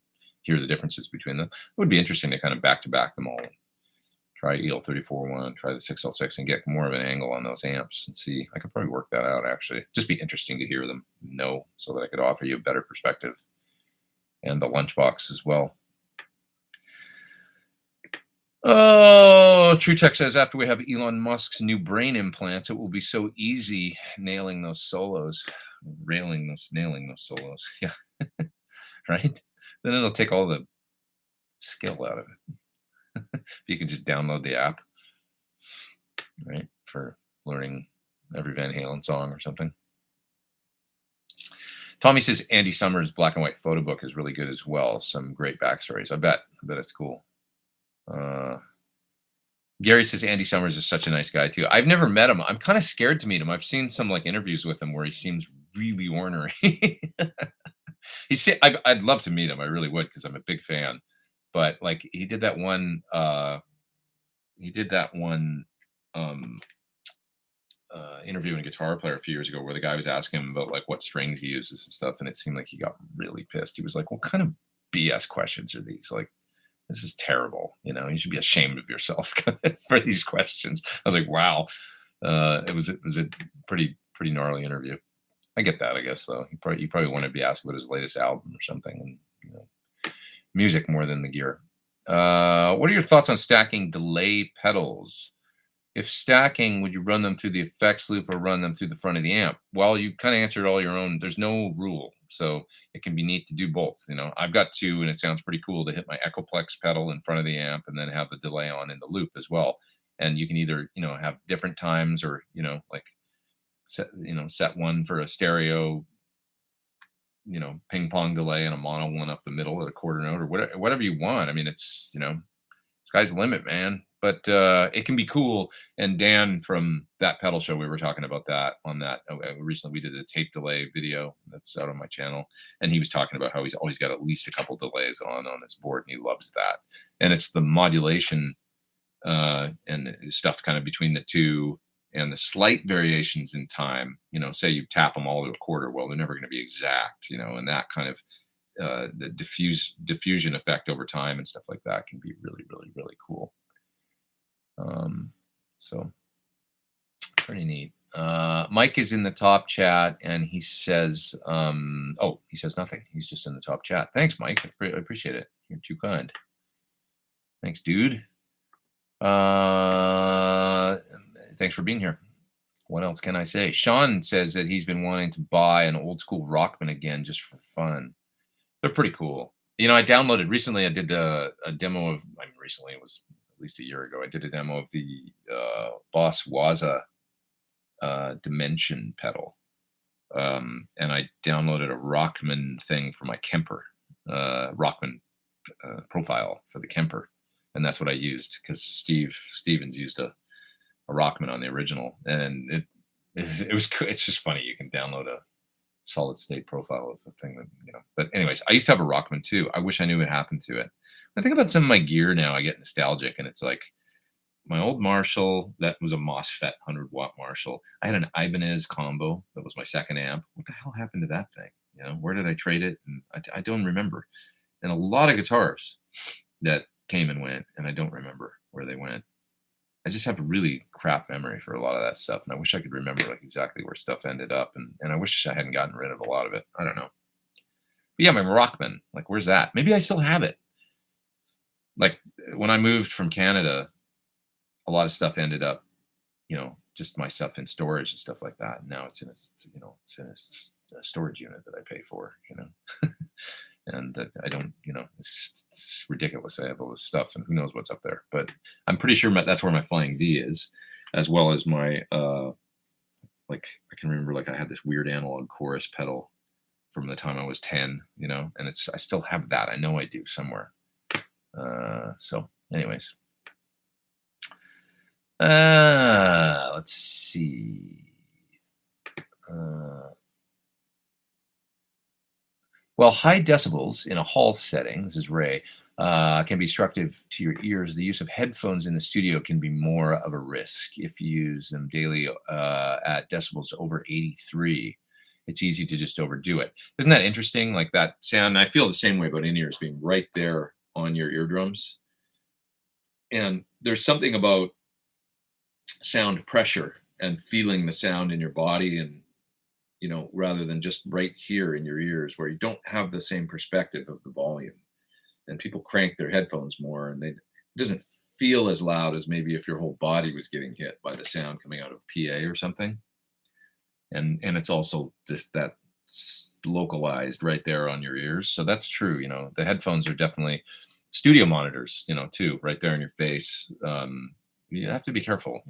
hear the differences between them. It would be interesting to kind of back-to-back them all. Try EL34 one, try the 6L6, and get more of an angle on those amps and see. I could probably work that out, actually. Just be interesting to hear them, so that I could offer you a better perspective. And the lunchbox as well. Oh, True Tech says, after we have Elon Musk's new brain implants, it will be so easy nailing those solos. Nailing those solos. Yeah. Right? Then it'll take all the skill out of it. If you can just download the app, right, for learning every Van Halen song or something. Tommy says Andy Summers' black and white photo book is really good as well. Some great backstories. I bet it's cool. Gary says Andy Summers is such a nice guy too. I've never met him. I'm kind of scared to meet him. I've seen some interviews with him where he seems really ornery. I'd love to meet him. I really would, because I'm a big fan. But he did that one interviewing a guitar player a few years ago where the guy was asking him about what strings he uses and stuff, and it seemed like he got really pissed. He was like, "What kind of BS questions are these? This is terrible. You should be ashamed of yourself for these questions." I was like, "Wow." It was a pretty gnarly interview. I get that, I guess, though. You probably want to be asked about his latest album or something, and music more than the gear. What are your thoughts on stacking delay pedals? If stacking, would you run them through the effects loop or run them through the front of the amp? Well, you kind of answered all your own. There's no rule, so it can be neat to do both. I've got two, and it sounds pretty cool to hit my Echoplex pedal in front of the amp and then have the delay on in the loop as well. And you can either have different times, or set one for a stereo, ping pong delay, and a mono one up the middle at a quarter note, or whatever you want. I mean, it's sky's the limit, man. But it can be cool. And Dan from that pedal show, we were talking about that on that recently. We did a tape delay video that's out on my channel, and he was talking about how he's always got at least a couple delays on his board, and he loves that. And it's the modulation and stuff kind of between the two, and the slight variations in time. Say you tap them all to a quarter, well, they're never going to be exact, and that kind of the diffusion effect over time and stuff like that can be really, really, really cool. So pretty neat. Mike is in the top chat, and he says, he says nothing. He's just in the top chat. Thanks, Mike. I appreciate it. You're too kind. Thanks, dude. Thanks for being here. What else can I say? Sean says that he's been wanting to buy an old school Rockman again just for fun. They're pretty cool. I downloaded recently. I did a demo of. Recently, it was at least a year ago. I did a demo of the Boss Waza Dimension pedal, and I downloaded a Rockman thing for my Kemper, Rockman profile for the Kemper, and that's what I used, because Steve Stevens used a Rockman on the original, and it's just funny. You can download a solid state profile as a thing that But anyways, I used to have a Rockman too. I wish I knew what happened to it. When I think about some of my gear now, I get nostalgic, and it's like my old Marshall that was a MOSFET 100-watt Marshall. I had an Ibanez combo that was my second amp. What the hell happened to that thing? Where did I trade it? And I don't remember. And a lot of guitars that came and went, and I don't remember where they went. I just have a really crap memory for a lot of that stuff, and I wish I could remember exactly where stuff ended up, and I wish I hadn't gotten rid of a lot of it. I don't know. But yeah, my Rockman, where's that? Maybe I still have it. When I moved from Canada, a lot of stuff ended up, just my stuff in storage and stuff like that. And now it's in a, it's in a storage unit that I pay for, and that I don't, it's ridiculous. I have all this stuff and who knows what's up there, but I'm pretty sure that's where my Flying V is, as well as my, like, I can remember, like, I had this weird analog chorus pedal from the time I was 10, and I still have that. I know I do somewhere. So anyways, let's see. Well, high decibels in a hall setting, this is Ray, can be destructive to your ears. The use of headphones in the studio can be more of a risk. If you use them daily at decibels over 83, it's easy to just overdo it. Isn't that interesting? Like that sound, I feel the same way about in-ears being right there on your eardrums. And there's something about sound pressure and feeling the sound in your body, and rather than just right here in your ears, where you don't have the same perspective of the volume. And people crank their headphones more, and it doesn't feel as loud as maybe if your whole body was getting hit by the sound coming out of PA or something. And it's also just that localized right there on your ears. So that's true. The headphones are definitely studio monitors, too, right there in your face. You have to be careful,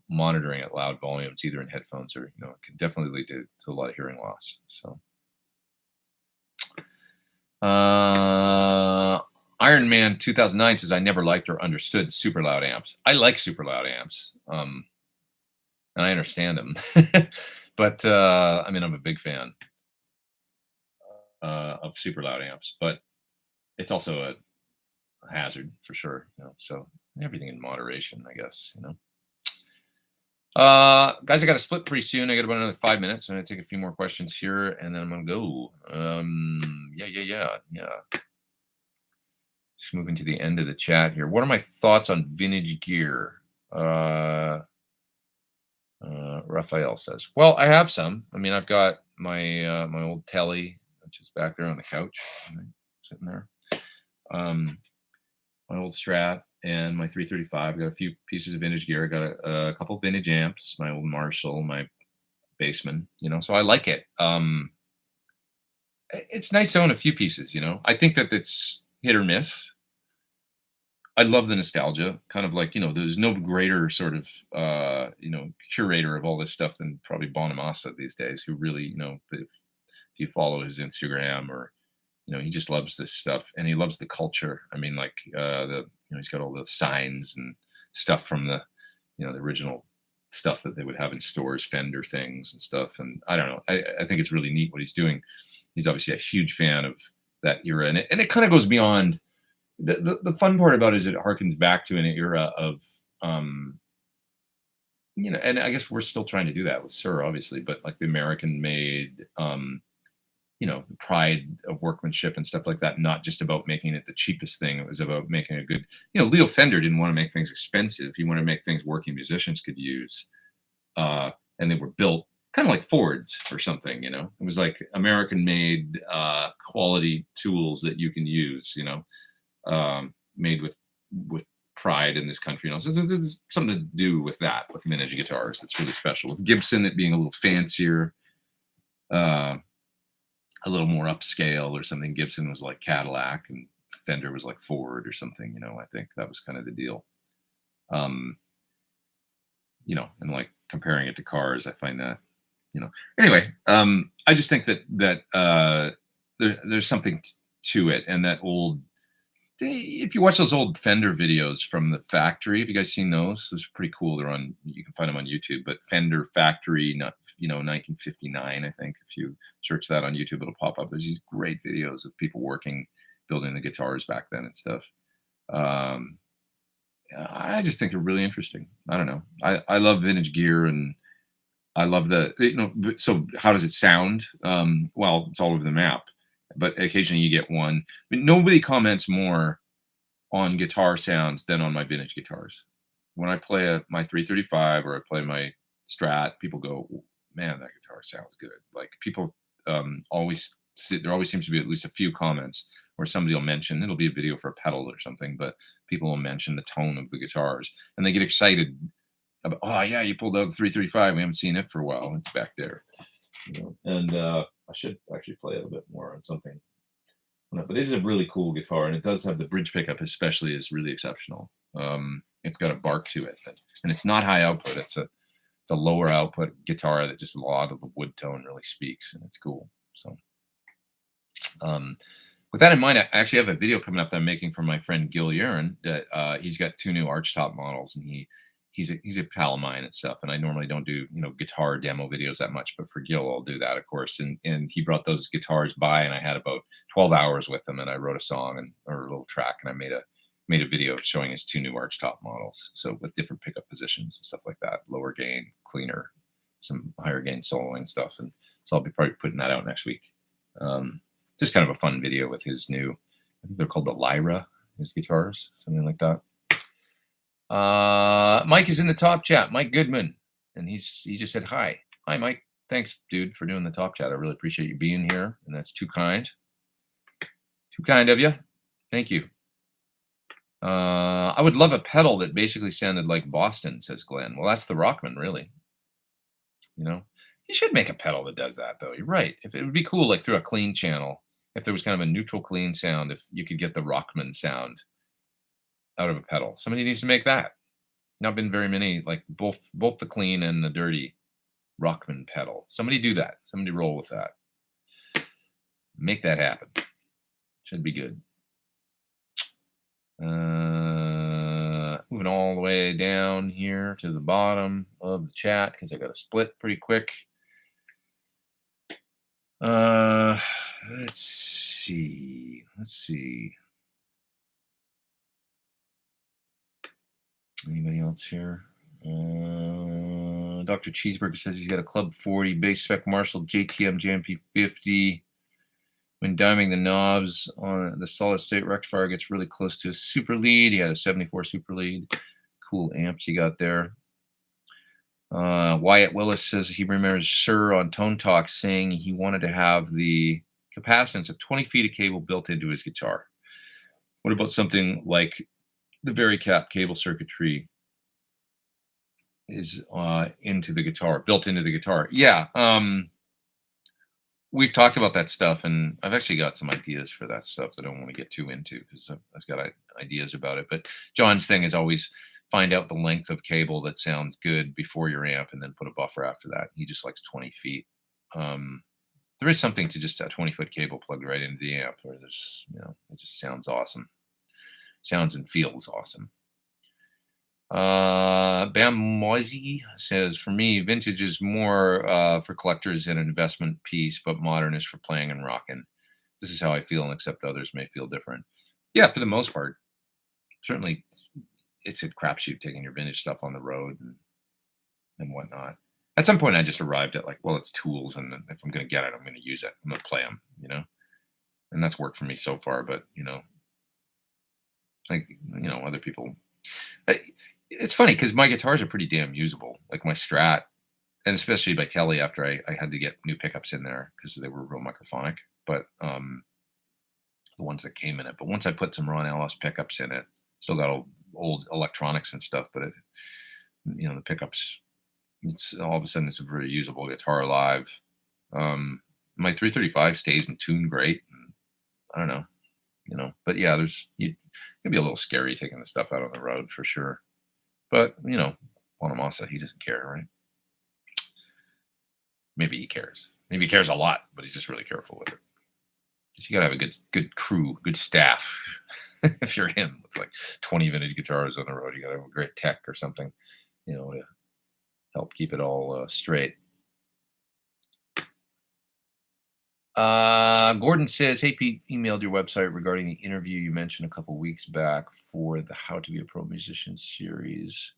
monitoring at loud volumes, either in headphones or, it can definitely lead to a lot of hearing loss. So, Iron Man 2009 says, I never liked or understood super loud amps. I like super loud amps. And I understand them, but, I'm a big fan, of super loud amps, but it's also a hazard for sure. So everything in moderation, I guess, guys, I got to split pretty soon. I got about another 5 minutes. I'm going to take a few more questions here, and then I'm going to go. Yeah. Just moving to the end of the chat here. What are my thoughts on vintage gear? Raphael says, well, I have some. I've got my my old telly, which is back there on the couch, sitting there. My old Strat and my 335. I got a few pieces of vintage gear. I got a couple vintage amps, my old Marshall, my Bassman, so I like it. It's nice to own a few pieces, I think that it's hit or miss. I love the nostalgia, kind of like, there's no greater sort of, curator of all this stuff than probably Bonamassa these days, who really, if you follow his Instagram, or, he just loves this stuff, and he loves the culture. He's got all the signs and stuff from the, the original stuff that they would have in stores, Fender things and stuff. And I don't know, I think it's really neat what he's doing. He's obviously a huge fan of that era, and it kind of goes beyond. The fun part about it is it harkens back to an era of, and I guess we're still trying to do that with Sir, obviously, but like the American made, the pride of workmanship and stuff like that, not just about making it the cheapest thing. It was about making a good, Leo Fender didn't want to make things expensive. He wanted to make things working musicians could use. And they were built kind of like Fords or something, it was like American made, quality tools that you can use, made with pride in this country. So there's something to do with that, with vintage guitars. That's really special. With Gibson, it being a little fancier, a little more upscale or something. Gibson was like Cadillac, and Fender was like Ford or something. I think that was kind of the deal. And like comparing it to cars, I find that, Anyway, I just think that there's something to it, and that old. If you watch those old Fender videos from the factory, have you guys seen those? Those are pretty cool. You can find them on YouTube, but Fender factory, 1959, I think. If you search that on YouTube, it'll pop up. There's these great videos of people building the guitars back then and stuff. I just think they're really interesting. I don't know. I love vintage gear, and I love so how does it sound? Well, it's all over the map. But occasionally you get one. Nobody comments more on guitar sounds than on my vintage guitars. When I play my 335 or I play my Strat, people go, man, that guitar sounds good. Like people there always seems to be at least a few comments where somebody will mention, it'll be a video for a pedal or something, but people will mention the tone of the guitars, and they get excited Oh yeah, you pulled out the 335. We haven't seen it for a while. It's back there. And I should actually play it a bit more on something. But it is a really cool guitar, and it does have the bridge pickup, especially, is really exceptional. It's got a bark to it, and it's not high output. It's a lower output guitar that just a lot of the wood tone really speaks, and it's cool. So, with that in mind, I actually have a video coming up that I'm making for my friend Gil Urin. That he's got 2 new archtop models, and he's a pal of mine and stuff. And I normally don't do guitar demo videos that much, but for Gil, I'll do that, of course. And he brought those guitars by, and I had about 12 hours with them, and I wrote a song or a little track, and I made a video showing his 2 new archtop models, so with different pickup positions and stuff like that, lower gain, cleaner, some higher gain soloing stuff. And so I'll be probably putting that out next week. Just kind of a fun video with his new, I think they're called the Lyra, his guitars, something like that. Mike is in the top chat, Mike Goodman, and he just said hi. Hi, Mike. Thanks, dude, for doing the top chat. I really appreciate you being here, and that's too kind. Too kind of you. Thank you. I would love a pedal that basically sounded like Boston, says Glenn. Well, that's the Rockman, really. You should make a pedal that does that, though. You're right. If it would be cool, like through a clean channel, if there was kind of a neutral clean sound, if you could get the Rockman sound out of a pedal. Somebody needs to make that. Not been very many, like both the clean and the dirty Rockman pedal. Somebody do that. Somebody roll with that. Make that happen. Should be good. Moving all the way down here to the bottom of the chat because I got to split pretty quick. Let's see. Anybody else here? Dr. Cheeseburger says he's got a Club 40 base spec Marshall JTM JMP 50. When diming the knobs on the solid state rectifier gets really close to a super lead. He had a 74 super lead. Cool amps he got there. Wyatt Willis says he remembers Sir on Tone Talk saying he wanted to have the capacitance of 20 feet of cable built into his guitar. What about something like the Varicap cable circuitry is into the guitar, built into the guitar? Yeah. We've talked about that stuff, and I've actually got some ideas for that stuff that I don't want to get too into because I've got ideas about it. But John's thing is always find out the length of cable that sounds good before your amp and then put a buffer after that. He just likes 20 feet. There is something to just a 20-foot cable plugged right into the amp where there's, it just sounds awesome. Sounds and feels awesome. Bam Moisey says, for me, vintage is more for collectors and an investment piece, but modern is for playing and rocking. This is how I feel, and except others may feel different. Yeah, for the most part. Certainly, it's a crapshoot taking your vintage stuff on the road and whatnot. At some point, I just arrived at like, well, it's tools, and if I'm going to get it, I'm going to use it. I'm going to play them, and that's worked for me so far. But other people. It's funny because my guitars are pretty damn usable, like my Strat, and especially by Telly after I had to get new pickups in there because they were real microphonic, but the ones that came in it. But once I put some Ron Ellis pickups in it, still got old electronics and stuff, but the pickups, it's all of a sudden it's a very usable guitar live. My 335 stays in tune great. And I don't know, but yeah, it can be a little scary taking the stuff out on the road for sure. But, Bonamassa, he doesn't care, right? Maybe he cares. Maybe he cares a lot, but he's just really careful with it. You got to have a good crew, good staff. If you're him with like 20 vintage guitars on the road, you got to have a great tech or something, to help keep it all straight. Gordon says, hey, Pete, emailed your website regarding the interview you mentioned a couple weeks back for the How to Be a Pro Musician series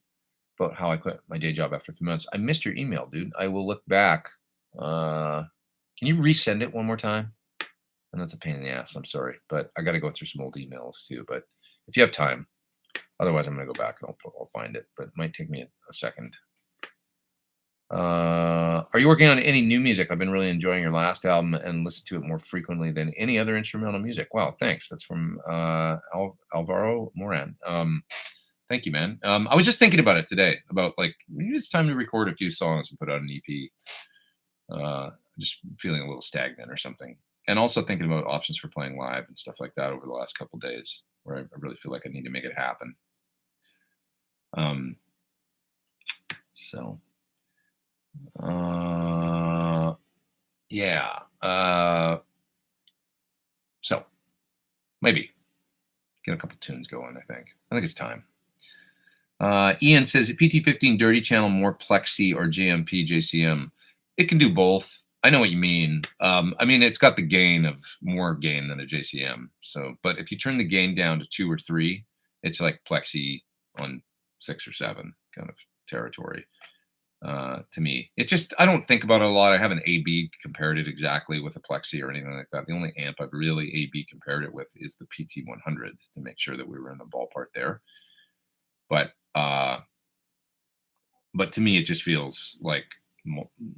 about how I quit my day job after a few months. I missed your email, dude. I will look back. Can you resend it one more time? And that's a pain in the ass. I'm sorry, but I got to go through some old emails too. But if you have time, otherwise I'm going to go back and I'll find it, but it might take me a second. Are you working on any new music? I've been really enjoying your last album and listen to it more frequently than any other instrumental music. Wow, thanks. That's from Alvaro Moran. Thank you, man. I was just thinking about it today, about like maybe it's time to record a few songs and put out an EP. Just feeling a little stagnant or something. And also thinking about options for playing live and stuff like that over the last couple of days, where I really feel like I need to make it happen. Yeah. So maybe get a couple tunes going. I think it's time. Ian says, PT15 Dirty Channel more Plexi or JMP JCM? It can do both. I know what you mean. I mean, it's got the gain of more gain than a JCM. So, but if you turn the gain down to 2 or 3, it's like Plexi on 6 or 7 kind of territory. To me, it just, I don't think about it a lot. I haven't A/B compared it exactly with a Plexi or anything like that. The only amp I've really A/B compared it with is the PT100 to make sure that we were in the ballpark there. But to me, it just feels like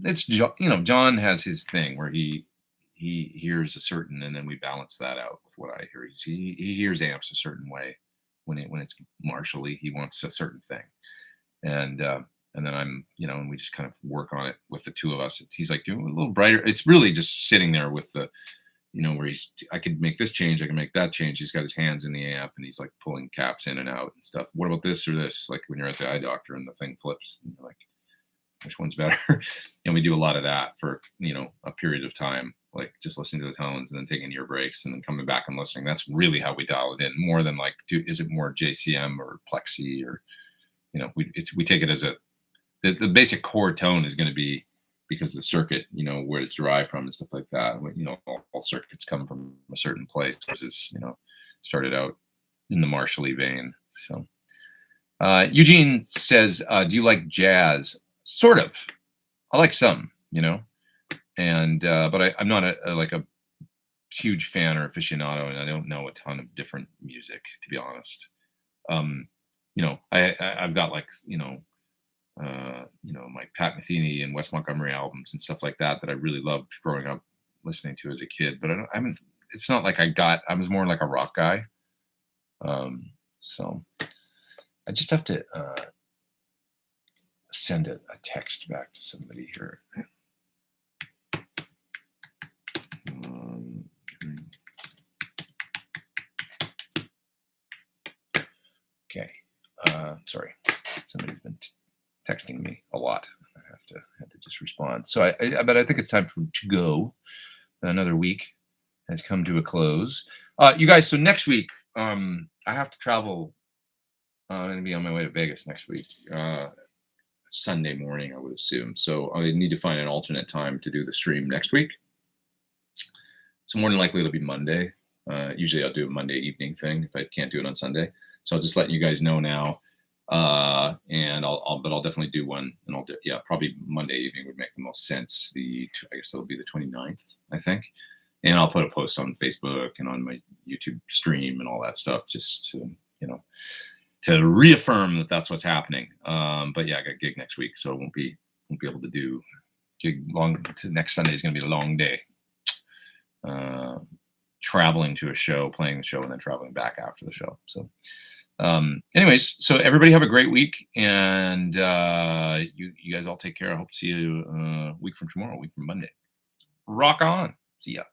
it's, you know, John has his thing where he hears a certain, and then we balance that out with what I hear. He hears amps a certain way when it's Marshall-y. He wants a certain thing, and then I'm, you know, and we just kind of work on it with the two of us. He's like, do a little brighter. It's really just sitting there with the, you know, where I could make this change, I can make that change. He's got his hands in the amp and he's like pulling caps in and out and stuff. What about this or this? Like when you're at the eye doctor and the thing flips, and you're like, which one's better? And we do a lot of that for, you know, a period of time, like just listening to the tones and then taking ear breaks and then coming back and listening. That's really how we dial it in, more than like, is it more JCM or Plexi, or, you know, we take it as the basic core tone is going to be, because of the circuit, you know, where it's derived from and stuff like that. You know, all circuits come from a certain place, versus, you know, started out in the Marshall-y vein. So Eugene says, do you like jazz? Sort of. I like some, you know, and but I'm not like a huge fan or aficionado, and I don't know a ton of different music, to be honest. You know, I've got like, you know, my Pat Metheny and Wes Montgomery albums and stuff like that I really loved growing up listening to as a kid. But it's not like I was more like a rock guy. So I just have to send a text back to somebody here. Okay. Sorry. Somebody's been texting me a lot. I have to just respond. So but I think it's time to go. Another week has come to a close. You guys, so next week, I have to travel. I'm going to be on my way to Vegas next week. Sunday morning, I would assume. So I need to find an alternate time to do the stream next week. So more than likely it'll be Monday. Usually I'll do a Monday evening thing if I can't do it on Sunday. So I'll just letting you guys know now. And I'll definitely do one, and probably Monday evening would make the most sense. I guess that'll be the 29th, I think. And I'll put a post on Facebook and on my YouTube stream and all that stuff, just to, you know, to reaffirm that that's what's happening. But yeah, I got a gig next week, so I won't be able to do gig long. Next Sunday is going to be a long day. Traveling to a show, playing the show, and then traveling back after the show. So anyways, so everybody have a great week, and you guys all take care. I hope to see you a week from tomorrow, a week from Monday. Rock on. See ya.